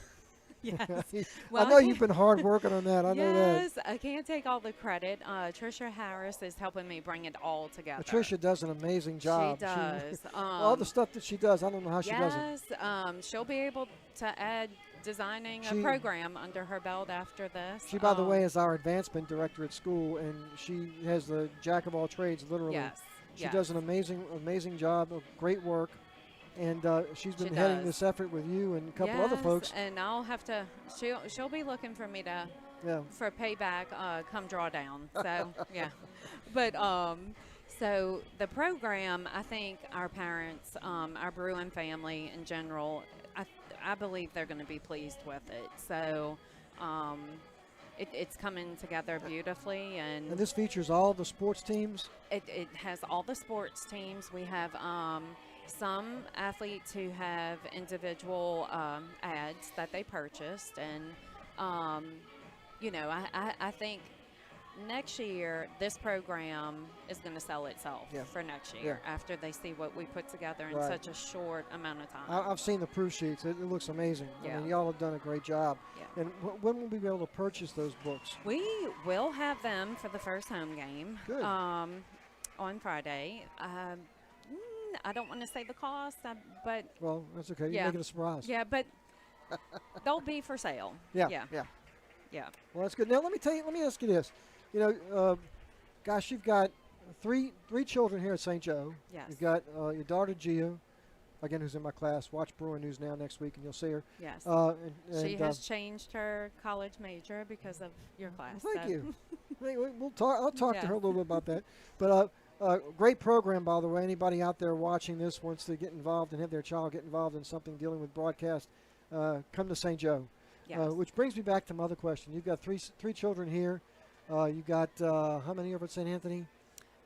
Yes. I Well, know you've been hard working on that. I know that. yes, I can't take all the credit. Trisha Harris is helping me bring it all together. Patricia does an amazing job. She does. All the stuff that she does, I don't know how she does it. Yes, she'll be able to add designing She- a program under her belt after this. She, by the way, is our advancement director at school, and she has the jack of all trades, literally. yes, She yes. does an amazing job of great work, and she's been She heading does. this effort with you and a couple other Yes, folks. and I'll have to. She'll be looking for me to Yeah. for payback. Come drawdown. So yeah, but so the program, I think our parents, our Bruin family in general, I believe they're going to be pleased with it. So. It's coming together beautifully, And this features all the sports teams. it has all the sports teams. We have some athletes who have individual ads that they purchased, and I think next year this program is going to sell itself Yeah. for next year after they see what we put together in Right. such a short amount of time. I've seen the proof sheets. It looks amazing. I Yeah. mean, y'all have done a great job. Yeah. And when will we be able to purchase those books? We will have them for the first home game Good. on Friday. I don't want to say the cost, but Well, that's okay. You Yeah. make it a surprise. yeah, but they'll be for sale. Yeah. Yeah. Yeah. Yeah. Well, that's good. Now, let me ask you this. You know, gosh, you've got three children here at St. Joe. Yes. You've got your daughter, Gia, again, who's in my class. Watch Bruin News Now next week, and you'll see her. Yes. And, She has changed her college major because of your class. Well, thank so- you. We'll talk. I'll talk to Yeah. her a little bit about that. But great program, by the way. Anybody out there watching this wants to get involved and have their child get involved in something dealing with broadcast, come to St. Joe. Yes. Which brings me back to my other question. You've got three children here. You got how many over at St. Anthony?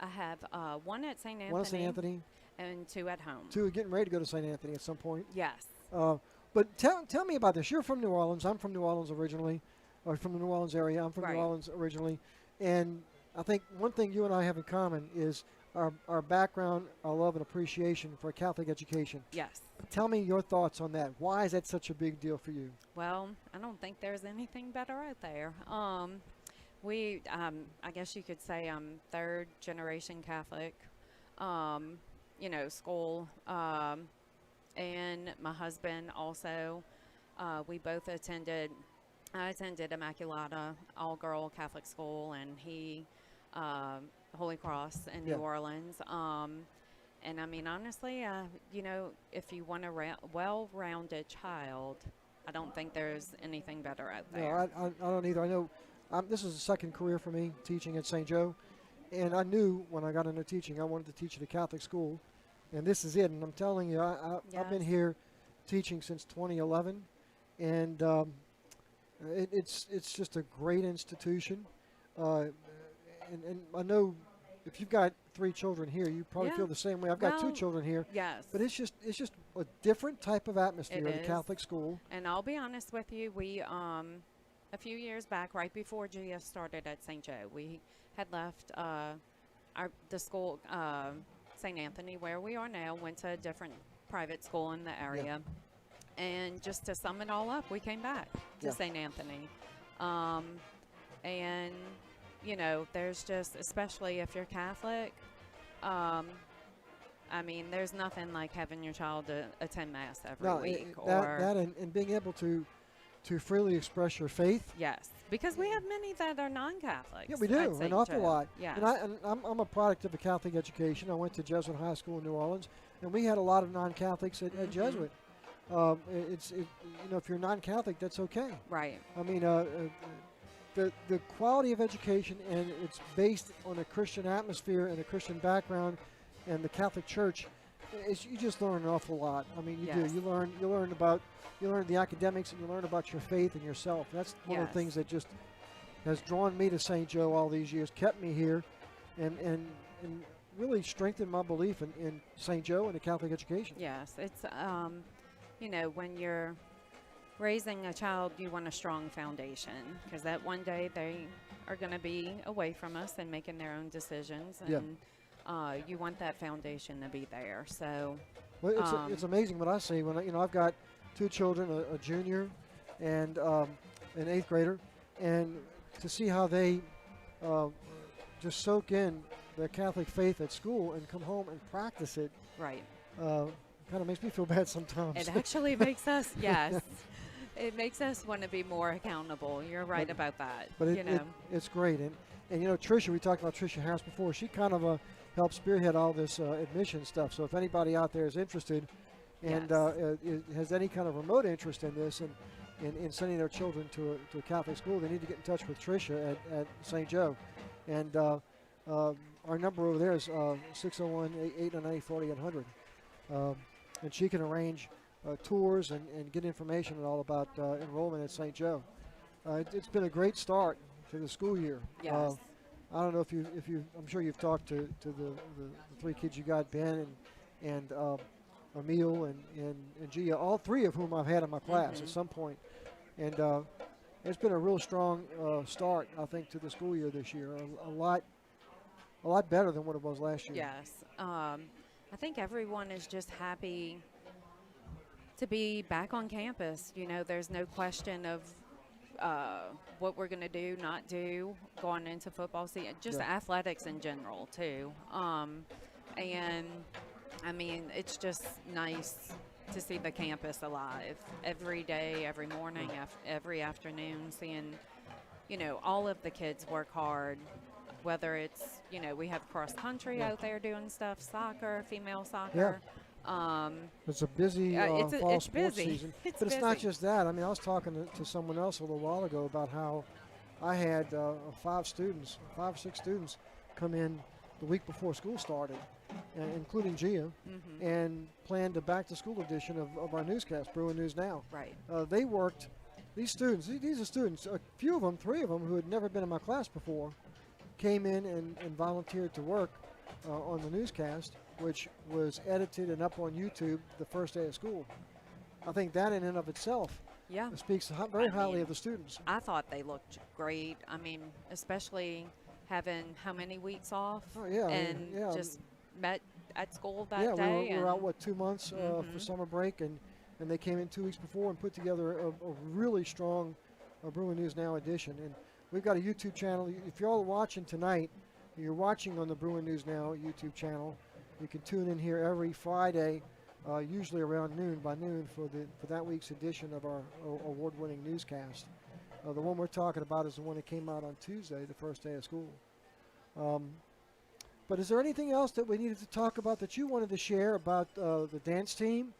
I have one at St. Anthony, One at St. Anthony. and two at home. Two are getting ready to go to St. Anthony at some point. Yes. But tell me about this. You're from New Orleans. I'm from New Orleans originally, or from the New Orleans area. I'm from Right. New Orleans originally. And I think one thing you and I have in common is our background, our love and appreciation for Catholic education. Yes. Tell me your thoughts on that. Why is that such a big deal for you? Well, I don't think there's anything better out there. I guess you could say I'm third generation Catholic. School, and my husband also. We both attended. I attended Immaculata all-girl Catholic school, and he Holy Cross in Yeah. New Orleans. And I mean, honestly, if you want a well-rounded child, I don't think there's anything better out No, there. I don't either. I know this is a second career for me, teaching at St. Joe. And I knew when I got into teaching, I wanted to teach at a Catholic school. And this is it. And I'm telling you, I've been Yes. here teaching since 2011. And it's just a great institution. And I know if you've got three children here, you probably Yeah. feel the same way. I've got two Well, children here. Yes. But it's just a different type of atmosphere It at a is. Catholic school. And I'll be honest with you, we a few years back, right before Gia started at St. Joe, we had left the school, St. Anthony, where we are now, went to a different private school in the area. And just to sum it all up, we came back to Yeah. St. Anthony. And, there's just, especially if you're Catholic, there's nothing like having your child attend Mass every week. That and being able to freely express your faith. Yes, because we have many that are non-Catholics. Yeah, we at do, St. an awful Joe. lot. Yes. And I'm a product of a Catholic education. I went to Jesuit High School in New Orleans, and we had a lot of non-Catholics at Jesuit. If you're non-Catholic, that's okay. Right. I mean, the quality of education, and it's based on a Christian atmosphere and a Christian background, and the Catholic Church. You just learn an awful lot. I mean, you Yes. do. You learn the academics, and you learn about your faith and yourself. That's one of the Yes. things that just has drawn me to St. Joe all these years, kept me here, and really strengthened my belief in St. Joe and the Catholic education. Yes, it's when you're raising a child, you want a strong foundation, because that one day they are going to be away from us and making their own decisions, Yeah. and you want that foundation to be there. So Well, it's amazing what I see when I've got two children, a junior and an 8th grader, and to see how they just soak in the Catholic faith at school and come home and practice it Right. kind of makes me feel bad sometimes. It actually makes us, yes, it makes us want to be more accountable. You're right But- about that. But you know, it's great. And you know, Tricia, we talked about Tricia Harris before. She kind of helped spearhead all this admission stuff. So if anybody out there is interested and Yes. has any kind of remote interest in this and in sending their children to a Catholic school, they need to get in touch with Tricia at St. Joe. And our number over there is 601-898-4800. And she can arrange tours and get information and all about enrollment at St. Joe. It's been a great start to the school year. yes. I don't know if you I'm sure you've talked to the 3 kids you got, Ben and Emil and Gia, all 3 of whom I've had in my class at some point. And it's been a real strong start, I think, to the school year this year. A lot better than what it was last year. Yes. I think everyone is just happy to be back on campus. You know, there's no question of what we're going to do, not do, going into football season, just Yeah. athletics in general, too. And, I mean, it's just nice to see the campus alive every day, every morning, every afternoon, seeing, you know, all of the kids work hard. Whether it's, you know, we have cross country Yeah. out there doing stuff, soccer, female soccer. It's a busy fall it's sports busy. season. It's But it's not busy. just that. I mean, I was talking to someone else a little while ago about how I had 5 or 6 students come in the week before school started, including Gia, Mm-hmm. and planned a back-to-school edition of our newscast, Bruin News Now. Right. They worked, these students, these are students, a few of them, 3 of them who had never been in my class before, came in and volunteered to work on the newscast, which was edited and up on YouTube the first day of school. I think that in and of itself Yeah. speaks very I highly mean, of the students. I thought they looked great. I mean, especially having how many weeks off Oh, yeah, I mean, and yeah. just met at school that Yeah, day. we were out, 2 months for Mhm. summer break, and they came in 2 weeks before and put together a really strong Bruin News Now edition. And we've got a YouTube channel. If you're all watching tonight, you're watching on the Bruin News Now YouTube channel. You can tune in here every Friday, usually around noon, by noon, for that week's edition of our award-winning newscast. The one we're talking about is the one that came out on Tuesday, the first day of school. But is there anything else that we needed to talk about that you wanted to share about the dance team,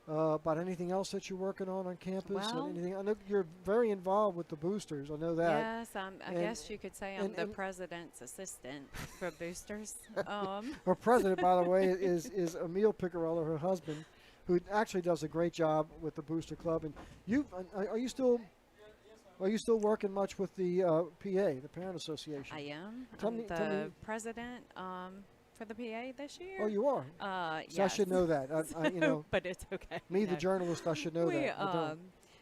about anything else that you're working on campus? Well- and anything? I know you're very involved with the boosters. I know that. Yes, I And- guess you could say I'm the and- president's assistant for boosters. Her president, by the way, is Emil Picarella, her husband, who actually does a great job with the Booster Club. And are you still working much with the PA, the Parent Association? I am. Tell I'm me- the tell me- president for the PA this year. Oh, you are. So I should yes. know that. I you know, But it's okay. me, the No. journalist, I should know We, that. I don't.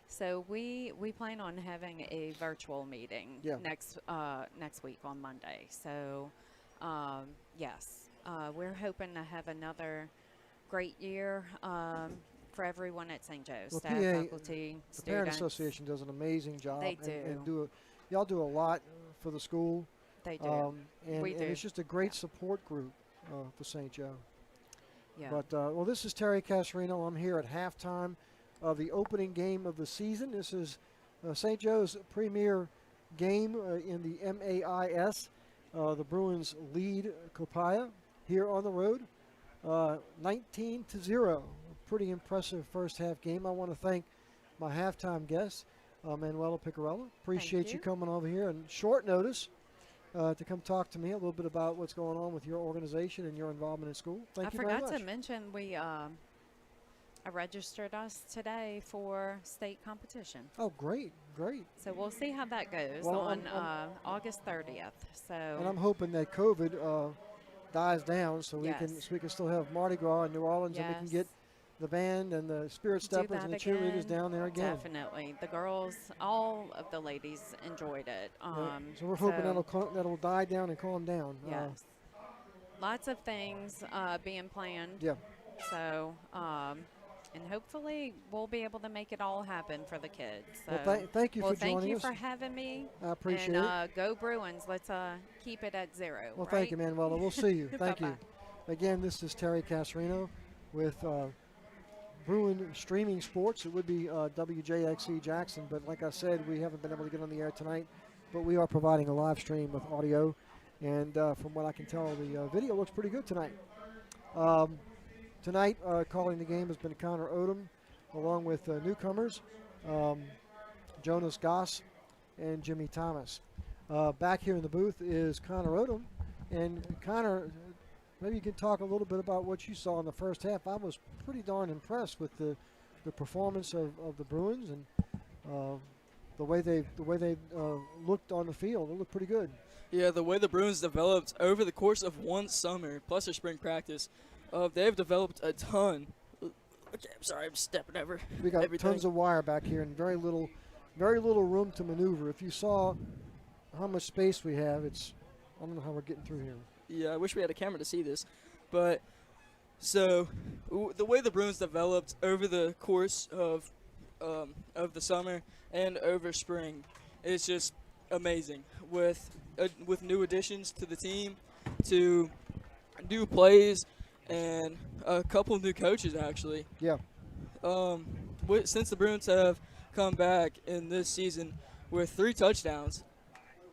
So we plan on having a virtual meeting Yeah. next week on Monday. So yes, we're hoping to have another great year for everyone at St. Joe's, Well, staff, PA, faculty, The Parent students. Association does an amazing job. They And do. y'all do a lot for the school. They do. And We do. it's just a great support group for St. Joe. Yeah. But, well, this is Terry Casarino. I'm here at halftime of the opening game of the season. This is St. Joe's premier game in the MAIS. The Bruins lead Copiah here on the road, 19-0. Pretty impressive first half game. I want to thank my halftime guest, Manuela Picarella. Appreciate you you. coming over here on short notice to come talk to me a little bit about what's going on with your organization and your involvement in school. Thank you very I forgot much. to mention I registered us today for state competition. Oh, great, great. So we'll see how that goes Well, on I'm- August 30th. And I'm So hoping that COVID dies down so we can still have Mardi Gras in New Orleans and we can get Yes. the band and the Spirit Do Steppers and the that cheerleaders again. down there again. definitely the girls, all of the ladies enjoyed it. So we're hoping that'll die down and calm down. Yes. Lots of things being planned. Yeah. So and hopefully we'll be able to make it all happen for the kids. So, Well, thank you well, for joining thank you us. for having me. I appreciate and it. go Bruins. Let's keep it at 0. Well, right? thank you, Manuela. We'll see you. Thank you. Bye-bye. Again, this is Terry Casarino with Bruin Streaming Sports. It would be WJXC Jackson, but like I said, we haven't been able to get on the air tonight, but we are providing a live stream of audio, and from what I can tell, the video looks pretty good tonight. Tonight, calling the game has been Connor Odom, along with newcomers, Jonas Goss and Jimmy Thomas. Back here in the booth is Connor Odom, and Connor, maybe you can talk a little bit about what you saw in the first half. I was pretty darn impressed with the performance of the Bruins and the way they looked on the field. It looked pretty good. Yeah, the way the Bruins developed over the course of one summer, plus their spring practice, they've developed a ton. Okay, I'm sorry, I'm stepping over. We got everything. tons of wire back here and very little room to maneuver. If you saw how much space we have, I don't know how we're getting through here. Yeah, I wish we had a camera to see this. But, so, the way the Bruins developed over the course of the summer and over spring is just amazing. With new additions to the team, to new plays, and a couple new coaches, actually. Yeah. Since the Bruins have come back in this season with 3 touchdowns,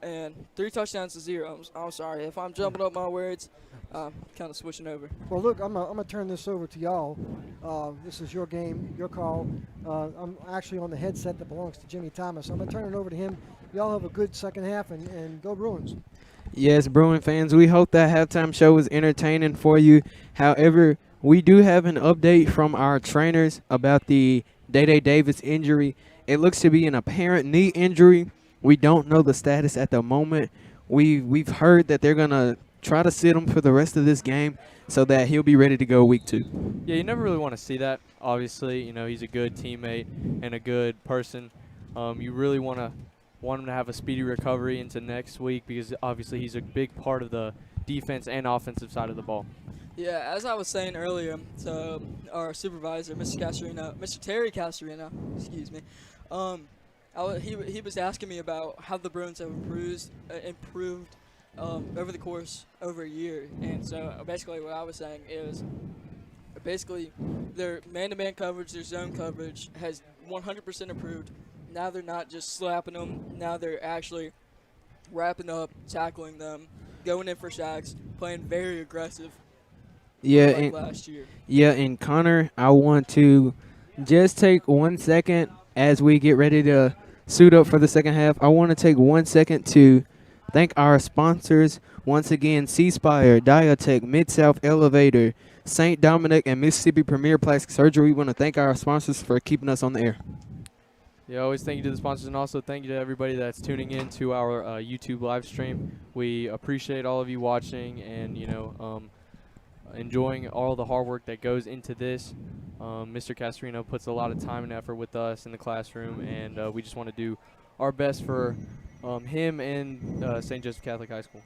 and 3 touchdowns to 0. I'm sorry if I'm jumping up my words. Kind of switching over. Well, look, I'm gonna turn this over to y'all. This is your game, your call. I'm actually on the headset that belongs to Jimmy Thomas. I'm gonna turn it over to him. Y'all have a good second half and go Bruins. Yes, Bruin fans, we hope that halftime show was entertaining for you. However, we do have an update from our trainers about the Day Davis injury. It looks to be an apparent knee injury. We don't know the status at the moment. We've heard that they're gonna try to sit him for the rest of this game so that he'll be ready to go week 2. Yeah, you never really want to see that. Obviously, he's a good teammate and a good person. You really want him to have a speedy recovery into next week because obviously he's a big part of the defense and offensive side of the ball. Yeah, as I was saying earlier to our supervisor, Mr. Terry Casarino, excuse me, he was asking me about how the Bruins have improved over the course over a year. And so basically what I was saying is basically their man-to-man coverage, their zone coverage has 100% improved. Now they're not just slapping them. Now they're actually wrapping up, tackling them, going in for sacks, playing very aggressive. Yeah, like last year. Yeah, and Connor, I want to just take 1 second as we get ready to suit up for the second half. I want to take 1 second to thank our sponsors once again: C-Spire, Diatech, Mid-South Elevator, St. Dominic, and Mississippi Premier Plastic Surgery. We want to thank our sponsors for keeping us on the air. Yeah, always thank you to the sponsors, and also thank you to everybody that's tuning in to our YouTube live stream. We appreciate all of you watching and, enjoying all the hard work that goes into this. Mr. Casarino puts a lot of time and effort with us in the classroom, and we just want to do our best for him and St. Joseph Catholic High School.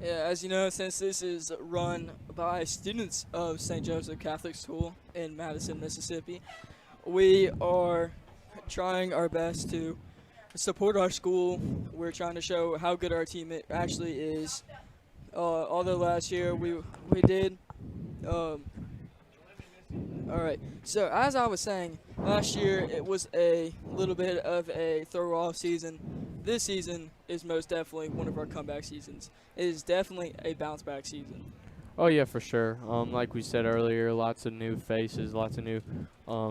Yeah, as you know, since this is run by students of St. Joseph Catholic School in Madison, Mississippi, we are trying our best to support our school. We're trying to show how good our team actually is. Although last year we did. All right. So as I was saying, last year it was a little bit of a throw-off season. This season is most definitely one of our comeback seasons. It is definitely a bounce-back season. Oh, yeah, for sure. Like we said earlier, lots of new faces, lots of new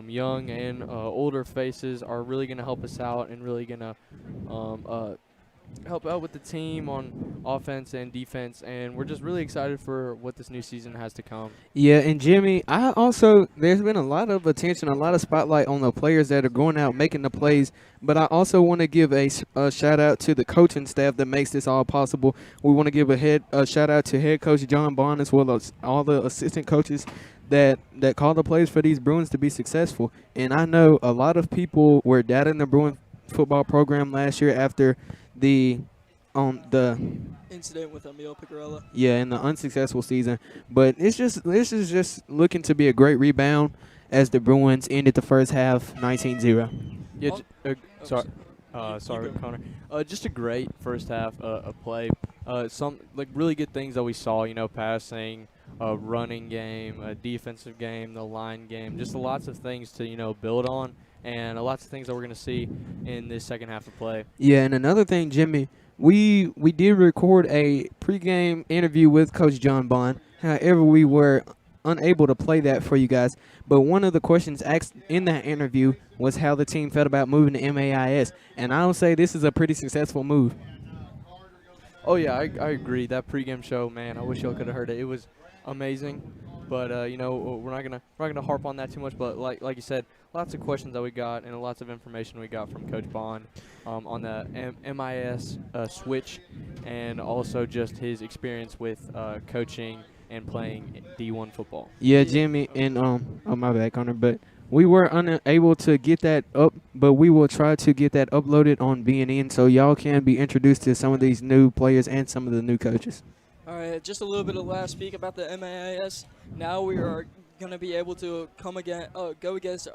young and older faces are really going to help us out and really going to help out with the team on offense and defense. And we're just really excited for what this new season has to come. Yeah, and Jimmy, there's been a lot of attention, a lot of spotlight on the players that are going out making the plays. But I also want to give a shout out to the coaching staff that makes this all possible. We want to give a shout out to head coach John Bond, as well as all the assistant coaches that call the plays for these Bruins to be successful. And I know a lot of people were doubting the Bruin football program last year after the incident with Emil Picarella. Yeah, in the unsuccessful season. But this is just looking to be a great rebound. as the Bruins ended the first half 19-0. Yeah, Oh, sorry, You go. Connor. Just a great first half of play. Some really good things that we saw. Passing, running game, a defensive game, the line game. Just lots of things to build on, and lots of things that we're gonna see in this second half of play. Yeah, and another thing, Jimmy, we did record a pregame interview with Coach John Bond. However, we were unable to play that for you guys. But one of the questions asked in that interview was how the team felt about moving to MAIS, and I would say this is a pretty successful move. Oh yeah, I agree. That pregame show, man, I wish y'all could have heard it. It was amazing. But we're not gonna harp on that too much. But like you said, lots of questions that we got and lots of information we got from Coach Bond on the MIS switch, and also just his experience with coaching and playing D1 football. Yeah, Jimmy, and oh my bad, Connor, but we were unable to get that up, but we will try to get that uploaded on BNN so y'all can be introduced to some of these new players and some of the new coaches. All right, just a little bit of last speak about the MAIS. Now we are going to be able to go against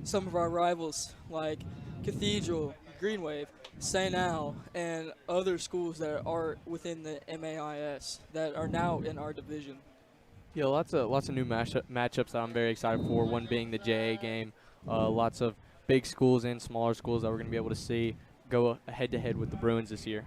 some of our rivals like Cathedral, Green Wave, St. Al, and other schools that are within the MAIS that are now in our division. Yeah, lots of new matchups that I'm very excited for. One being the JA game. Lots of big schools and smaller schools that we're going to be able to see go head-to-head with the Bruins this year.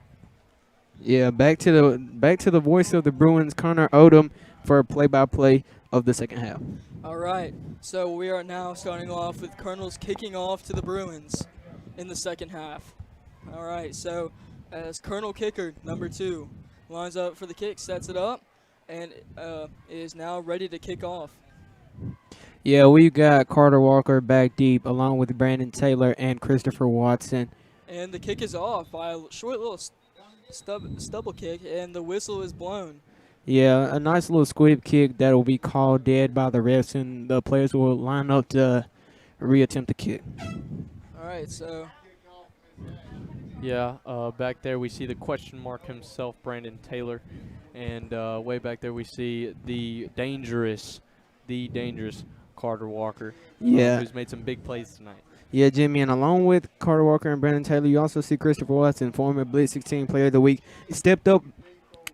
Yeah, back to the voice of the Bruins, Connor Odom, for play-by-play of the second half. All right, so we are now starting off with Colonels kicking off to the Bruins in the second half. All right, so as Colonel Kicker, number 2, lines up for the kick, sets it up, and is now ready to kick off. Yeah, we got Carter Walker back deep, along with Brandon Taylor and Christopher Watson. And the kick is off by a short little stubble kick, and the whistle is blown. Yeah, a nice little squib kick that will be called dead by the refs, and the players will line up to reattempt the kick. All right, so Yeah, back there we see the question mark himself, Brandon Taylor. And way back there we see the dangerous Carter Walker, Yeah. who's made some big plays tonight. Yeah, Jimmy, and along with Carter Walker and Brandon Taylor, you also see Christopher Watson, former Blitz 16 Player of the Week. He stepped up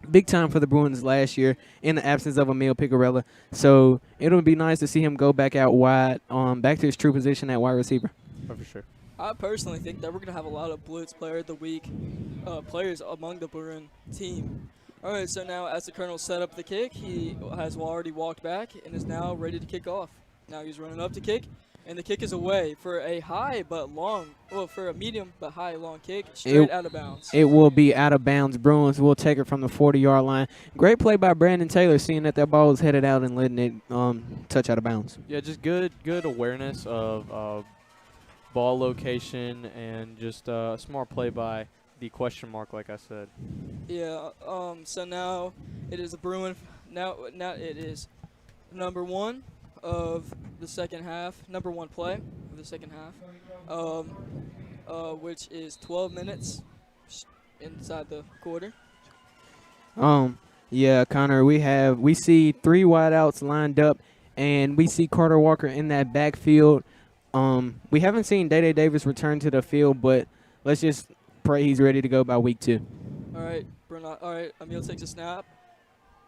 big time for the Bruins last year in the absence of Emil Picarella. So it'll be nice to see him go back out wide, back to his true position at wide receiver. Oh, for sure. I personally think that we're going to have a lot of Blitz Player of the Week players among the Bruin team. All right, so now as the Colonel set up the kick, he has already walked back and is now ready to kick off. Now he's running up to kick, and the kick is away for a high but long, for a medium but high long kick, straight out of bounds. It will be out of bounds. Bruins will take it from the 40-yard line. Great play by Brandon Taylor, seeing that ball was headed out and letting it touch out of bounds. Yeah, just good awareness of ball location and just smart play by the question mark, like I said. Yeah. So now it is a Bruin. Now it is number 1 of the second half. Number 1 play of the second half. Which is 12 minutes inside the quarter. Yeah, Connor, we see 3 wideouts lined up, and we see Carter Walker in that backfield. We haven't seen Day Davis return to the field, but let's just pray he's ready to go by week 2. All right, Emil takes a snap.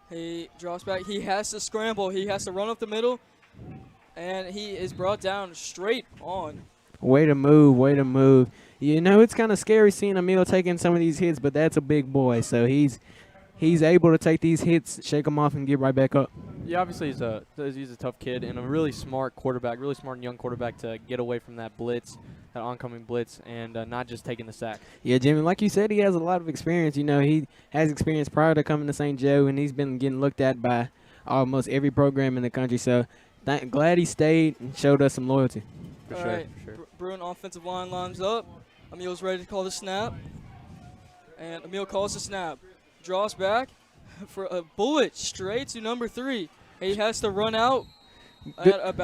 He drops back. He has to scramble. He has to run up the middle, and he is brought down straight on. Way to move. You know, it's kind of scary seeing Emil taking some of these hits, but that's a big boy, so he's able to take these hits, shake them off, and get right back up. Yeah, obviously he's a tough kid and a really smart quarterback, really smart and young quarterback to get away from that blitz, that oncoming blitz, and not just taking the sack. Yeah, Jimmy, like you said, he has a lot of experience. You know, he has experience prior to coming to St. Joe, and he's been getting looked at by almost every program in the country. So glad he stayed and showed us some loyalty. For All sure, right, for sure. Bruin offensive line lines up. Emil's ready to call the snap, and Emil calls the snap. Draws back for a bullet straight to number 3. He has to run out at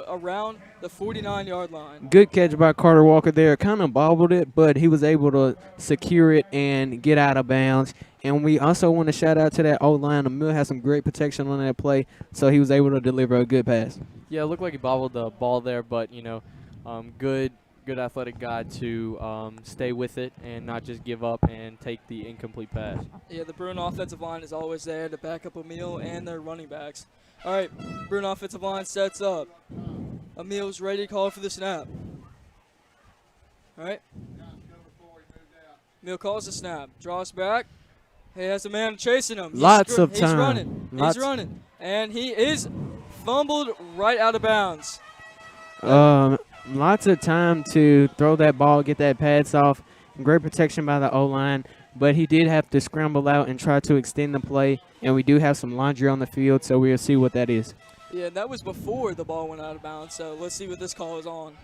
around the 49-yard line. Good catch by Carter Walker there. Kind of bobbled it, but he was able to secure it and get out of bounds. And we also want to shout out to that O-line. Emil had some great protection on that play, so he was able to deliver a good pass. Yeah, it looked like he bobbled the ball there, but, good athletic guy to stay with it and not just give up and take the incomplete pass. Yeah, the Bruin offensive line is always there to back up Emil and their running backs. All right, Bruin offensive line sets up. Emil's ready to call for the snap. All right. Emil calls the snap, draws back. He has a man chasing him. Lots of He's time. running. Lots. He's running. And he is fumbled right out of bounds. Lots of time to throw that ball, get that pass off. Great protection by the O-line, but he did have to scramble out and try to extend the play, and we do have some laundry on the field, so we'll see what that is. Yeah, that was before the ball went out of bounds, so let's see what this call is on.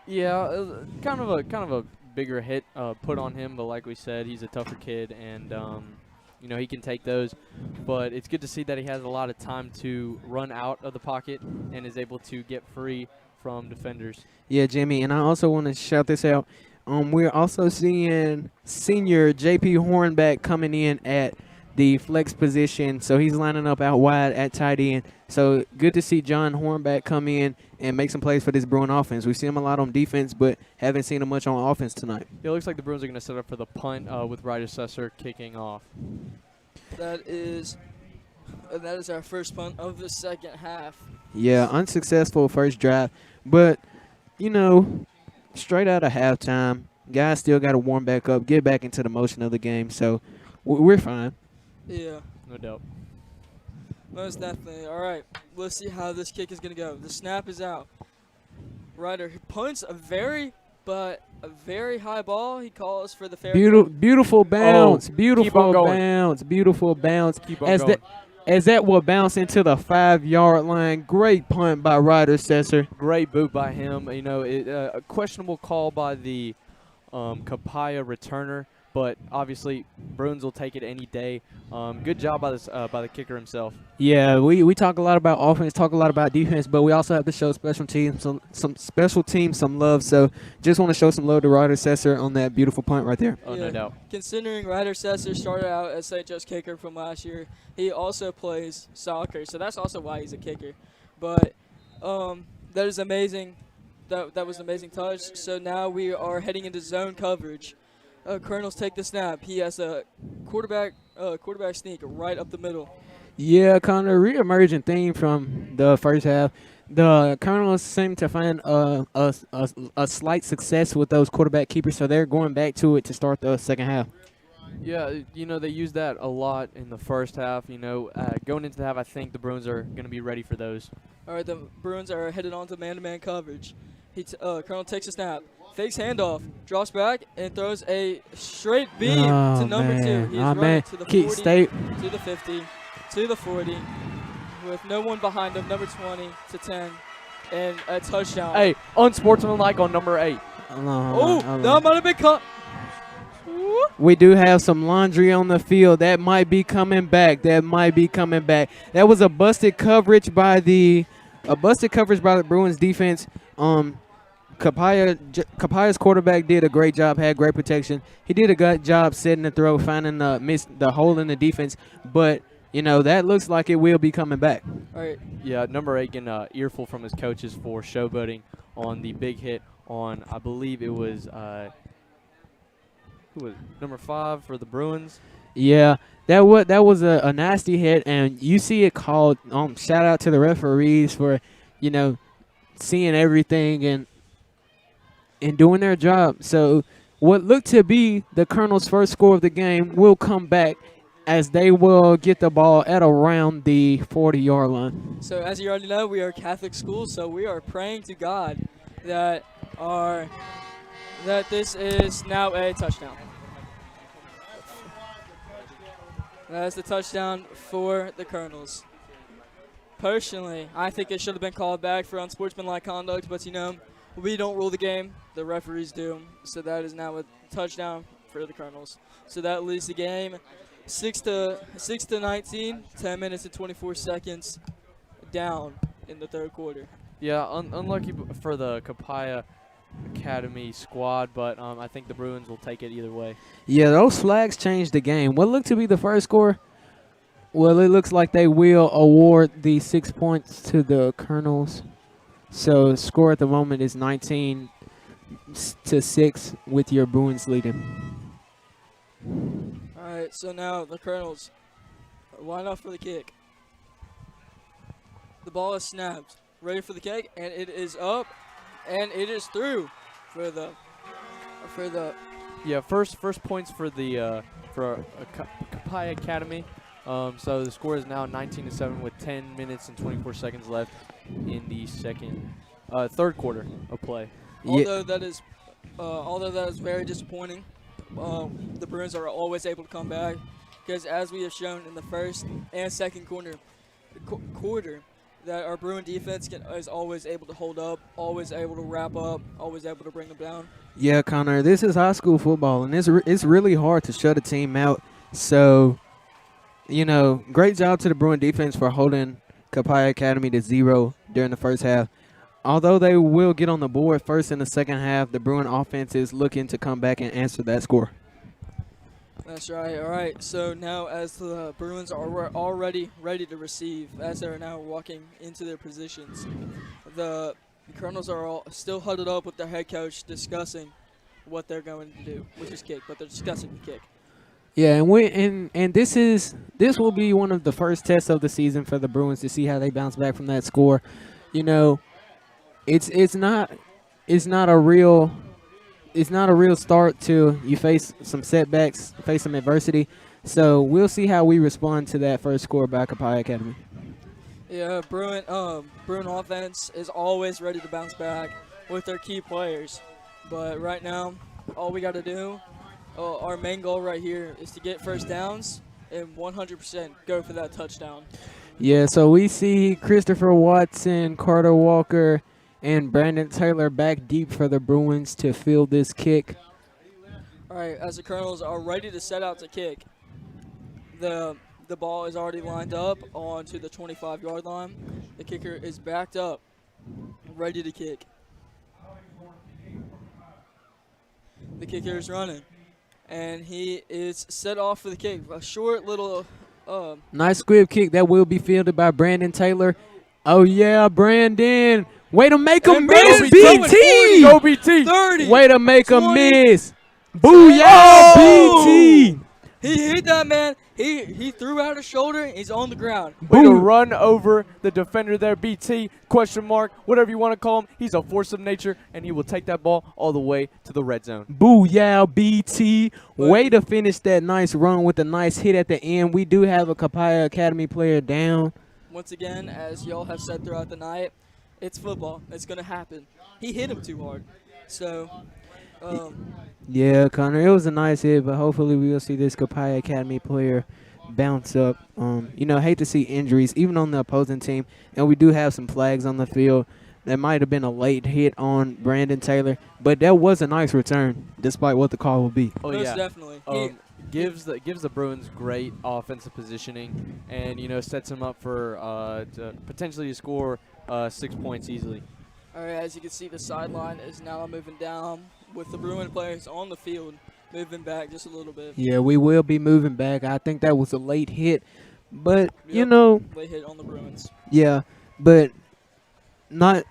Yeah, it was kind of a bigger hit put on him, but like we said, he's a tougher kid, and he can take those. But it's good to see that he has a lot of time to run out of the pocket and is able to get free from defenders. Yeah, Jimmy, and I also want to shout this out. We're also seeing senior J.P. Hornback coming in at the flex position, so he's lining up out wide at tight end. So good to see John Hornback come in and make some plays for this Bruin offense. We see him a lot on defense, but haven't seen him much on offense tonight. It looks like the Bruins are going to set up for the punt with Ryder Sesser kicking off. That is our first punt of the second half. Yeah, unsuccessful first drive, but, straight out of halftime, guys still got to warm back up, get back into the motion of the game, so we're fine. Yeah. No doubt. Most definitely. All right, let's see how this kick is going to go. The snap is out. Ryder punts a very high ball. He calls for the fair. Beautiful bounce. Keep on Beautiful going. bounce. Beautiful bounce. Keep on going. As that will bounce into the 5-yard line. Great punt by Ryder Sesser. Great boot by him. A questionable call by the Kapaya returner, but obviously Bruins will take it any day. Good job by the kicker himself. Yeah, we talk a lot about offense, talk a lot about defense, but we also have to show special teams some love. So just want to show some love to Ryder Sesser on that beautiful punt right there. Oh, no doubt. Considering Ryder Sesser started out as St. Joe's kicker from last year, he also plays soccer, so that's also why he's a kicker. But that is amazing. That was an amazing touch. So now we are heading into zone coverage. Colonels take the snap. He has a quarterback sneak right up the middle. Yeah, kind of reemerging theme from the first half. The Colonels seem to find a slight success with those quarterback keepers, so they're going back to it to start the second half. Yeah, they used that a lot in the first half. Going into the half, I think the Bruins are going to be ready for those. All right, the Bruins are headed on to man-to-man coverage. Colonel takes a snap, fakes handoff, drops back, and throws a straight beam to number 2. He's running to the 40, to the 50, to the 40, with no one behind him, number 20 to 10, and a touchdown. Hey, unsportsmanlike on number 8. That might have been cut. We do have some laundry on the field. That might be coming back. That was a busted coverage by the Bruins defense. Kapaya's quarterback did a great job, had great protection. He did a good job setting the throw, finding the hole in the defense. But, that looks like it will be coming back. All right. Yeah, number 8 getting an earful from his coaches for showboating on the big hit on, I believe it was, who was it? Number 5 for the Bruins. Yeah, that was a nasty hit, and you see it called. Shout out to the referees for, seeing everything and doing their job. So what looked to be the Colonels' first score of the game will come back as they will get the ball at around the 40-yard line. So as you already know, we are a Catholic school, so we are praying to God that this is now a touchdown. That's the touchdown for the Colonels. Personally, I think it should have been called back for unsportsmanlike conduct, but we don't rule the game. The referees do. So that is now a touchdown for the Colonels. So that leads the game 6-19, 10 minutes and 24 seconds down in the third quarter. Yeah, unlucky for the Kapaya Academy squad, but I think the Bruins will take it either way. Yeah, those flags changed the game. What looked to be the first score, well, it looks like they will award the 6 points to the Colonels. So the score at the moment is 19-6 with your Bruins leading. All right, so now the Colonels line up for the kick. The ball is snapped, ready for the kick, and it is up, and it is through for the Yeah, first points for the Kapai Academy. So the score is now 19-7 with 10 minutes and 24 seconds left in the third quarter of play. Although that is very disappointing. The Bruins are always able to come back because, as we have shown in the first and second quarter, that our Bruin defense is always able to hold up, always able to wrap up, always able to bring them down. Yeah, Connor, this is high school football, and it's really hard to shut a team out. So, great job to the Bruin defense for holding Kapai Academy to 0 during the first half. Although they will get on the board first in the second half, the Bruin offense is looking to come back and answer that score. That's right. All right. So now, as the Bruins are already ready to receive, as they're now walking into their positions, the Colonels are all still huddled up with their head coach discussing what they're going to do, which is kick, but they're discussing the kick. Yeah, and this will be one of the first tests of the season for the Bruins to see how they bounce back from that score. It's not a real start till you face some setbacks, face some adversity. So we'll see how we respond to that first score by Kapai Academy. Yeah, Bruin offense is always ready to bounce back with their key players. But right now, all we got to do, our main goal right here is to get first downs and 100% go for that touchdown. Yeah, so we see Christopher Watson, Carter Walker, and Brandon Taylor back deep for the Bruins to field this kick. All right, as the Colonels are ready to set out to kick, the ball is already lined up onto the 25-yard line. The kicker is backed up, ready to kick. The kicker is running, and he is set off for the kick. A short little nice squib kick that will be fielded by Brandon Taylor. Oh, yeah, Brandon. Way to make him miss, BT. Go BT. 30. Way to make him 20. miss. Booyah, BT. He hit that man. He threw out his shoulder. He's on the ground. Way to run over the defender there, BT, question mark, whatever you want to call him. He's a force of nature, and he will take that ball all the way to the red zone. Booyah, BT. Way to finish that nice run with a nice hit at the end. We do have a Kapai Academy player down. Once again, as y'all have said throughout the night, it's football. It's going to happen. He hit him too hard. So, yeah, Connor, it was a nice hit, but hopefully we will see this Kapai Academy player bounce up. Hate to see injuries, even on the opposing team, and we do have some flags on the field. That might have been a late hit on Brandon Taylor, but that was a nice return, despite what the call will be. Oh, most yeah. definitely. Gives the Bruins great offensive positioning, and sets them up for potentially to score 6 points easily. All right, as you can see, the sideline is now moving down with the Bruin players on the field, moving back just a little bit. Yeah, we will be moving back. I think that was a late hit, but Late hit on the Bruins. Yeah, but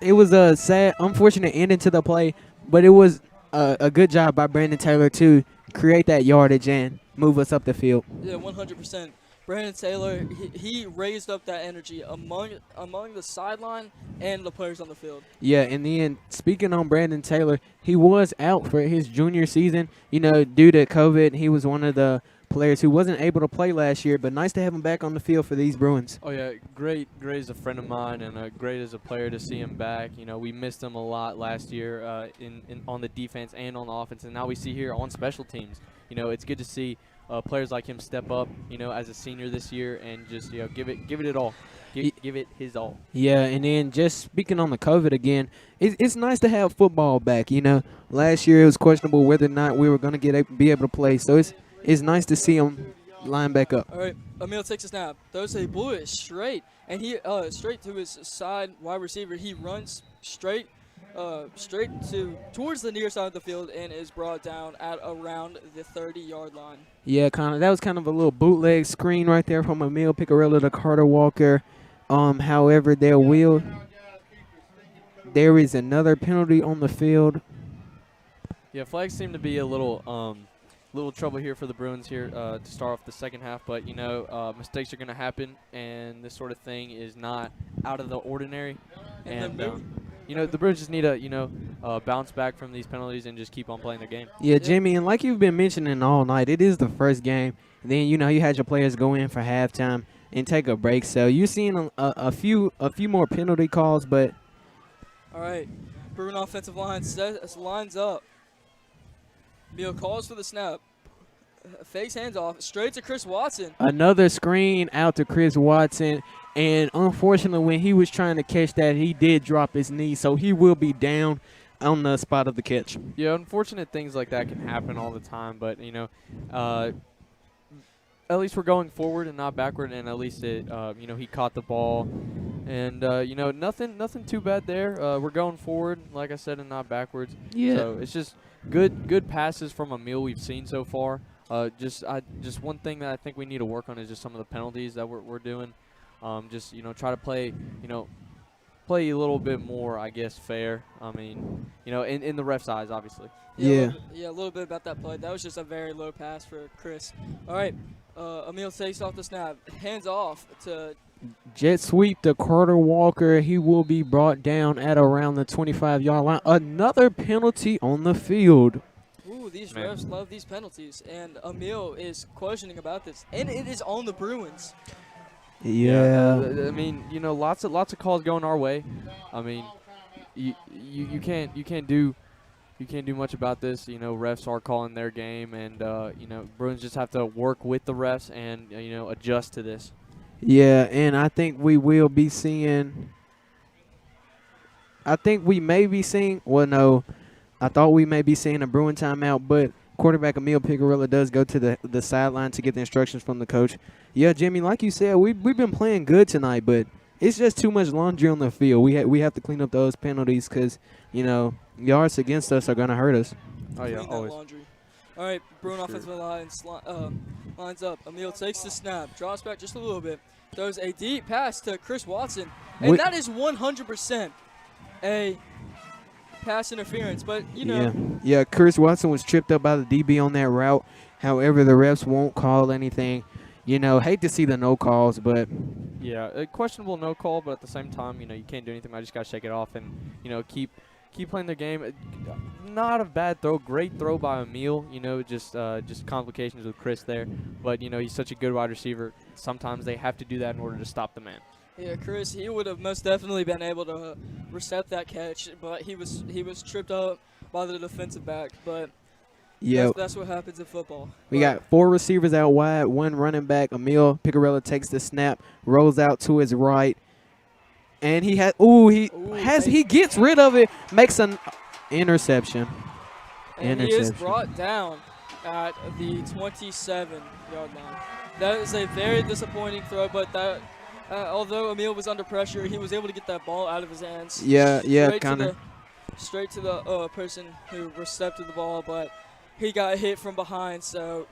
it was a sad, unfortunate ending to the play, but it was a good job by Brandon Taylor to create that yardage and move us up the field. Yeah, 100%. Brandon Taylor, he raised up that energy among the sideline and the players on the field. Yeah, in the end, speaking on Brandon Taylor, he was out for his junior season. Due to COVID, he was one of the players who wasn't able to play last year, but nice to have him back on the field for these Bruins. Oh, yeah, great as a friend of mine and great as a player to see him back. We missed him a lot last year on the defense and on the offense, and now we see here on special teams. It's good to see players like him step up, as a senior this year and just, give it all. Give it his all. Yeah, and then just speaking on the COVID again, it's nice to have football back. Last year it was questionable whether or not we were going to be able to play, so it's nice to see him line back up. All right, Emil takes a snap, throws a bullet straight, and he straight to his side wide receiver. He runs straight straight towards the near side of the field and is brought down at around the 30-yard line. Yeah, that was kind of a little bootleg screen right there from Emil Picarella to Carter Walker. However, there is another penalty on the field. Yeah, flags seem to be a little trouble here for the Bruins here to start off the second half. But, mistakes are going to happen, and this sort of thing is not out of the ordinary. And, the Bruins just need to, bounce back from these penalties and just keep on playing their game. Yeah, Jimmy, and like you've been mentioning all night, it is the first game. And then, you had your players go in for halftime and take a break. So you're seeing a few more penalty calls, but. All right, Bruin offensive line lines up. Emil calls for the snap. Fakes hands off. Straight to Chris Watson. Another screen out to Chris Watson. And unfortunately, when he was trying to catch that, he did drop his knee. So he will be down on the spot of the catch. Yeah, unfortunate things like that can happen all the time. But, at least we're going forward and not backward. And at least, he caught the ball. And, nothing too bad there. We're going forward, like I said, and not backwards. Yeah. So it's just good passes from Emil we've seen so far. Just one thing that I think we need to work on is just some of the penalties that we're doing. Try to play a little bit more, I guess, fair. I mean, in the ref's eyes, obviously. Yeah. A little bit about that play. That was just a very low pass for Chris. All right, Emil takes off the snap, hands off to jet sweep to Carter Walker. He will be brought down at around the 25-yard line. Another penalty on the field. Ooh, these refs love these penalties, and Emil is questioning about this, and it is on the Bruins. Yeah. I mean, lots of calls going our way. I mean, you can't do much about this. Refs are calling their game, and Bruins just have to work with the refs and adjust to this. Yeah, and I think we will be seeing. I think we may be seeing. Well, no, I thought we may be seeing a Bruin timeout, but quarterback Emil Picarella does go to the sideline to get the instructions from the coach. Yeah, Jimmy, like you said, we've been playing good tonight, but it's just too much laundry on the field. We have to clean up those penalties because yards against us are gonna hurt us. Oh yeah, always. Laundry. All right, Bruin offensive line lines up. Emil takes the snap, drops back just a little bit, throws a deep pass to Chris Watson, and that is 100% a pass interference. But yeah, Chris Watson was tripped up by the DB on that route. However, the refs won't call anything. Hate to see the no calls, but yeah, a questionable no call. But at the same time, you can't do anything. I just gotta shake it off and keep playing their game. Not a bad throw, great throw by Emil. Just complications with Chris there. But he's such a good wide receiver. Sometimes they have to do that in order to stop the man. Yeah, Chris, he would have most definitely been able to recept that catch, but he was tripped up by the defensive back. But yeah, that's what happens in football. We got 4 receivers out wide, 1 running back. Emil Picarella takes the snap, rolls out to his right. And he gets rid of it, makes an interception. And he is brought down at the 27-yard line. That is a very disappointing throw, but that although Emil was under pressure, he was able to get that ball out of his hands. Yeah, kind of. Straight to the person who recepted the ball, but he got hit from behind, so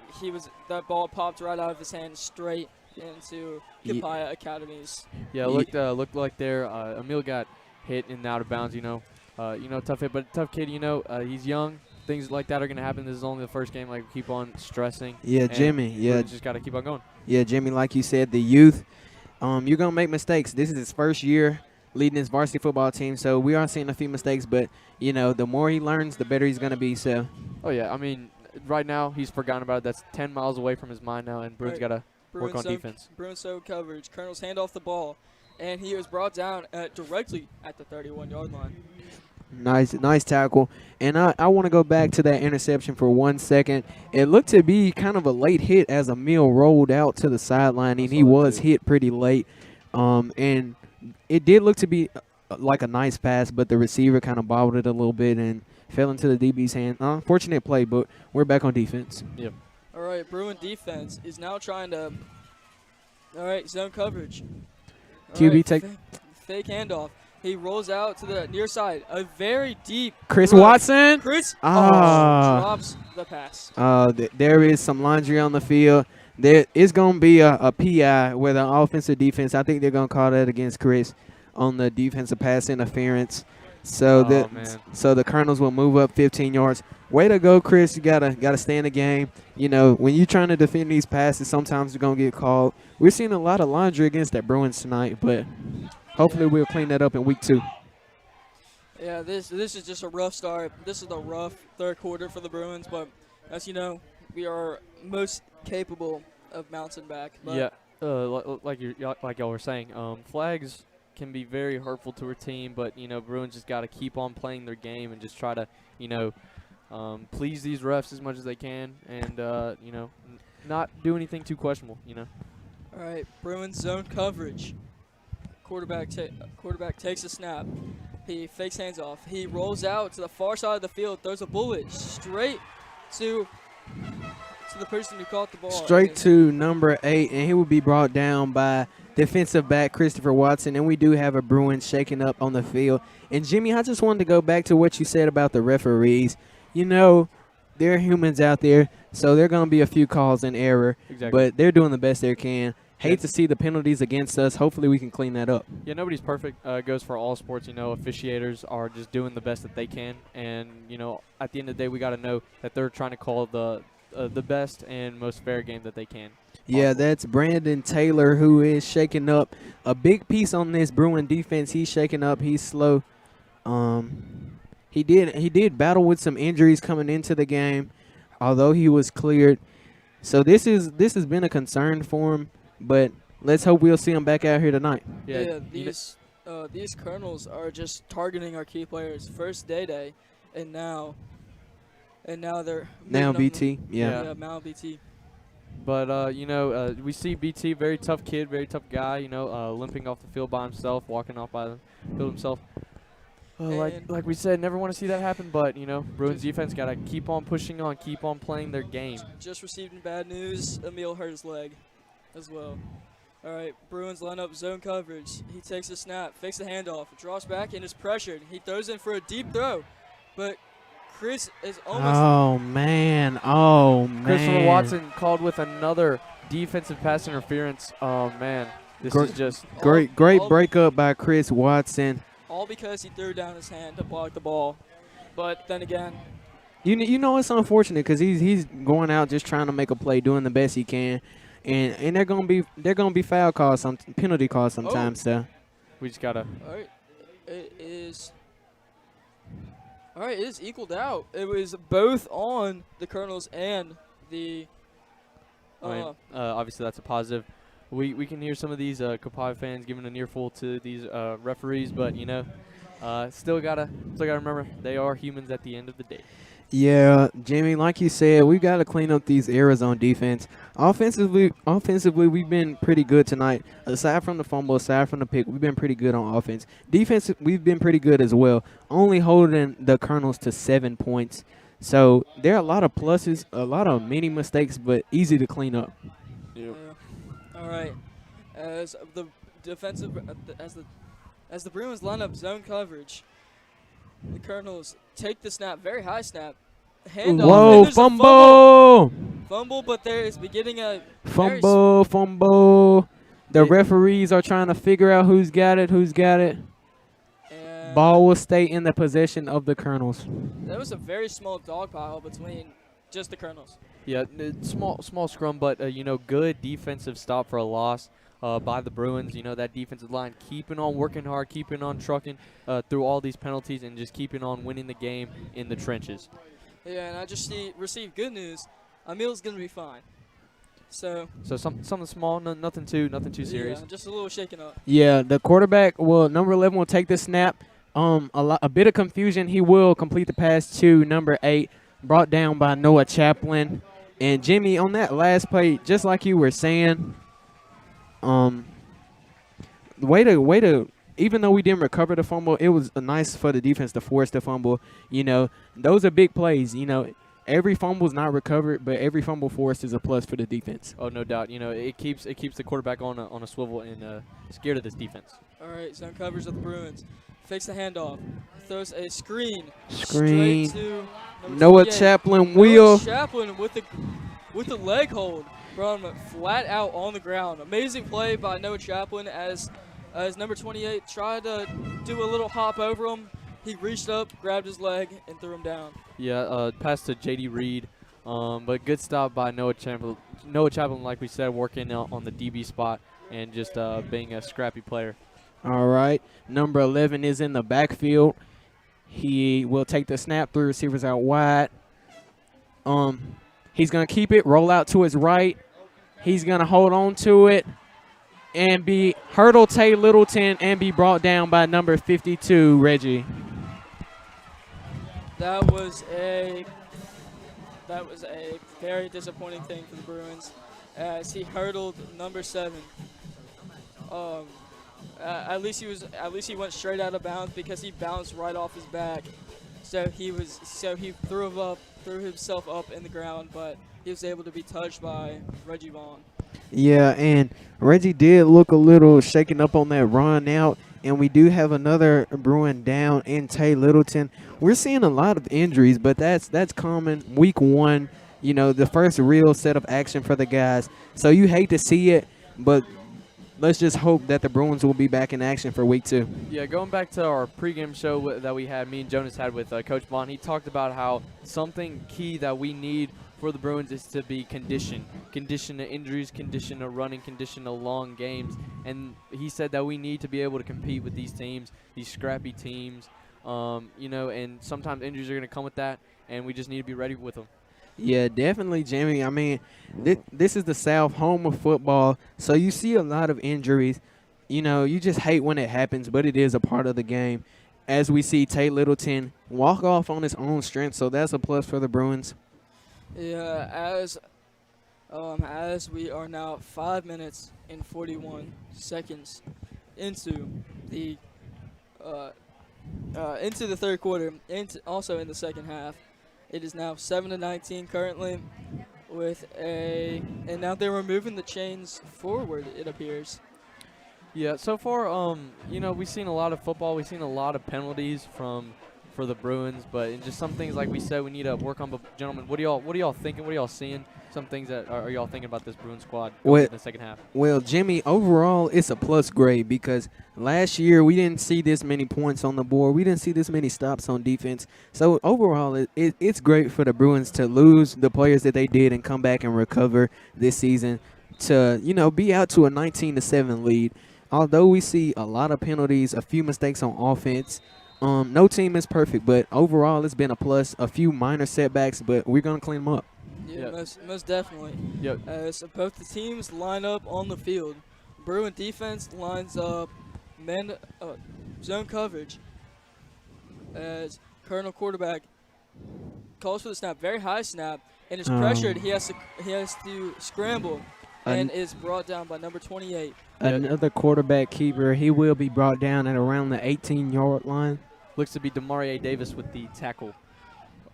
that ball popped right out of his hand straight into Kipaya Academies. Yeah, looked like there. Emil got hit and out of bounds. Tough hit, but tough kid. He's young. Things like that are gonna happen. This is only the first game. Like, keep on stressing. Yeah, Jimmy. Yeah, just gotta keep on going. Yeah, Jimmy. Like you said, the youth. You're gonna make mistakes. This is his first year leading his varsity football team, so we are seeing a few mistakes. But the more he learns, the better he's gonna be. So. Oh yeah, I mean, right now he's forgotten about it. That's 10 miles away from his mind now, and Bruins gotta work on defense. Bruins so coverage. Colonels hand off the ball, and he was brought down directly at the 31-yard line. Nice tackle. And I want to go back to that interception for 1 second. It looked to be kind of a late hit as Emil rolled out to the sideline, and he was hit pretty late. And it did look to be like a nice pass, but the receiver kind of bobbled it a little bit and fell into the DB's hand. Unfortunate play, but we're back on defense. Yep. All right, Bruin defense is now trying to – all right, zone coverage. QB take – fake handoff. He rolls out to the near side. A very deep. Chris throw. Watson. Chris Ah. drops the pass. There is some laundry on the field. There is going to be a PI, whether offense or defense. I think they're going to call that against Chris on the defensive pass interference. So the Colonels will move up 15 yards. Way to go, Chris. You gotta stay in the game. You know, when you're trying to defend these passes, sometimes you're going to get called. We're seeing a lot of laundry against that Bruins tonight, but hopefully we'll clean that up in week 2. Yeah, this is just a rough start. This is the rough third quarter for the Bruins, but as you know, we are most capable of bouncing back. But Yeah, like y'all were saying, flags can be very hurtful to our team, but you know, Bruins just got to keep on playing their game and just try to, you know, please these refs as much as they can, and you know, not do anything too questionable. You know. All right, Bruins zone coverage. Quarterback takes a snap. He fakes hands off. He rolls out to the far side of the field, throws a bullet straight to the person who caught the ball. Straight to number 8, and he will be brought down by defensive back Christopher Watson. And we do have a Bruins shaking up on the field. And Jimmy, I just wanted to go back to what you said about the referees. You know, there are humans out there, so there are going to be a few calls in error. Exactly. But they're doing the best they can. Yeah. Hate to see the penalties against us. Hopefully we can clean that up. Yeah, nobody's perfect. Goes for all sports. You know, officiators are just doing the best that they can, and you know, at the end of the day, we got to know that they're trying to call the best and most fair game that they can. Yeah, that's Brandon Taylor, who is shaking up a big piece on this Bruin defense. He's shaking up. He's slow. He did battle with some injuries coming into the game, although he was cleared. So this has been a concern for him, but let's hope we'll see him back out here tonight. Yeah, these Colonels are just targeting our key players. First Day, and now they're Now moving on BT, yeah. Yeah, now BT. But you know, we see BT, very tough kid, very tough guy. You know, limping off the field by himself, walking off by the field himself. Like we said, never want to see that happen. But you know, Bruins defense got to keep on pushing on, keep on playing their game. Just received bad news. Emil hurt his leg as well. All right, Bruins line up zone coverage. He takes a snap, fakes the handoff, draws back, and is pressured. He throws in for a deep throw, but Chris is almost. Oh man! Christopher Watson called with another defensive pass interference. Oh man, this is just great breakup by Chris Watson. All because he threw down his hand to block the ball. But then again, you know it's unfortunate because he's going out just trying to make a play, doing the best he can, and they're gonna be foul calls, some penalty calls sometimes. So we just gotta. All right, it is. All right, it is equaled out. It was both on the Colonels and the. Obviously, that's a positive. We can hear some of these Copiah fans giving an earful to these referees, but you know, still gotta remember they are humans at the end of the day. Yeah, Jimmy, like you said, we've got to clean up these errors on defense. Offensively, we've been pretty good tonight. Aside from the fumble, aside from the pick, we've been pretty good on offense. Defense, we've been pretty good as well, only holding the Colonels to 7 points. So there are a lot of pluses, a lot of mini mistakes, but easy to clean up. Yep. All right, as the Bruins line up zone coverage, the Colonels take the snap, very high snap, handoff. Whoa, and there's a fumble! Fumble, but there is beginning a Fumble. The referees are trying to figure out who's got it. And Ball will stay in the possession of the Colonels. that was a very small dog pile between just the Colonels. Yeah, small scrum, but you know, good defensive stop for a loss by the Bruins. You know, that defensive line keeping on working hard, keeping on trucking through all these penalties, and just keeping on winning the game in the trenches. Yeah, and I just received good news. Emil's gonna be fine. So something small, nothing too serious. Yeah, just a little shaken up. Yeah, the quarterback, number 11 will take the snap. A bit of confusion. He will complete the pass to number 8, brought down by Noah Chaplin. And Jimmy, on that last play, just like you were saying, way to, even though we didn't recover the fumble, it was nice for the defense to force the fumble. You know, those are big plays. You know, every fumble is not recovered, but every fumble forced is a plus for the defense. Oh, no doubt. You know, it keeps the quarterback on a swivel and scared of this defense. All right, zone coverage of the Bruins. fakes the handoff, throws a screen. Screen. Straight to number Noah 28. Chaplin Noah wheel. Chaplin with the leg hold, brought him flat out on the ground. Amazing play by Noah Chaplin as number 28 tried to do a little hop over him. He reached up, grabbed his leg, and threw him down. Yeah, pass to J.D. Reed, but good stop by Noah Chaplin. Noah Chaplin, like we said, working out on the DB spot and just being a scrappy player. All right. Number 11 is in the backfield. He will take the snap, 3 receivers out wide. He's going to keep it, roll out to his right. He's going to hold on to it and be hurdle Tay Littleton and be brought down by number 52, Reggie. That was a very disappointing thing for the Bruins as he hurdled number 7. At least he went straight out of bounds because he bounced right off his back. So he threw himself up in the ground, but he was able to be touched by Reggie Vaughn. Yeah, and Reggie did look a little shaken up on that run out, and we do have another Bruin down in Tay Littleton. We're seeing a lot of injuries, but that's common. Week 1, you know, the first real set of action for the guys. So you hate to see it, but let's just hope that the Bruins will be back in action for week 2. Yeah, going back to our pregame show that we had, me and Jonas had with Coach Vaughn, he talked about how something key that we need for the Bruins is to be conditioned to injuries, conditioned to running, conditioned to long games. And he said that we need to be able to compete with these teams, these scrappy teams, you know, and sometimes injuries are going to come with that, and we just need to be ready with them. Yeah, definitely, Jimmy. I mean, this is the South, home of football, so you see a lot of injuries. You know, you just hate when it happens, but it is a part of the game. As we see Tay Littleton walk off on his own strength, so that's a plus for the Bruins. Yeah, as we are now 5 minutes and 41 seconds into the third quarter, and also in the second half. It is now 7-19 currently, and now they're removing the chains forward, it appears. Yeah, so far, you know, we've seen a lot of football. We've seen a lot of penalties for the Bruins, but in just some things, like we said, we need to work on. But gentlemen, what are y'all thinking? What are y'all seeing? Some things that are y'all thinking about this Bruins squad going in the second half? Well, Jimmy, overall, it's a plus grade because last year we didn't see this many points on the board. We didn't see this many stops on defense. So overall, it's great for the Bruins to lose the players that they did and come back and recover this season to, you know, be out to a 19-7 lead. Although we see a lot of penalties, a few mistakes on offense, no team is perfect, but overall it's been a plus. A few minor setbacks, but we're going to clean them up. Yeah, most definitely. Yep. So both the teams line up on the field. Bruin defense lines up zone coverage as Colonel quarterback calls for the snap, very high snap, and is pressured. He has to scramble and is brought down by number 28. Another quarterback keeper. He will be brought down at around the 18-yard line. Looks to be Demarie Davis with the tackle.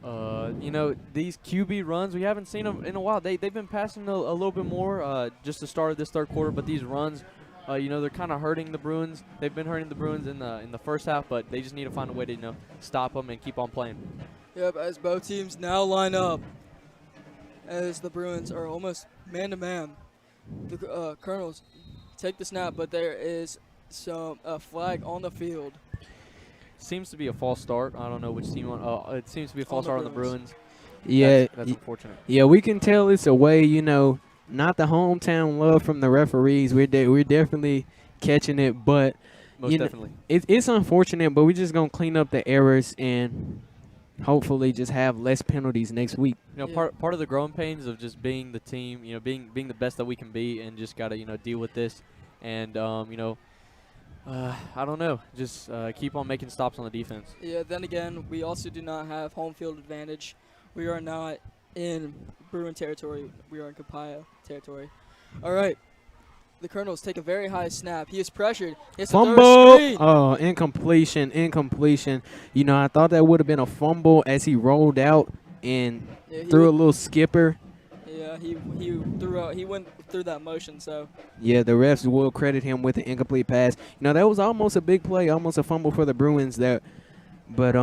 You know, these QB runs, we haven't seen them in a while. They've been passing a little bit more just the start of this third quarter, but these runs, you know, they're kind of hurting the Bruins. They've been hurting the Bruins in the first half, but they just need to find a way to, you know, stop them and keep on playing. Yep, as both teams now line up, as the Bruins are almost man-to-man. The Colonels take the snap, but there is some flag on the field. Seems to be a false start. I don't know which team. It seems to be a false start on the Bruins. Yeah, that's unfortunate. Yeah, we can tell it's a way, you know, not the hometown love from the referees. We're definitely catching it, but Most definitely. It's unfortunate, but we're just gonna clean up the errors and hopefully just have less penalties next week. You know, part of the growing pains of just being the team, you know, being the best that we can be, and just gotta, you know, deal with this, and you know. I don't know. Just keep on making stops on the defense. Yeah, then again, we also do not have home field advantage. We are not in Bruin territory. We are in Capaya territory. All right. The Colonels take a very high snap. He is pressured. He has to throw a Fumble! screen. Oh, incompletion. You know, I thought that would have been a fumble as he rolled out and threw a little skipper. Yeah, he threw out. He went through that motion. So Yeah, the refs will credit him with an incomplete pass. That was almost a big play, almost a fumble for the Bruins there. But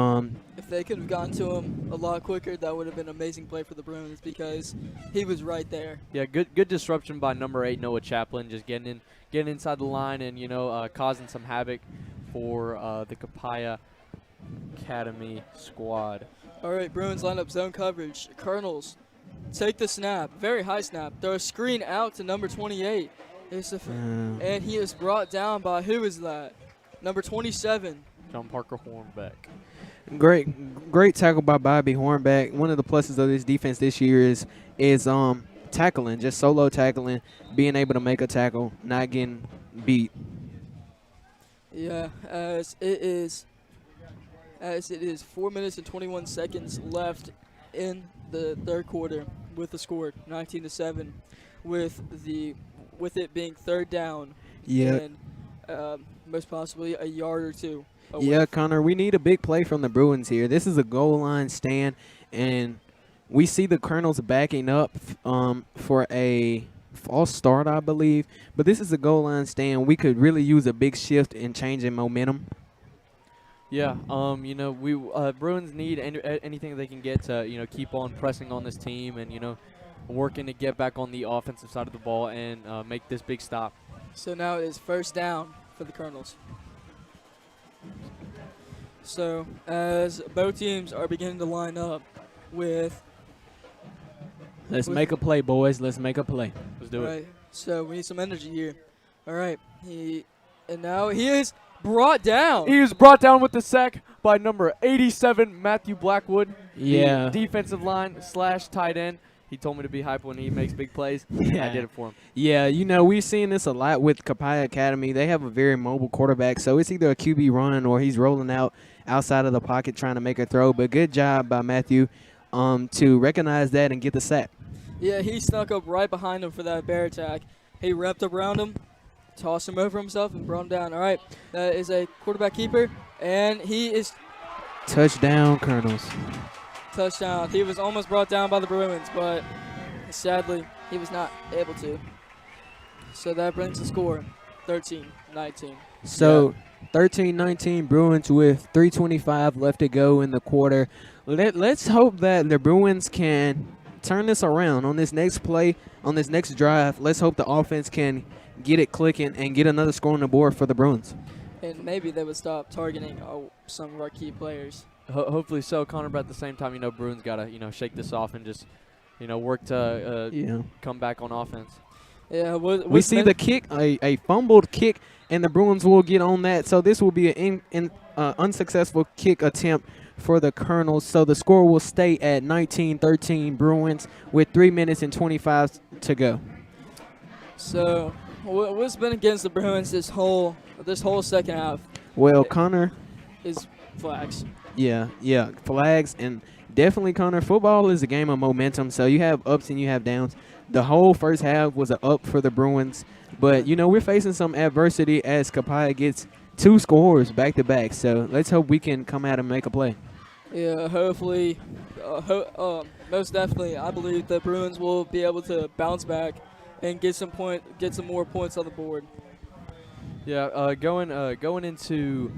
if they could have gotten to him a lot quicker, that would have been an amazing play for the Bruins because he was right there. Yeah, good disruption by number 8 Noah Chaplin, just getting inside the line and causing some havoc for the Capaya Academy squad. All right, Bruins line up zone coverage. Colonels take the snap, very high snap. Throw a screen out to number 28. And he is brought down by, who is that? Number 27. John Parker Hornbeck. great tackle by Bobby Hornbeck. One of the pluses of this defense this year is tackling, just solo tackling, being able to make a tackle, not getting beat. Yeah, as it is 4 minutes and 21 seconds left in the third quarter with the score 19-7, with it being third down. Yeah. And most possibly a yard or two away. Yeah, Connor, we need a big play from the Bruins here. This is a goal line stand, and we see the Colonels backing up for a false start, I believe. But this is a goal line stand. We could really use a big shift in changing momentum. Yeah, we Bruins need anything they can get to keep on pressing on this team and working to get back on the offensive side of the ball and make this big stop. So now it is first down for the Colonels. So as both teams are beginning to line up with. Let's make a play, boys. Let's make a play. Let's do it. So we need some energy here. All right. Now he is brought down. He was brought down with the sack by number 87, Matthew Blackwood. Yeah. The defensive line / tight end. He told me to be hype when he makes big plays. Yeah. I did it for him. Yeah, we've seen this a lot with Capaya Academy. They have a very mobile quarterback, so it's either a QB run or he's rolling out outside of the pocket trying to make a throw. But good job by Matthew to recognize that and get the sack. Yeah, he snuck up right behind him for that bear attack. He wrapped up around him, tossed him over himself, and brought him down. All right, that is a quarterback keeper, and he is touchdown, Colonels. Touchdown. He was almost brought down by the Bruins, but sadly he was not able to. So that brings the score 13-19. So 13-19 Bruins with 3:25 left to go in the quarter. Let's hope that the Bruins can turn this around on this next play, on this next drive. Let's hope the offense can get it clicking and get another score on the board for the Bruins. And maybe they would stop targeting some of our key players. Hopefully so, Connor. But at the same time, Bruins gotta shake this off and just work to come back on offense. Yeah, we see the kick, a fumbled kick, and the Bruins will get on that. So this will be an unsuccessful kick attempt for the Colonels. So the score will stay at 19-13 Bruins with 3 minutes and 25 to go. So what's been against the Bruins this whole second half? Well, Connor, is flags. Yeah, flags, and definitely, Connor, football is a game of momentum, so you have ups and you have downs. The whole first half was an up for the Bruins, but, we're facing some adversity as Capaya gets 2 scores back-to-back, so let's hope we can come out and make a play. Yeah, hopefully, most definitely, I believe the Bruins will be able to bounce back and get some more points on the board. Yeah, going into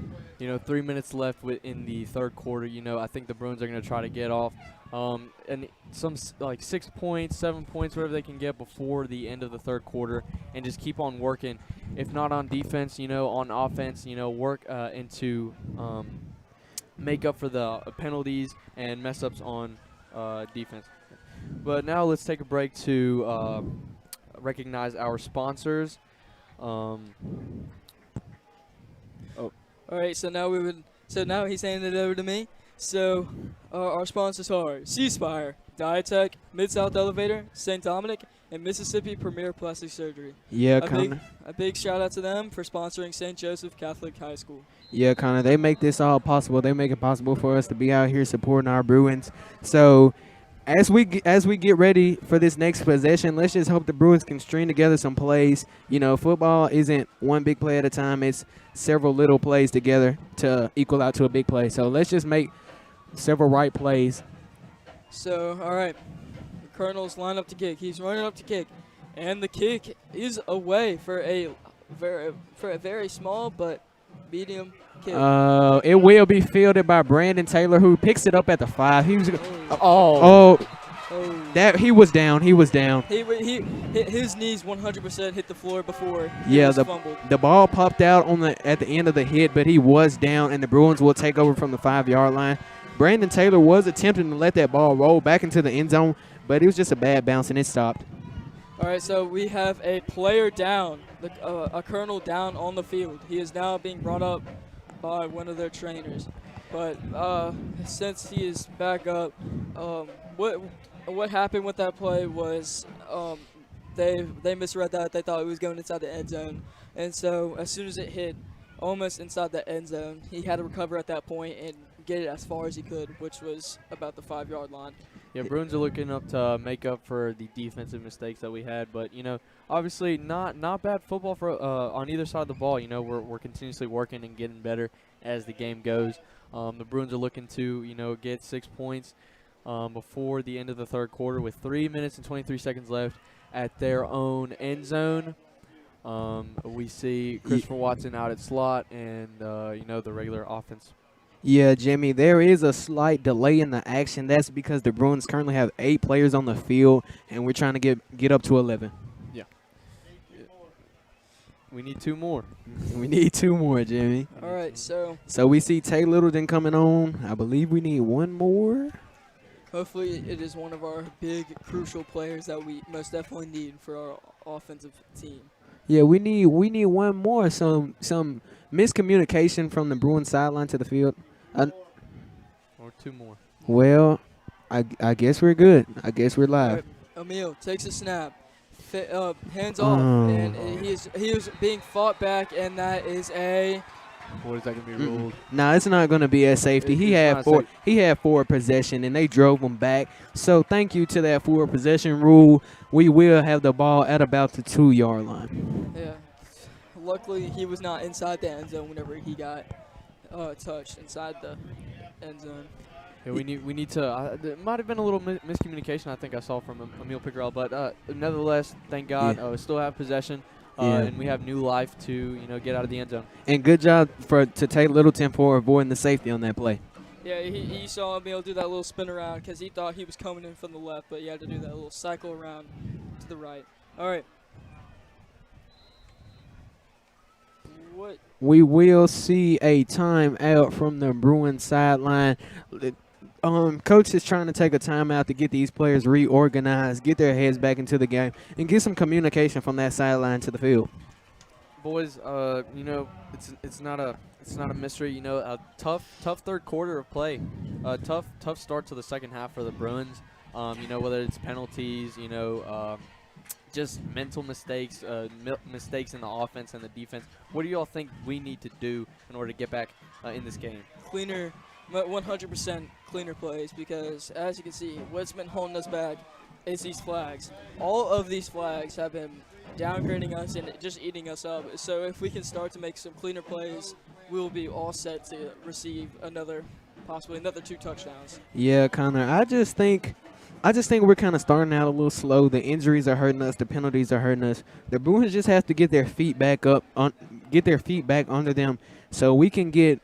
3 minutes left in the third quarter. I think the Bruins are going to try to get off and some 6 points, 7 points, whatever they can get before the end of the third quarter, and just keep on working. If not on defense, on offense, work into make up for the penalties and mess ups on defense. But now let's take a break to recognize our sponsors. All right, so now he's handing it over to me. So our sponsors are C-Spire, Diatech, Mid-South Elevator, St. Dominic, and Mississippi Premier Plastic Surgery. Yeah, Connor. A big shout out to them for sponsoring St. Joseph Catholic High School. Yeah, Connor, they make this all possible. They make it possible for us to be out here supporting our Bruins. So as we get ready for this next possession, let's just hope the Bruins can string together some plays. Football isn't one big play at a time. It's several little plays together to equal out to a big play. So let's just make several right plays. So, all right, Colonels line up to kick. He's running up to kick, and the kick is away for a very small but medium kick. It will be fielded by Brandon Taylor, who picks it up at the 5. He was Oh. that he was down. He was down. His knees 100% hit the floor before he Yeah, was fumbled. the ball popped out at the end of the hit, but he was down, and the Bruins will take over from the 5-yard line. Brandon Taylor was attempting to let that ball roll back into the end zone, but it was just a bad bounce, and it stopped. All right, so we have a player down, a colonel down on the field. He is now being brought up by one of their trainers. But since he is back up, what happened with that play was they misread that. They thought it was going inside the end zone. And so as soon as it hit almost inside the end zone, he had to recover at that point and get it as far as he could, which was about the 5-yard line. Yeah, Bruins are looking up to make up for the defensive mistakes that we had, but obviously not bad football for on either side of the ball. We're continuously working and getting better as the game goes. The Bruins are looking to get 6 points before the end of the third quarter with 3 minutes and 23 seconds left at their own end zone. We see Christopher Watson out at slot and the regular offense. Yeah, Jimmy, there is a slight delay in the action. That's because the Bruins currently have 8 players on the field, and we're trying to get up to 11. Yeah. We need 2 more. We need 2 more, Jimmy. All right, so we see Tay Littleton coming on. I believe we need 1 more. hopefully it is one of our big, crucial players that we most definitely need for our offensive team. Yeah, we need 1 more. Some miscommunication from the Bruins sideline to the field. Or 2 more. Well, I guess we're good. I guess we're live. Right, Emil takes a snap, hands off, and he is being fought back, and that is a. What is that gonna be ruled? Nah, it's not going to be a safety. He had forward possession, and they drove him back. So thank you to that forward possession rule. We will have the ball at about the 2-yard line. Yeah. Luckily, he was not inside the end zone whenever he got touched inside the end zone. Yeah, we need to. There might have been a little miscommunication. I think I saw from Emil Picarella, but nevertheless, thank God, we still have possession, and we have new life to get out of the end zone. And good job to Tate Littleton for avoiding the safety on that play. Yeah, he saw Emil do that little spin around because he thought he was coming in from the left, but he had to do that little cycle around to the right. All right. What? We will see a timeout from the Bruins sideline. Coach is trying to take a timeout to get these players reorganized, get their heads back into the game, and get some communication from that sideline to the field. Boys, it's not a mystery. A tough third quarter of play, tough start to the second half for the Bruins. Whether it's penalties, just mental mistakes, mistakes in the offense and the defense. What do you all think we need to do in order to get back in this game? Cleaner, 100% cleaner plays, because as you can see, what's been holding us back is these flags. All of these flags have been downgrading us and just eating us up. So if we can start to make some cleaner plays, we'll be all set to receive possibly another 2 touchdowns. Yeah, Connor, I just think we're kind of starting out a little slow. The injuries are hurting us. The penalties are hurting us. The Bruins just have to get their feet back up, get their feet back under them, so we can get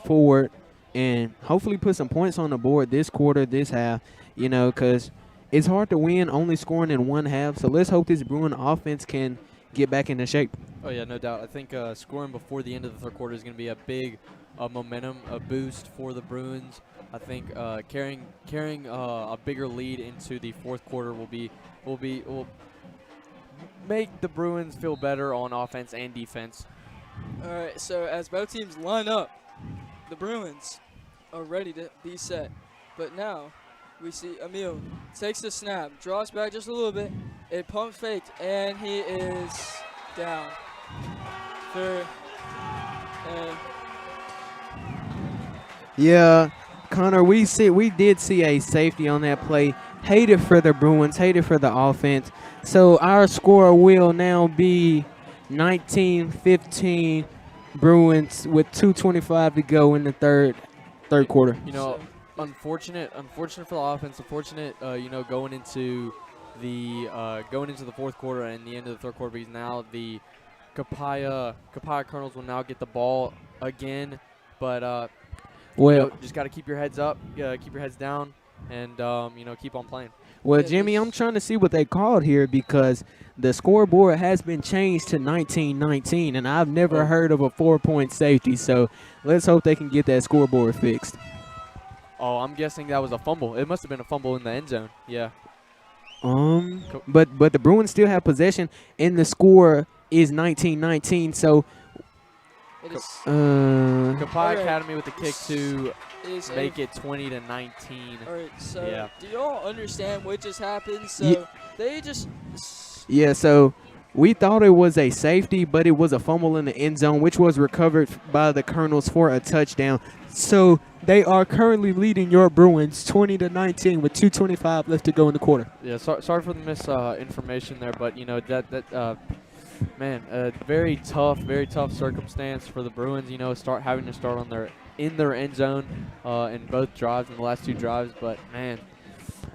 forward and hopefully put some points on the board this quarter, this half. Because it's hard to win only scoring in one half. So let's hope this Bruin offense can get back into shape. Oh yeah, no doubt. I think scoring before the end of the third quarter is going to be a big momentum, a boost for the Bruins. I think carrying a bigger lead into the fourth quarter will make the Bruins feel better on offense and defense. All right, so as both teams line up, the Bruins are ready to be set. But now we see Emil takes the snap, draws back just a little bit, it pump faked, and he is down. Yeah, Connor, we did see a safety on that play. Hated for the Bruins, hated for the offense. So our score will now be 19-15 Bruins with 2:25 to go in the third quarter. unfortunate for the offense. Unfortunate, going into the fourth quarter and the end of the third quarter, because now the Capaya Colonels will now get the ball again, but just got to keep your heads up, keep your heads down, and keep on playing. Well, Yeah, Jimmy, this- I'm trying to see what they called here because the scoreboard has been changed to 19-19, and I've never Oh. heard of a 4-point safety. So let's hope they can get that scoreboard fixed. Oh, I'm guessing that was a fumble. It must have been a fumble in the end zone. Yeah. But the Bruins still have possession, and the score is 19-19. So It is, Capaya Alright. Academy with the kick to is make it 20-19. All right, so Yeah. do y'all understand what just happened? So Ye- they just yeah, so we thought it was a safety, but it was a fumble in the end zone, which was recovered by the Colonels for a touchdown. So they are currently leading your Bruins 20-19 with 2:25 left to go in the quarter. Yeah, sorry for the misinformation there, but very tough circumstance for the Bruins. Having to start in their end zone in both drives, in the last two drives. But man,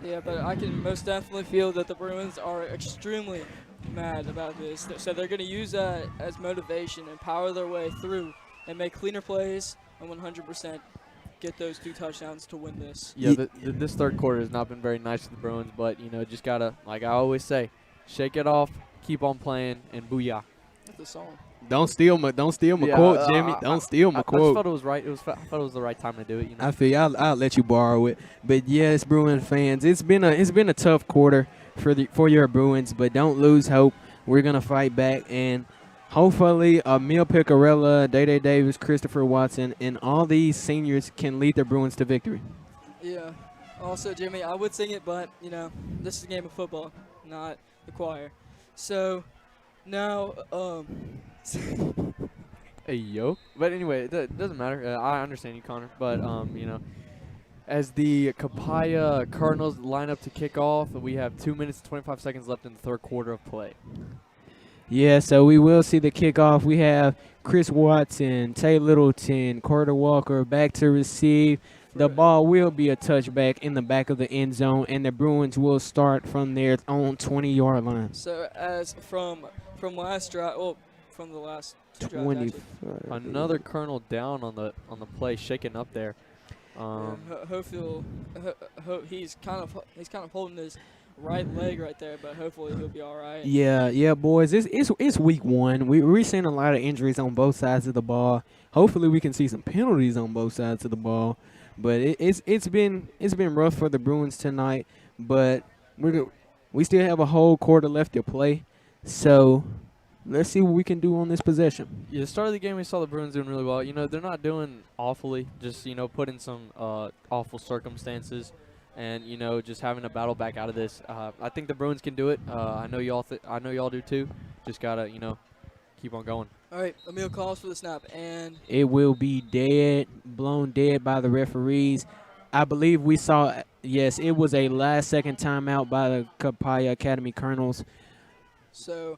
yeah, but I can most definitely feel that the Bruins are extremely mad about this. So they're going to use that as motivation and power their way through and make cleaner plays and 100% get those 2 touchdowns to win this. yeah, this third quarter has not been very nice to the Bruins. But just gotta, like I always say, shake it off, keep on playing, and booyah. That's the song. Don't steal my Yeah, quote, Jimmy. Don't steal my I just quote. thought it was right. I thought it was the right time to do it. I feel you. I'll let you borrow it. But yes, Bruin fans, it's been a tough quarter for your Bruins, but don't lose hope. We're gonna fight back, and hopefully Emil Picarella, Day Davis, Christopher Watson, and all these seniors can lead the Bruins to victory. Yeah. Also, Jimmy, I would sing it, but, this is a game of football, not the choir. So, now, Hey, yo. But anyway, it doesn't matter. I understand you, Connor. But, as the Capaya Cardinals line up to kick off, we have 2 minutes and 25 seconds left in the third quarter of play. Yeah, so we will see the kickoff. We have Chris Watson, Tay Littleton, Carter Walker back to receive. The ball will be a touchback in the back of the end zone, and the Bruins will start from their own 20-yard line. So, as from last drive, well, from the last 2 drives, 25. actually. Another Colonel down on the play, shaking up there. He's kind of holding his right leg right there, but hopefully he'll be all right. Yeah, boys. It's week 1. We're seeing a lot of injuries on both sides of the ball. Hopefully, we can see some penalties on both sides of the ball. But it's been rough for the Bruins tonight. But we still have a whole quarter left to play. So let's see what we can do on this possession. Yeah, the start of the game, we saw the Bruins doing really well. They're not doing awfully, just, put in some awful circumstances and, just having to battle back out of this. I think the Bruins can do it. I know y'all do too. Just got to, keep on going. All right, Emil calls for the snap, and It will be blown dead by the referees. I believe we saw, yes, it was a last-second timeout by the Capaya Academy Colonels. so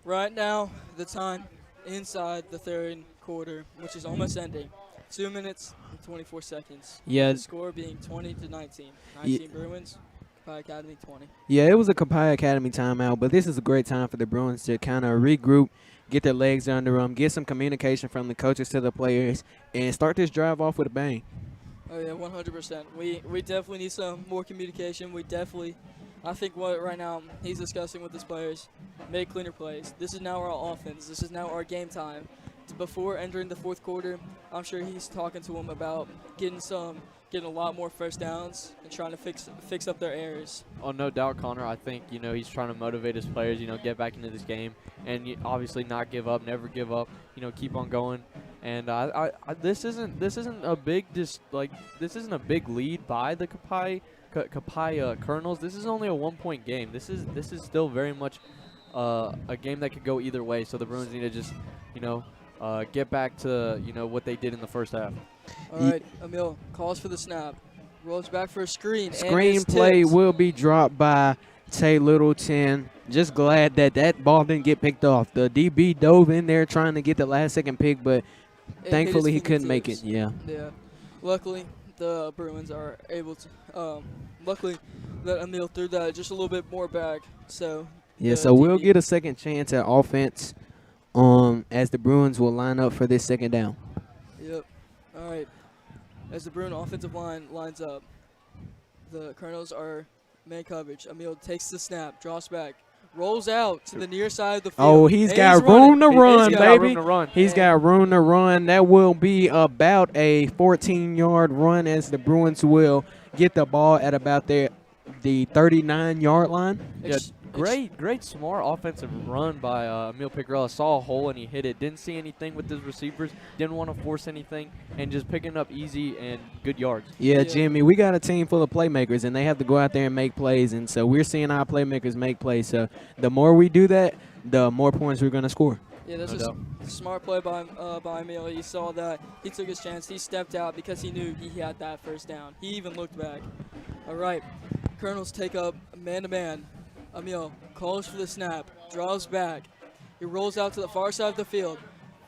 right now the time inside the third quarter, which is almost ending, 2 minutes and 24 seconds. Yeah. The score being 20-19. 19 Bruins, Capaya Academy 20. Yeah, it was a Capaya Academy timeout, but this is a great time for the Bruins to kind of regroup, get their legs under them, get some communication from the coaches to the players, and start this drive off with a bang. Oh yeah, 100%. We definitely need some more communication. I think what right now he's discussing with his players, make cleaner plays. This is now our offense. This is now our game time. Before entering the fourth quarter, I'm sure he's talking to them about getting a lot more first downs and trying to fix up their errors. Oh, no doubt, Connor. I think, he's trying to motivate his players, get back into this game and obviously not give up, never give up, keep on going. And this isn't a big lead by the Capaya Colonels. This is only a 1-point game. This is still very much a game that could go either way. So the Bruins need to just, get back to, what they did in the first half. All right, Emil calls for the snap. Rolls back for a screen. Screenplay will be dropped by Tay Littleton. Just glad that ball didn't get picked off. The DB dove in there trying to get the last-second pick, but thankfully he couldn't make it. Yeah. Yeah. Luckily, the Bruins are able to, luckily, that Emil threw that just a little bit more back. So Yeah, the so we'll DB get a second chance at offense as the Bruins will line up for this second down. Yep. All right. As the Bruin offensive line lines up, the Colonels are man coverage. Emil takes the snap, drops back, rolls out to the near side of the field. Oh, he's and got running. room to run, He's got room baby. to run. He's got room to run. That will be about a 14-yard run as the Bruins will get the ball at about the 39-yard line. Yeah, great, smart offensive run by Emil Picarella. Saw a hole and he hit it. Didn't see anything with his receivers. Didn't want to force anything, and just picking up easy and good yards. Yeah, Yeah. Jimmy, we got a team full of playmakers, and they have to go out there and make plays. And so we're seeing our playmakers make plays. So the more we do that, the more points we're going to score. Yeah, that's No a doubt. smart play by Emil. He saw that. He took his chance. He stepped out because he knew he had that first down. He even looked back. All right. Colonels take up man-to-man. Emil calls for the snap, draws back. He rolls out to the far side of the field,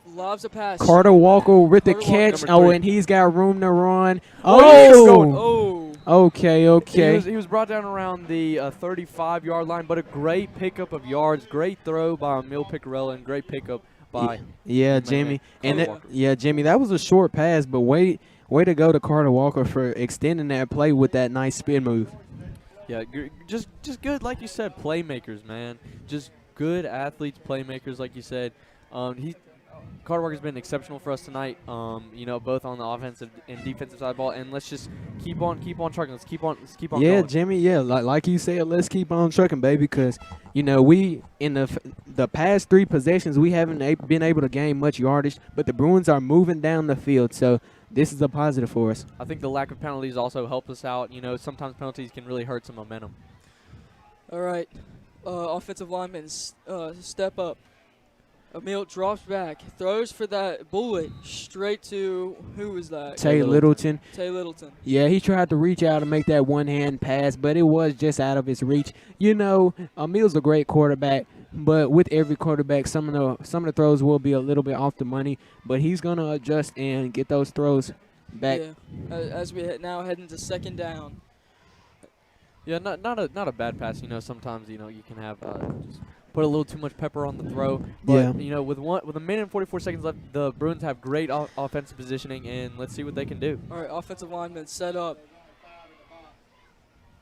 lobs a pass. Carter Walker with the Carter Walker, catch. number Oh, 3. and he's got room to run. Oh! Okay. He was brought down around the 35-yard line, but a great pickup of yards. Great throw by Emil Picarella and great pickup by Yeah, man, Jimmy. And Carter that, Walker. Jimmy, that was a short pass, but way to go to Carter Walker for extending that play with that nice spin move. Yeah, just good, like you said, playmakers, man. Just good athletes, playmakers, like you said. Carter Walker's been exceptional for us tonight. Both on the offensive and defensive side of the ball. And let's just keep on trucking. Let's keep on Yeah, going. Jimmy. Yeah, like you said, let's keep on trucking, baby. Because we in the past 3 possessions we haven't been able to gain much yardage, but the Bruins are moving down the field. So this is a positive for us. I think the lack of penalties also help us out. Sometimes penalties can really hurt some momentum. All right. Offensive linemen step up. Emil drops back, throws for that bullet straight to, who was that? Tay Littleton. Tay Littleton. Yeah, he tried to reach out and make that one-hand pass, but it was just out of his reach. Emil's a great quarterback, but with every quarterback, some of the throws will be a little bit off the money, but he's gonna adjust and get those throws back. Yeah. As we now head into second down. Yeah, not a bad pass. Sometimes you can have just put a little too much pepper on the throw. But with a minute and 44 seconds left, the Bruins have great offensive positioning, and let's see what they can do. All right, offensive lineman set up.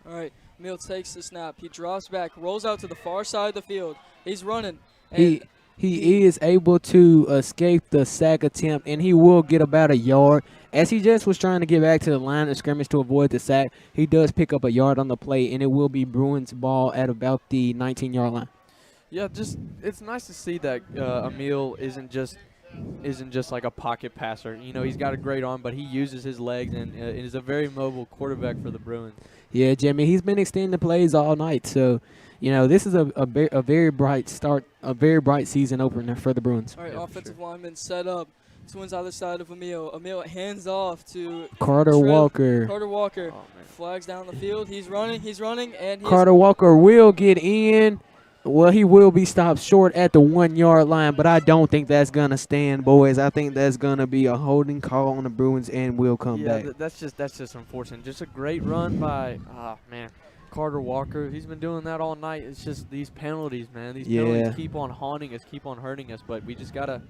All right, Emil takes the snap. He drops back, rolls out to the far side of the field. He's running. And He is able to escape the sack attempt, and he will get about a yard. As he just was trying to get back to the line of scrimmage to avoid the sack, he does pick up a yard on the play, and it will be Bruins ball at about the 19-yard line. Yeah, it's nice to see that Emil isn't just like a pocket passer. He's got a great arm, but he uses his legs and is a very mobile quarterback for the Bruins. Yeah, Jimmy, he's been extending plays all night, so this is a very bright start, a very bright season opener for the Bruins. all right, Yeah, for offensive sure. lineman set up. Twins other side of Emil. Emil hands off to Carter Walker. Carter Walker. Oh, man. Flags down the field. He's running, and he's Carter Walker will get in. Well, he will be stopped short at the 1-yard line, but I don't think that's going to stand, boys. I think that's going to be a holding call on the Bruins and will come back. That's just unfortunate. Just a great run by Carter Walker. He's been doing that all night. It's just these penalties, man. These penalties keep on haunting us, keep on hurting us, but we just got to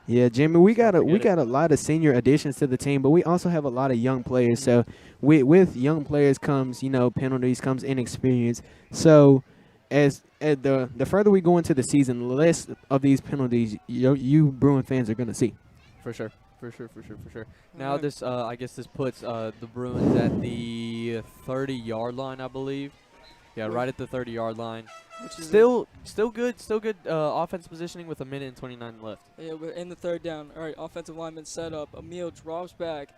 Yeah, Jimmy, we got Forget a lot of senior additions to the team, but we also have a lot of young players. So with young players comes, penalties, comes inexperience. So as the further we go into the season, the less of these penalties you Bruin fans are going to see. For sure. Now this, I guess this puts the Bruins at the 30-yard line, I believe. Yeah, right at the 30-yard line. which is Still good offensive positioning with a minute and 29 left. Yeah, we're in the third down. All right, offensive lineman set up. Emil drops back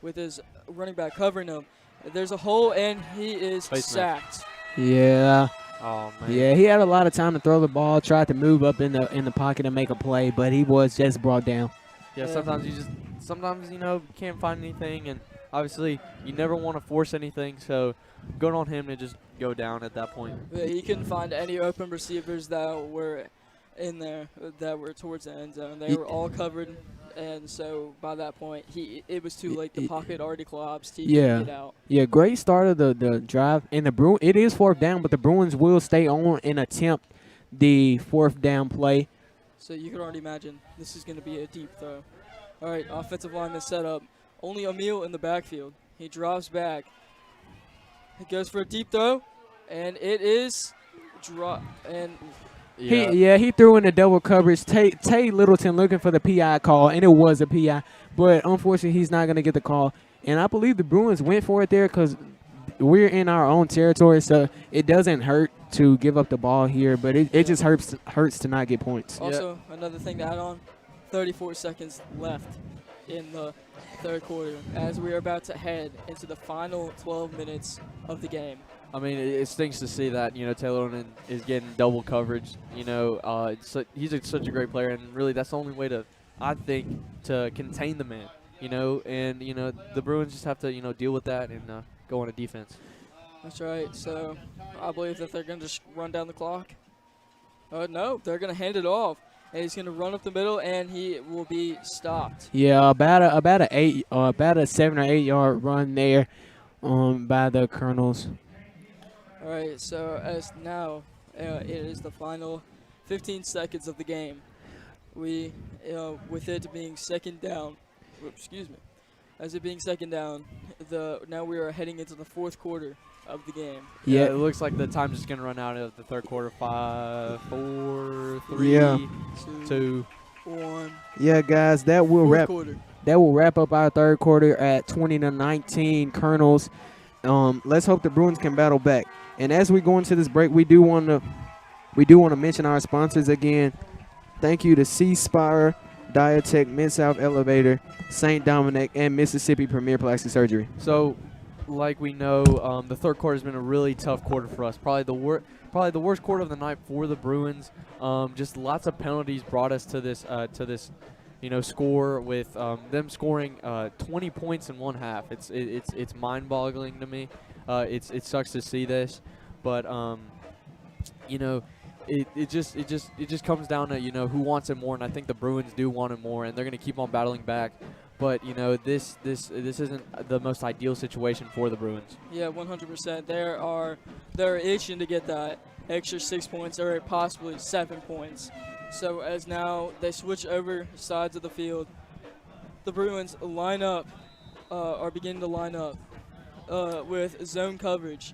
with his running back covering him. There's a hole, and he is Face mask. sacked. Yeah. Oh man. Yeah, he had a lot of time to throw the ball, tried to move up in the pocket and make a play, but he was just brought down. Yeah, sometimes you can't find anything, and obviously you never want to force anything, so good on him to just go down at that point. Yeah, he couldn't find any open receivers that were in there that were towards the end zone. They were all covered. and so by that point, it was too late. The pocket already collapsed. He Yeah. couldn't get out. Yeah, great start of the drive. And it is fourth down, but the Bruins will stay on and attempt the fourth down play. So you can already imagine this is going to be a deep throw. All right, offensive lineman set up. Only Emil in the backfield. He drops back. He goes for a deep throw, and it is drop. And He threw in the double coverage. Tay Littleton looking for the PI call, and it was a PI. But unfortunately, he's not going to get the call. And I believe the Bruins went for it there because we're in our own territory, so it doesn't hurt to give up the ball here, but it just hurts to not get points. also, another thing to add on, 34 seconds left in the third quarter as we are about to head into the final 12 minutes of the game. I mean, it stinks to see that, Taylor Littleton is getting double coverage. He's such a great player, and really that's the only way to, I think, to contain the man, and, the Bruins just have to, deal with that and go on a defense. That's right. So I believe that they're going to just run down the clock. No, they're going to hand it off. And he's going to run up the middle, and he will be stopped. Yeah, about a 7 or 8 yard run there, by the Colonels. All right. So as now it is the final 15 seconds of the game. We, with it being second down. Excuse me. As it being second down, now we are heading into the fourth quarter of the game. Yeah, it looks like the time's just gonna run out of the third quarter. 5, 4, 3, Yeah. 2, 1. Yeah, guys, that will Fourth wrap. quarter. That will wrap up our third quarter at 20-19 Colonels. Let's hope the Bruins can battle back. And as we go into this break, we do want to mention our sponsors again. Thank you to C Spire, Diatech, Mid-South Elevator, St. Dominic, and Mississippi Premier Plastic Surgery. So, like we know, the third quarter has been a really tough quarter for us. Probably the worst quarter of the night for the Bruins. Just lots of penalties brought us to this score with them scoring 20 points in one half. It's mind-boggling to me. It sucks to see this, but it just comes down to who wants it more, and I think the Bruins do want it more, and they're gonna keep on battling back. But this isn't the most ideal situation for the Bruins. Yeah, 100%. They're itching to get that extra 6 points or possibly 7 points. So as now they switch over sides of the field, the Bruins are beginning to line up with zone coverage.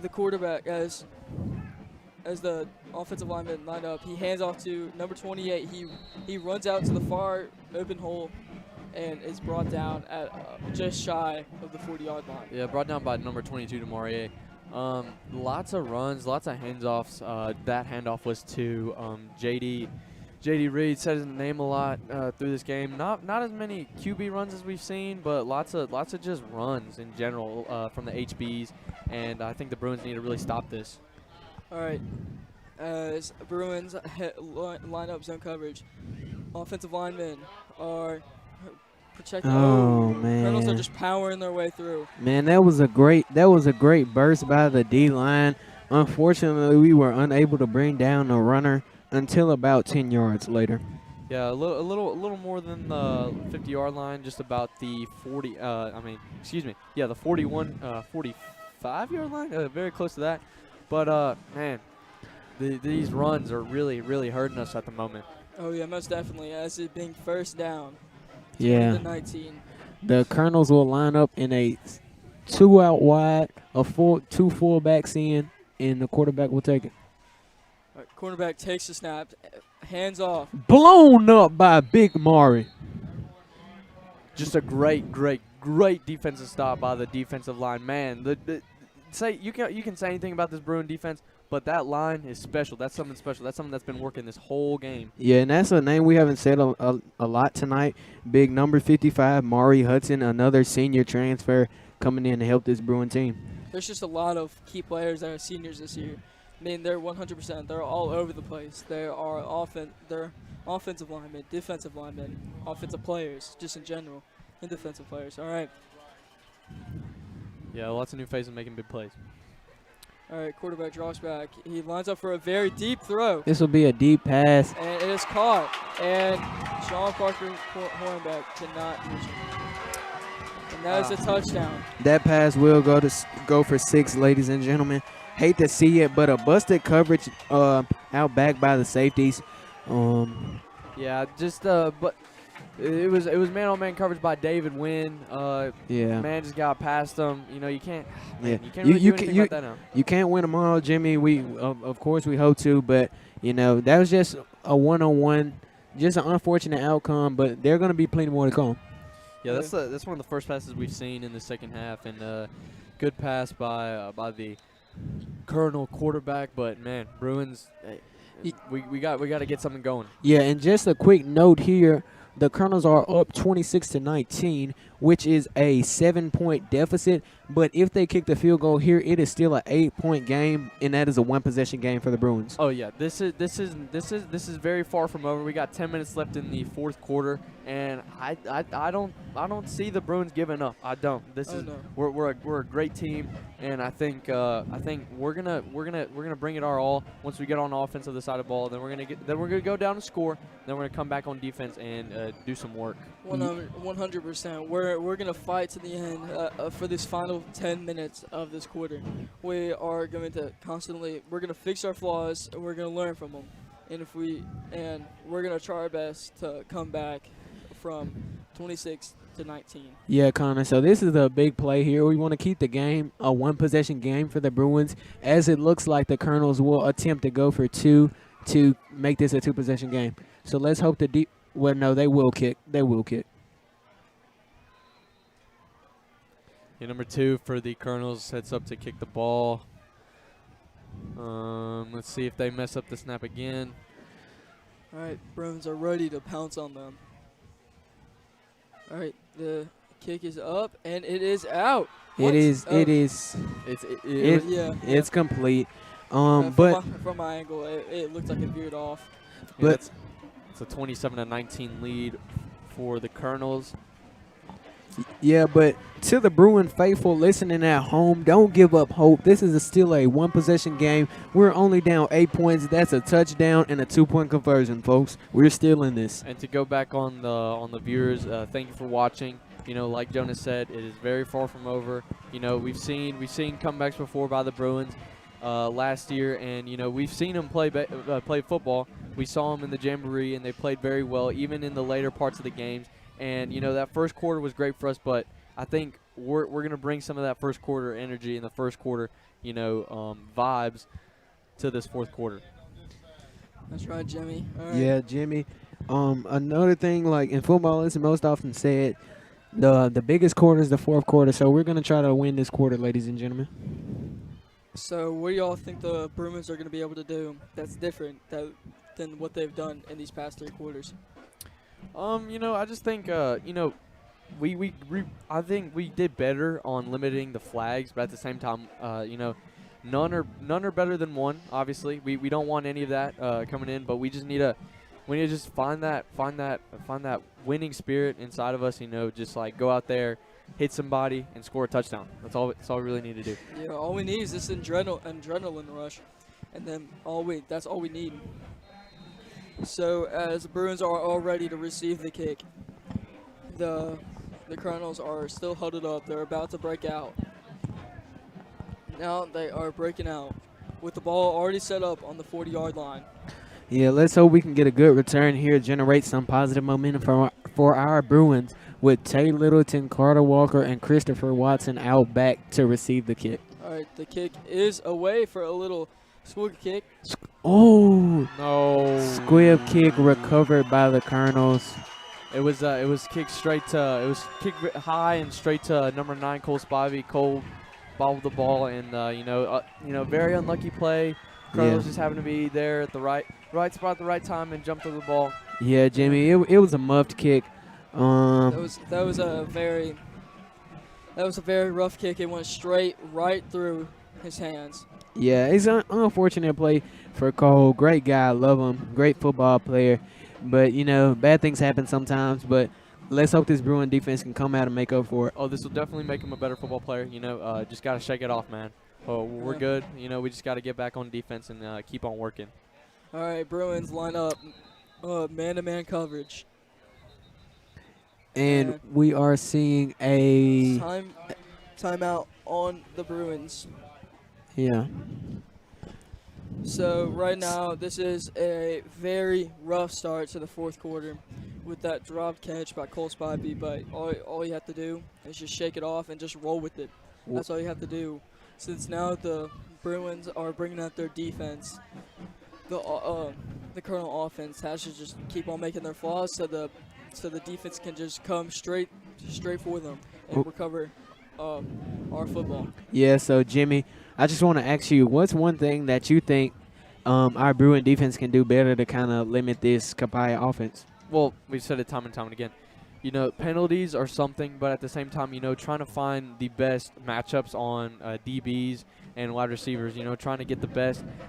The quarterback, as the offensive lineman line up, he hands off to number 28. He runs out to the far open hole and is brought down at just shy of the 40-yard line. Yeah, brought down by number 22, Demarier. Lots of runs, lots of handoffs. That handoff was to JD Reed. Said his name a lot through this game. Not as many QB runs as we've seen, but lots of just runs in general from the HBs. And I think the Bruins need to really stop this. All right, as Bruins line up zone coverage, offensive linemen are protecting. Oh, Colonels are man. just powering their way through. Man, that was a great burst by the D-line. Unfortunately, we were unable to bring down a runner until about 10 yards later. Yeah, a little more than the 50-yard line, just about the 40. The 41, 45-yard line, very close to that. But man, these runs are really, really hurting us at the moment. Oh yeah, most definitely. As it being first down. Yeah. 19. The Colonels will line up in a 2 out wide, two fullbacks in, and the quarterback will take it. All right, cornerback takes the snap, hands off. Blown up by Big Mari. Just a great defensive stop by the defensive line. Man, you can say anything about this Bruin defense, but that line is special. That's something special. That's something that's been working this whole game. Yeah, and that's a name we haven't said a lot tonight. Big number 55, Mari Hudson, another senior transfer coming in to help this Bruin team. There's just a lot of key players that are seniors this year. I mean, they're 100%. They're all over the place. They're offensive linemen, defensive linemen, offensive players, just in general, and defensive players. All right. Yeah, lots of new faces making big plays. All right, quarterback drops back. He lines up for a very deep throw, This will be a deep pass. and it is caught. And Sean Parker Hornbeck cannot reach it. And that is a touchdown. That pass will go for 6, ladies and gentlemen. Hate to see it, but a busted coverage out back by the safeties. Yeah, just but it was man-on-man coverage by David Wynn. Yeah. Man just got past him. You know, you can't. Yeah. You can't really do anything about that now. You can't win them all, Jimmy. We of course we hope to, but you know that was just a one-on-one, just an unfortunate outcome. But there are going to be plenty more to come. Yeah, that's one of the first passes we've seen in the second half, and good pass by the Colonel quarterback. But man, Bruins, we got to get something going. Yeah, and just a quick note here. The Colonels are up 26-19, which is a 7-point deficit. But if they kick the field goal here, it is still an 8-point game, and that is a one-possession game for the Bruins. Oh yeah, this is very far from over. We got 10 minutes left in the fourth quarter, and I don't see the Bruins giving up. I don't. We're a great team, and I think we're gonna bring it our all once we get on the offensive side of the ball. Then we're gonna go down and score. Then we're gonna come back on defense and do some work. 100%. We're gonna fight to the end for this final 10 minutes of this quarter. We are going to we're gonna fix our flaws and we're gonna learn from them. And we're gonna try our best to come back from 26 to 19. Yeah, Connor. So this is a big play here. We want to keep the game a one-possession game for the Bruins, as it looks like the Colonels will attempt to go for 2 to make this a 2-possession game. So let's hope the well, no, they will kick. They will kick. Yeah, number 2 for the Colonels heads up to kick the ball. Let's see if they mess up the snap again. All right, Bruins are ready to pounce on them. All right, the kick is up and it is out. What? It's complete. But from my angle, it looked like it veered off. Yeah, but it's a 27-19 lead for the Colonels. Yeah, but to the Bruin faithful listening at home, don't give up hope. This is still a one-possession game. We're only down 8 points. That's a touchdown and a 2-point conversion, folks. We're still in this. And to go back on the viewers, thank you for watching. You know, like Jonas said, it is very far from over. You know, we've seen comebacks before by the Bruins last year, and you know we've seen them play football. We saw them in the Jamboree, and they played very well, even in the later parts of the games. And, you know, that first quarter was great for us, but I think we're going to bring some of that first quarter energy and the first quarter, you know, vibes to this fourth quarter. That's right, Jimmy. All right. Yeah, Jimmy. Another thing, like in football, it's most often said, the biggest quarter is the fourth quarter, so we're going to try to win this quarter, ladies and gentlemen. So what do y'all think the Bruins are going to be able to do that's different than what they've done in these past 3 quarters? You know, I just think, you know, I think we did better on limiting the flags, but at the same time, you know, none are better than one. Obviously, we don't want any of that coming in, but we need to just find that winning spirit inside of us. You know, just like go out there, hit somebody, and score a touchdown. That's all we really need to do. Yeah, all we need is this adrenaline rush, and then that's all we need. So as the Bruins are all ready to receive the kick, the Colonels are still huddled up. They're about to break out. Now they are breaking out with the ball already set up on the 40-yard line. Yeah, let's hope we can get a good return here, generate some positive momentum for our Bruins with Tay Littleton, Carter Walker, and Christopher Watson out back to receive the kick. All right, the kick is away for a little squib kick. Oh, no! Squib kick recovered by the Colonels. It was kicked straight to it was kicked high and straight to number 9 Cole Spivey. Cole bobbled the ball, and you know, very unlucky play. Colonels just happened to be there at the right spot at the right time and jumped over the ball. Yeah, Jimmy, it was a muffed kick. That was a very rough kick. It went straight right through his hands. Yeah, it's an unfortunate play for Cole. Great guy, love him. Great football player. But, you know, bad things happen sometimes. But let's hope this Bruin defense can come out and make up for it. Oh, this will definitely make him a better football player. You know, just got to shake it off, man. we're Yeah. good. You know, we just got to get back on defense and keep on working. All right, Bruins line up man-to-man coverage. And we are seeing a Timeout on the Bruins. yeah. So right now, this is a very rough start to the fourth quarter with that dropped catch by Cole Spivey. But all you have to do is just shake it off and just roll with it. That's all you have to do. Since now the Bruins are bringing out their defense, the Colonel offense has to just keep on making their flaws so the defense can just come straight for them and recover our football. Yeah, so Jimmy, I just want to ask you, what's one thing that you think our Bruin defense can do better to kind of limit this Kapaya offense? Well, we've said it time and time again. You know, penalties are something, but at the same time, you know, trying to find the best matchups on DBs and wide receivers, you know, trying to get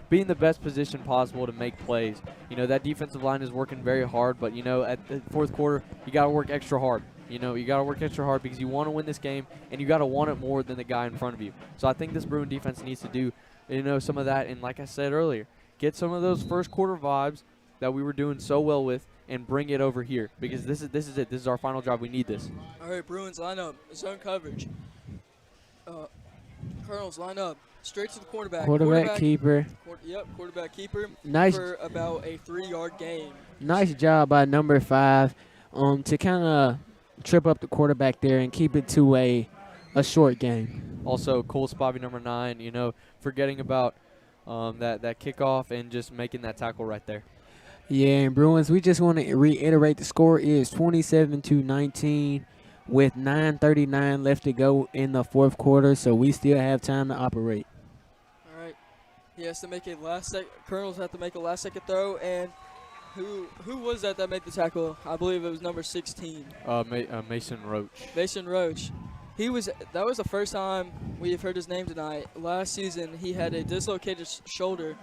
be in the best position possible to make plays. You know, that defensive line is working very hard, but, you know, at the fourth quarter, you got to work extra hard. You know, you got to work extra hard because you want to win this game, and you got to want it more than the guy in front of you. So I think this Bruin defense needs to do, you know, some of that. And like I said earlier, get some of those first quarter vibes that we were doing so well with and bring it over here because this is it. This is our final drive. We need this. All right, Bruins line up, zone coverage. Colonels line up, straight to the quarterback. Quarterback keeper. Quarterback keeper. Nice. For about a 3-yard gain. Nice job by number 5 to kind of trip up the quarterback there and keep it to a short game. Also, Cole Spivey, number 9, you know, forgetting about that kickoff and just making that tackle right there. Yeah, and Bruins, we just want to reiterate the score is 27-19 with 9:39 left to go in the fourth quarter, so we still have time to operate. All right. He has to make a Colonels have to make a last-second throw, and who was that made the tackle? I believe it was number 16. Mason Roach. Mason Roach. That was the first time we have heard his name tonight. Last season, he had a dislocated shoulder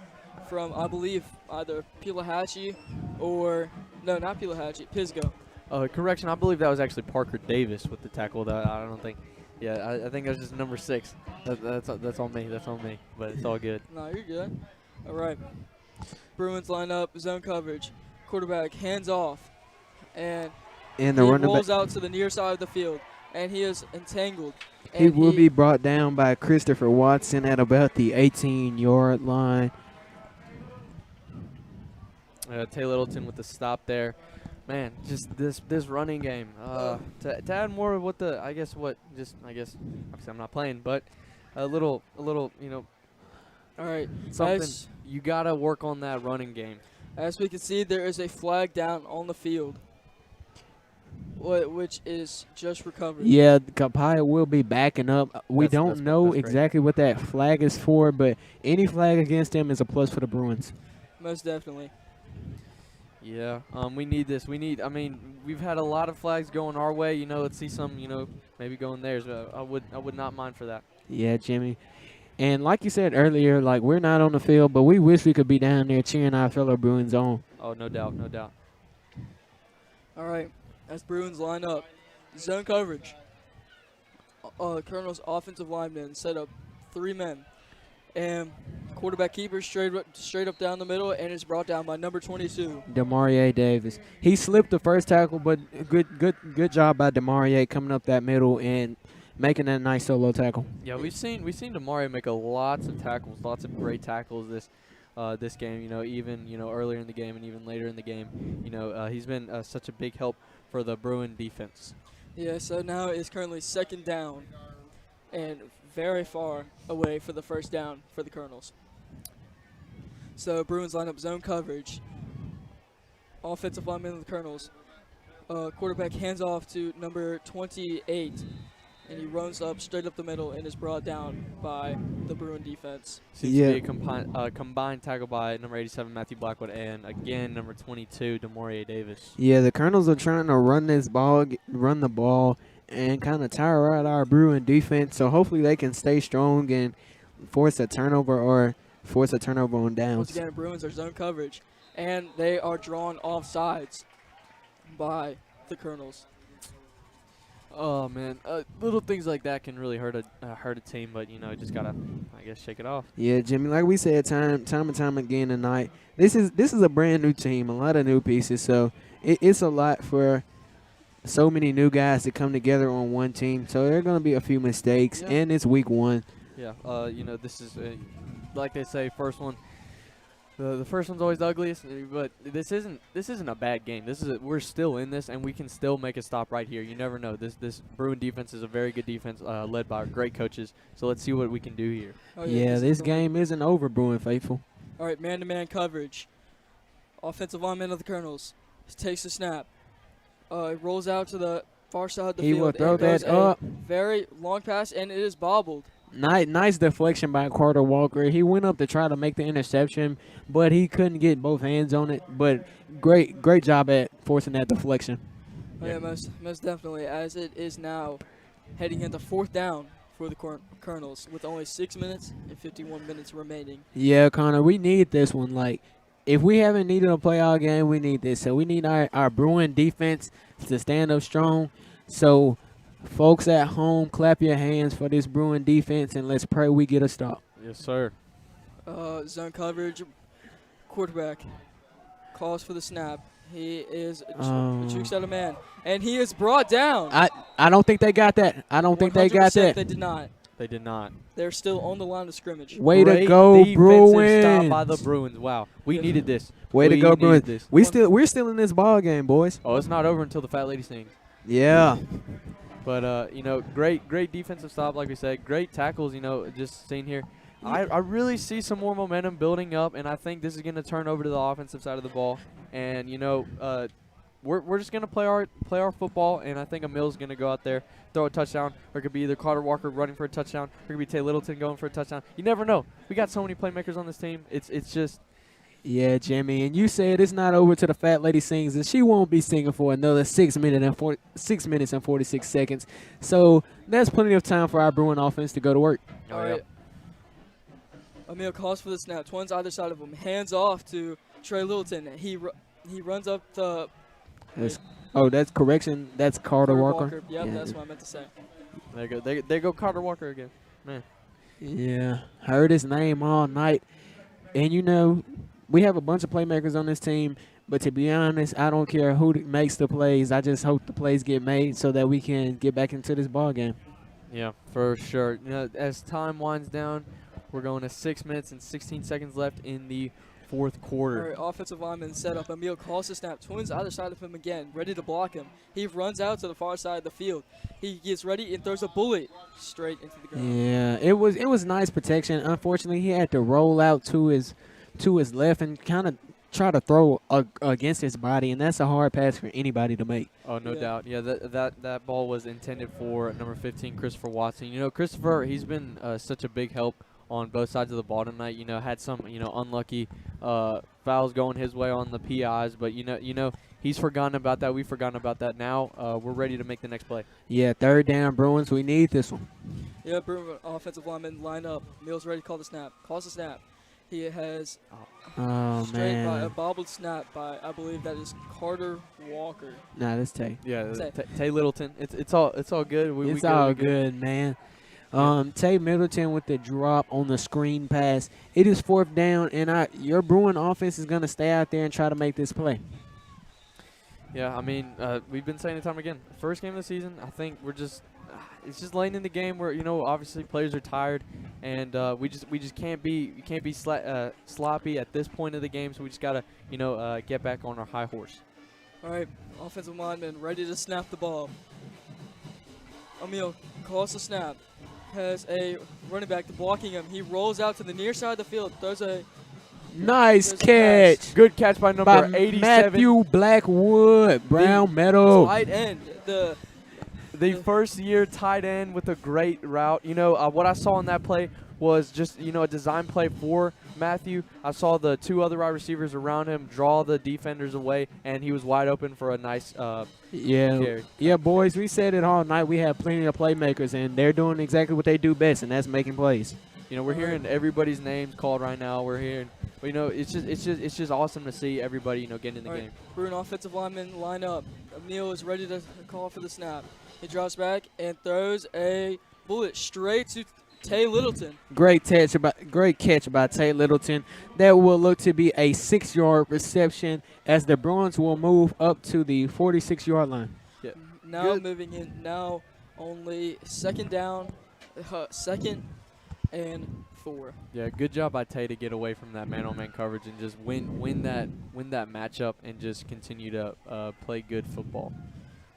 from, I believe, either Pelahatchie or, no, not Pelahatchie, Pisgah. Correction, I believe that was actually Parker Davis with the tackle. That I don't think. Yeah, I think that was just number 6. That's on me. That's on me. But it's all good. No, you're good. All right. Bruins line up, zone coverage. Quarterback hands off, and And he the running rolls back, out to the near side of the field, and he is entangled. he And will be brought down by Christopher Watson at about the 18-yard line. Tay Littleton with the stop there. Man, just this running game. To add more of obviously I'm not playing, but a little, you know, All right. something. You gotta work on that running game. As we can see, there is a flag down on the field, which is just recovered. Yeah, Kapaya will be backing up. We don't that's know great. exactly what that flag is for, but any flag against them is a plus for the Bruins. Most definitely. Yeah, we need this. I mean, we've had a lot of flags going our way. You know, let's see some, you know, maybe going theirs. But I would not mind for that. Yeah, Jimmy. And like you said earlier, like, we're not on the field, but we wish we could be down there cheering our fellow Bruins on. Oh, no doubt, no doubt. All right. As Bruins line up, zone coverage. Colonel's offensive linemen set up 3 men. And quarterback keeper straight up down the middle and is brought down by number 22. Demarie Davis. He slipped the first tackle, but good job by Demarie coming up that middle and making that nice solo tackle. Yeah, we've seen Demarie make lots of tackles, lots of great tackles this game. You know, even earlier in the game and even later in the game. You know, he's been such a big help for the Bruin defense. Yeah, so now it's currently 2nd down and very far away for the first down for the Colonels. So Bruins line up zone coverage. Offensive lineman of the Colonels. Quarterback hands off to number 28, and he runs up straight up the middle and is brought down by the Bruin defense. Seems to be a combined tackle by number 87, Matthew Blackwood, and again, number 22, Demarie Davis. Yeah, the Colonels are trying to run the ball, and kind of tire out our Bruin defense. So hopefully they can stay strong and force a turnover on downs. Once again, Bruins are zone coverage, and they are drawn off sides by the Colonels. Oh man, little things like that can really hurt a team, but you know, just gotta, I guess, shake it off. Yeah, Jimmy, like we said time and time again tonight, this is a brand new team, a lot of new pieces, so it's a lot for so many new guys to come together on one team. So there are going to be a few mistakes, Yeah. and it's week 1. Yeah, you know, this is like they say, first one. The first one's always the ugliest, but this isn't a bad game. We're still in this, and we can still make a stop right here. You never know. This Bruin defense is a very good defense, led by great coaches. So let's see what we can do here. Oh, Yeah, is this the- game isn't over, Bruin faithful. All right, man-to-man coverage. Offensive lineman of the Colonels takes the snap. Rolls out to the far side of the He field. will throw and goes that a up. Very long pass, and it is bobbled. Nice deflection by Carter Walker. He went up to try to make the interception, but he couldn't get both hands on it. But great job at forcing that deflection. Oh, yeah, most definitely. As it is now heading into 4th down for the Colonels with only 6 minutes and 51 minutes remaining. Yeah, Connor, we need this one. Like, if we haven't needed a playoff game, we need this. So we need our Bruin defense to stand up strong. So, folks at home, clap your hands for this Bruin defense, and let's pray we get a stop. Yes, sir. Zone coverage. Quarterback calls for the snap. He is jukes out a man, and he is brought down. I don't think they got that. I don't think they got 100% that. They did not. They did not. They're still on the line of scrimmage. Way to Great go, defensive Bruins! stop by the Bruins. Wow, we needed this. Way to We go, needed Bruins! this. We're still in this ball game, boys. Oh, it's not over until the fat lady sings. Yeah. But you know, great defensive stop, like we said. Great tackles. You know, just seeing here. I really see some more momentum building up, and I think this is going to turn over to the offensive side of the ball. And you know, we're just going to play our football, and I think Emil's going to go out there, throw a touchdown, or it could be either Carter Walker running for a touchdown, or it could be Tay Littleton going for a touchdown. You never know. We got so many playmakers on this team. It's just. Yeah, Jimmy, and you said it's not over till the fat lady sings, and she won't be singing for another 6 minutes and 46 seconds. So that's plenty of time for our Bruin offense to go to work. All right. Emil calls for the snap. Twins either side of him. Hands off to Trey Littleton. He runs up the. That's correction. That's Carter Walker. Yep, Yeah. that's what I meant to say. There you go. There go Carter Walker again. Man. Yeah, heard his name all night. And, you know, we have a bunch of playmakers on this team, but to be honest, I don't care who makes the plays. I just hope the plays get made so that we can get back into this ball game. Yeah, for sure. You know, as time winds down, we're going to 6 minutes and 16 seconds left in the fourth All quarter. right, offensive lineman set up. Emil calls the snap. Twins either side of him again, ready to block him. He runs out to the far side of the field. He gets ready and throws a bullet straight into the ground. Yeah, it was nice protection. Unfortunately, he had to roll out to his left and kind of try to throw against his body, and that's a hard pass for anybody to make. Oh, no Yeah. doubt. Yeah, that ball was intended for number 15, Christopher Watson. You know, Christopher, he's been such a big help on both sides of the ball tonight. You know, had some, you know, unlucky fouls going his way on the PIs, but you know, he's forgotten about that. We've forgotten about that. Now we're ready to make the next play. Yeah, 3rd down, Bruins. We need this one. Yeah, Bruin offensive lineman line up. Mills ready to call the snap. Calls the snap. He has Oh, straight by a man. bobbled snap by, I believe that is Carter Walker. Nah, that's Tay. Yeah, Tay. Tay Littleton. It's all good. We It's good, all we good, man. Tay Middleton with the drop on the screen pass. It is 4th down, and your Bruin offense is going to stay out there and try to make this play. Yeah, I mean, we've been saying it time again. First game of the season, I think we're just it's just late in the game where, you know, obviously players are tired, and we just can't be sloppy at this point of the game. So we just gotta, you know, get back on our high horse. All right, offensive lineman ready to snap the ball. Emil calls the snap. Has a running back blocking him. He rolls out to the near side of the field. Throws a Nice There's a pass. catch Good catch by number by 87, Matthew Blackwood, Brown Meadow. tight end. the first year tight end with a great route. You know, what I saw on that play was just, you know, a design play for Matthew. I saw the 2 other wide receivers around him draw the defenders away, and he was wide open for a nice carry. Yeah, boys, we said it all night. We have plenty of playmakers, and they're doing exactly what they do best, and that's making plays. You know, we're hearing everybody's names called right now. We're hearing But it's just awesome to see everybody getting in the All right, game. Bruin offensive lineman line up. Emil is ready to call for the snap. He drops back and throws a bullet straight to Tay Littleton. Great catch by Tay Littleton. That will look to be a 6-yard reception as the Bruins will move up to the 46-yard line. Now Good. moving in. Now only second down, second and 4. Yeah, good job by Tay to get away from that man-on-man coverage and just win that matchup and just continue to play good football.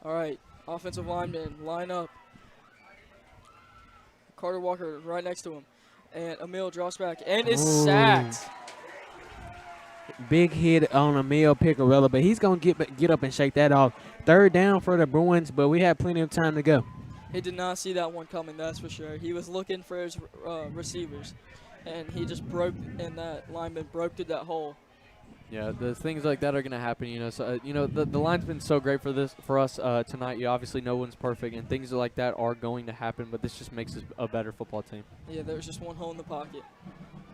All right, offensive lineman line up. Carter Walker right next to him. And Emil drops back and is Ooh. sacked. Big hit on Emil Picarella, but he's going to get up and shake that off. Third down for the Bruins, but we have plenty of time to go. He did not see that one coming, that's for sure. He was looking for his receivers, and he just broke, and that lineman broke through that hole. Yeah, the things like that are going to happen, So, the line's been so great for us tonight. Obviously, no one's perfect, and things like that are going to happen, but this just makes us a better football team. Yeah, there's just one hole in the pocket.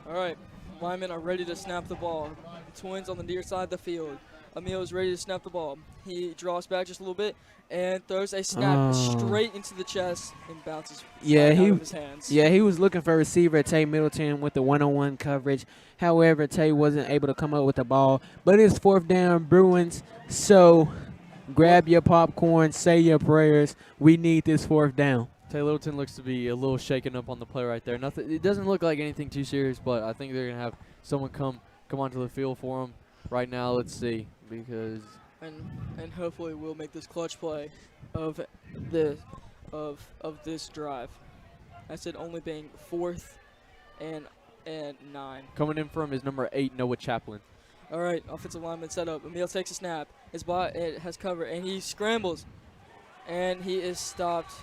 All right, linemen are ready to snap the ball. Twins on the near side of the field. Emil is ready to snap the ball. He draws back just a little bit and throws a snap straight into the chest and bounces right out of his hands. Yeah, he was looking for receiver Tay Middleton with the one-on-one coverage. However, Tay wasn't able to come up with the ball. But it's fourth down, Bruins. So grab your popcorn, say your prayers. We need this fourth down. Tay Littleton looks to be a little shaken up on the play right there. Nothing. It doesn't look like anything too serious, but I think they're going to have someone come onto the field for him. Right now, let's see, because and hopefully we'll make this clutch play of this drive. I said only being 4th and 9. coming in from his number 8, Noah Chaplin. All right, offensive lineman set up. Emil takes a snap. His bot it has cover, and he scrambles, and he is stopped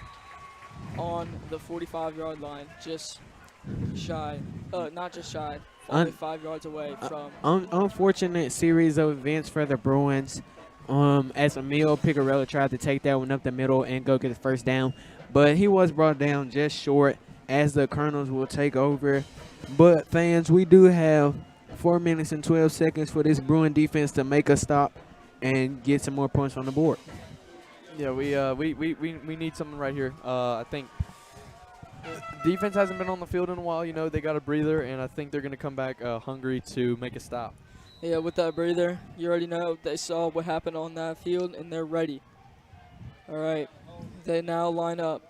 on the 45-yard line, just shy. Not just shy. Only 5 yards away from. Unfortunate series of events for the Bruins. As Emil Picarella tried to take that one up the middle and go get the first down, but he was brought down just short as the Colonels will take over. But fans, we do have 4 minutes and 12 seconds for this Bruin defense to make a stop and get some more points on the board. Yeah, we need something right here. I think defense hasn't been on the field in a while. They got a breather, and I think they're going to come back hungry to make a stop. Yeah, with that breather, you already know they saw what happened on that field, and they're ready. All right, they now line up.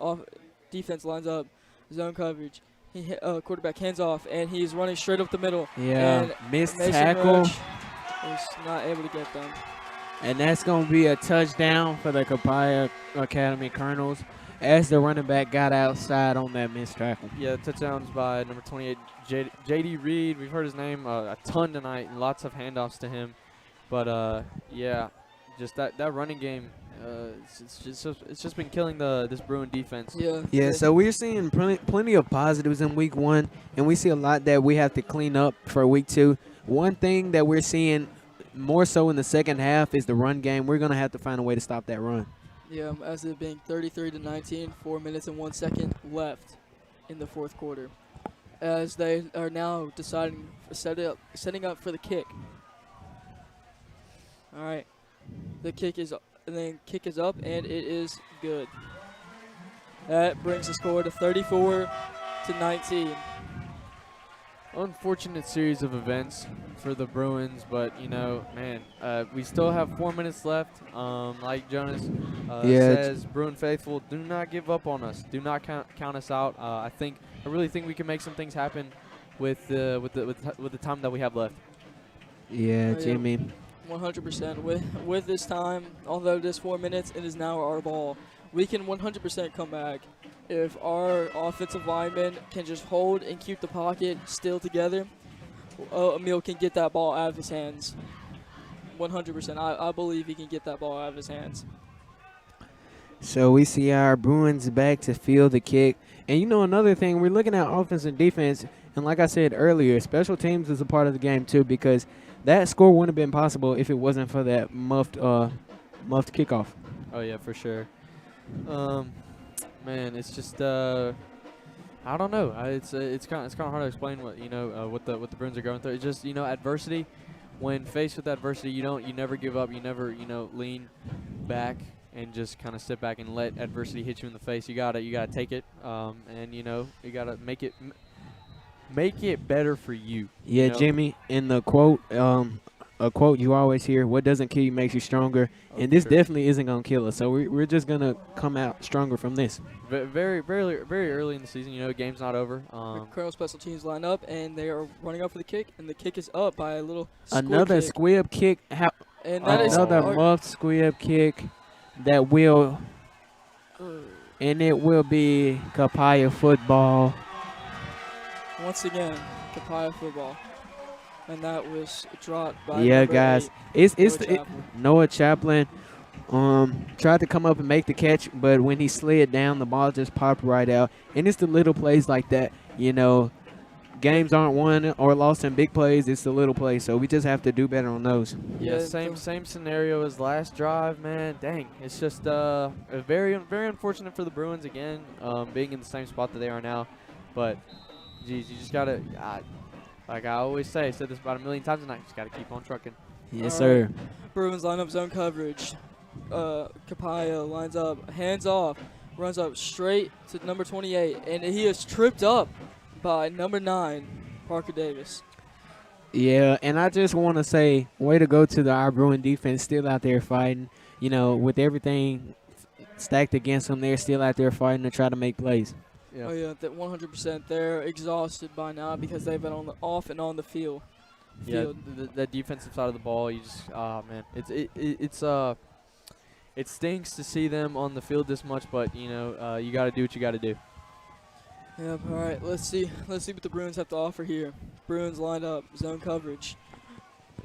Defense lines up, zone coverage. He quarterback hands off, and he's running straight up the middle. Yeah, and missed Mason tackle. Roach is not able to get them. And that's going to be a touchdown for the Copiah Academy Colonels as the running back got outside on that missed tackle. Yeah, touchdowns by number 28, J.D. Reed. We've heard his name a ton tonight, and lots of handoffs to him. But, yeah, just that running game, it's just been killing this Bruin defense. Yeah, so we're seeing plenty of positives in week 1, and we see a lot that we have to clean up for week 2. One thing that we're seeing more so in the second half is the run game. We're going to have to find a way to stop that run. Yeah, as it being 33-19, 4 minutes and 1 second left in the fourth quarter, as they are now setting up for the kick. All right, the kick is up, and it is good. That brings the score to 34-19. Unfortunate series of events for the Bruins, but we still have 4 minutes left. Like Jonas says, Bruin faithful, do not give up on us. Do not count us out. I really think we can make some things happen with the time that we have left. Yeah, Jimmy. 100%. With this time, although this 4 minutes, it is now our ball. We can 100% come back. If our offensive linemen can just hold and keep the pocket still together, Emil can get that ball out of his hands. 100%. I believe he can get that ball out of his hands. So we see our Bruins back to field the kick. And another thing, we're looking at offense and defense. And like I said earlier, special teams is a part of the game too, because that score wouldn't have been possible if it wasn't for that muffed kickoff. Oh, yeah, for sure. Man, it's just I I don't know. It's kind of hard to explain what what the Bruins are going through. It's just adversity. When faced with adversity, you never give up. You never lean back and just kind of sit back and let adversity hit you in the face. You gotta take it, and you gotta make it better for you. Yeah, you know? Jimmy, in the quote, a quote you always hear, what doesn't kill you makes you stronger. Oh, And this sure. definitely isn't going to kill us. So we're just going to come out stronger from this. Very early in the season. Game's not over. The Colonel special teams line up, and they are running up for the kick, and the kick is up by a little squib Another kick. squib kick. And that is Another our- muffed squib kick that will, and it will be Kapaya football. once again, Kapaya football. And that was dropped by Yeah, number guys. 8, It's Noah Chaplin. Noah Chaplin. Tried to come up and make the catch, but when he slid down, the ball just popped right out. And it's the little plays like that. Games aren't won or lost in big plays. It's the little plays. So we just have to do better on those. Yeah, Yeah, same scenario as last drive, man. Dang, it's just very unfortunate for the Bruins again, being in the same spot that they are now. But, geez, you just gotta, like I always say, I said this about a million times tonight. Just gotta keep on trucking. Yes, All right. sir. Bruins line up zone coverage. Kapaya lines up, hands off, runs up straight to number 28, and he is tripped up by number 9, Parker Davis. Yeah, and I just want to say, way to go to our Bruin defense, still out there fighting. With everything stacked against them, they're still out there fighting to try to make plays. Yeah. Oh yeah, that 100%. They're exhausted by now because they've been off and on the field. Yeah, the defensive side of the ball, you just, man, it stinks to see them on the field this much, but you got to do what you got to do. Yep. All right. Let's see what the Bruins have to offer here. Bruins lined up, zone coverage.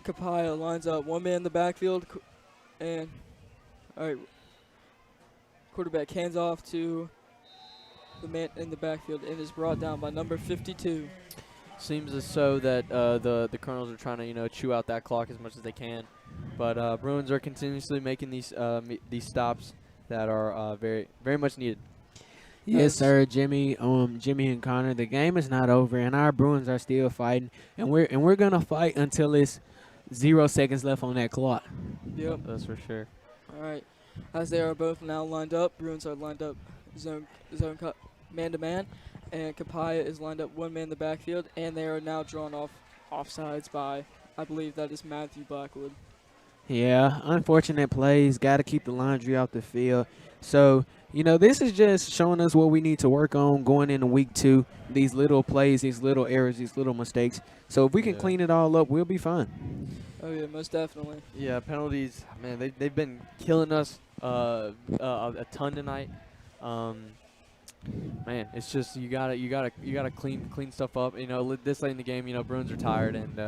Kapaya lines up, one man in the backfield, and all right. Quarterback hands off to the man in the backfield and is brought down by number 52. Seems as so that the Colonels are trying to chew out that clock as much as they can, but Bruins are continuously making these stops that are very very much needed. Yes, sir, Jimmy. Jimmy and Connor. The game is not over, and our Bruins are still fighting, and we're gonna fight until it's 0 seconds left on that clock. Yep. That's for sure. All right. As they are both now lined up, Bruins are lined up zone cut man to man, and Kapaya is lined up one man in the backfield, and they are now drawn off offsides by, I believe that is Matthew Blackwood. Yeah, unfortunate plays. Got to keep the laundry off the field. So, this is just showing us what we need to work on going into week 2. These little plays, these little errors, these little mistakes. So if we can clean it all up, we'll be fine. Oh yeah, most definitely. Yeah, penalties, man, they've been killing us a ton tonight. Man, it's just you gotta clean stuff up. This late in the game, Bruins are tired, and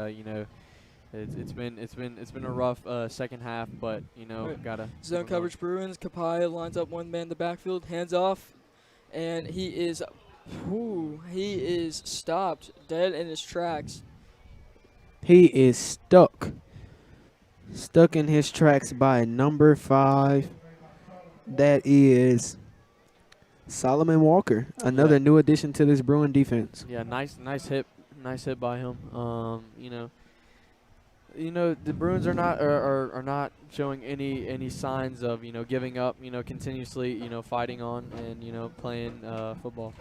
it's been a rough second half, but Right. gotta Zone keep it coverage Bruins. Kapaya lines up one man in the backfield, hands off, and he is stopped dead in his tracks. He is stuck in his tracks by number 5. That is Solomon Walker, another new addition to this Bruin defense. Yeah, nice hit by him. The Bruins are not showing any signs of giving up. Continuously fighting on and playing football.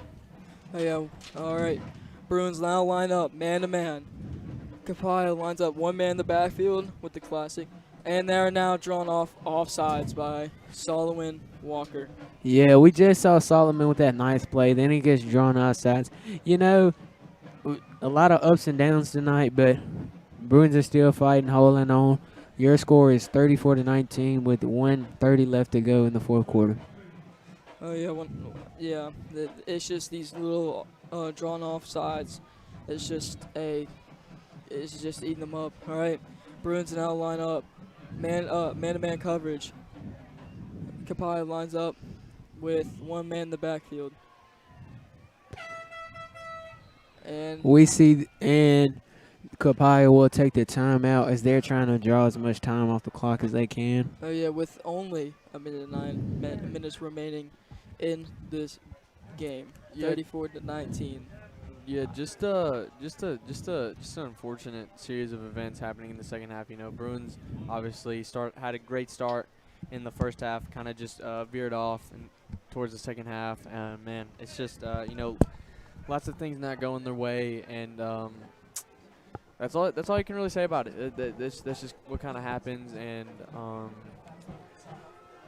Oh yeah, all right. Bruins now line up man to man. Kapaya lines up one man in the backfield with the classic, and they are now drawn off offsides by Solomon Walker. Yeah, we just saw Solomon with that nice play. Then he gets drawn outside. A lot of ups and downs tonight, but Bruins are still fighting, holding on. Your score is 34-19 with 1:30 left to go in the fourth quarter. Oh yeah, it's just these little drawn off sides. It's just eating them up. All right, Bruins now line up, man to man coverage. Kapaya lines up with one man in the backfield, and We see, and Kapaya will take the timeout as they're trying to draw as much time off the clock as they can. oh yeah, with only a minute and 9 minutes remaining in this game, Yeah. 34-19. Yeah, just an unfortunate series of events happening in the second half. You know, Bruins obviously had a great start in the first half, kind of just veered off and towards the second half. And man, it's just you know, lots of things not going their way, and that's all you can really say about it. That's just what kind of happens, and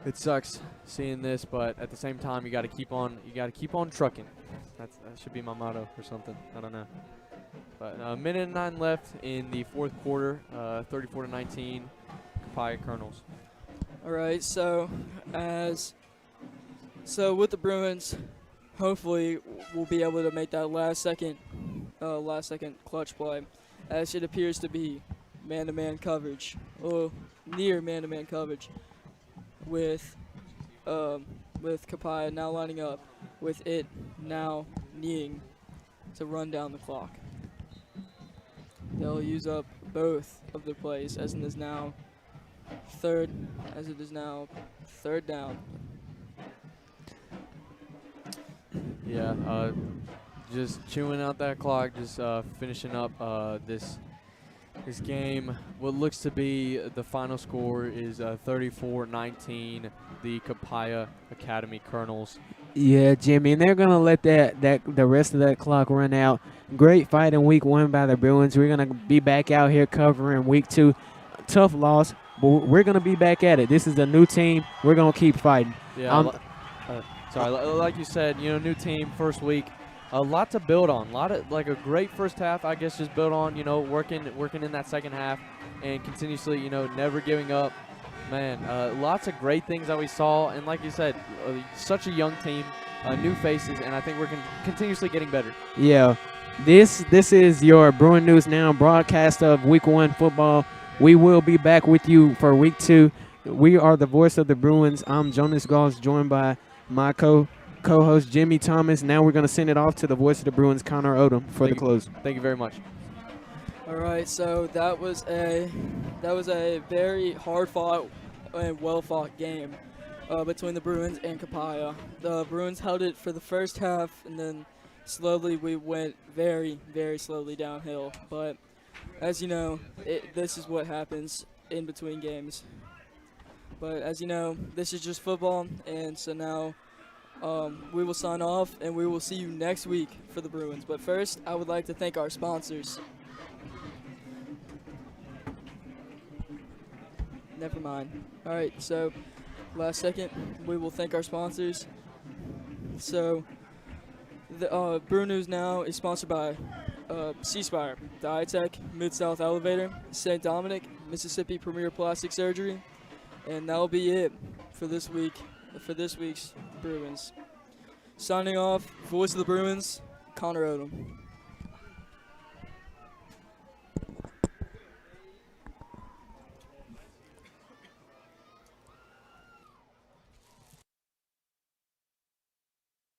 it sucks seeing this, but at the same time, you got to keep on trucking. That should be my motto or something. I don't know. But a minute and 9 left in the fourth quarter. 34-19, Copiah Colonels. All right, so with the Bruins, hopefully we'll be able to make that last second clutch play, as it appears to be man-to-man coverage, or near man-to-man coverage, with Copiah now lining up, with it now needing to run down the clock. They'll use up both of their plays, as it is now third down. Yeah, just chewing out that clock, just finishing up this game. What looks to be the final score is 34-19, the Copiah Academy Colonels. Yeah, Jimmy, and they're gonna let the rest of that clock run out. Great fight in week 1 by the Bruins. We're gonna be back out here covering week 2. Tough loss, but we're gonna be back at it. This is a new team. We're gonna keep fighting. Yeah, like you said, you know, new team, first week, a lot to build on. A great first half, I guess, just build on. You know, working in that second half, and continuously, you know, never giving up. Man, lots of great things that we saw, and like you said, such a young team, new faces, and I think we're continuously getting better. Yeah, this is your Bruin News Now broadcast of Week 1 football. We will be back with you for Week 2. We are the voice of the Bruins. I'm Jonas Gauls, joined by my co-host Jimmy Thomas. Now we're going to send it off to the voice of the Bruins, Connor Odom, for the close. Thank you very much. All right, so that was a very hard-fought and well-fought game between the Bruins and Copiah. The Bruins held it for the first half, and then slowly we went very, very slowly downhill. But as you know, this is what happens in between games. But as you know, this is just football, and so now we will sign off, and we will see you next week for the Bruins. But first, I would like to thank our sponsors. Never mind. All right, so last second, we will thank our sponsors. So the Bruin News Now is sponsored by C-Spire, the iTech Mid-South Elevator, St. Dominic, Mississippi Premier Plastic Surgery, and that'll be it for this week's Bruins. Signing off, voice of the Bruins, Connor Odom.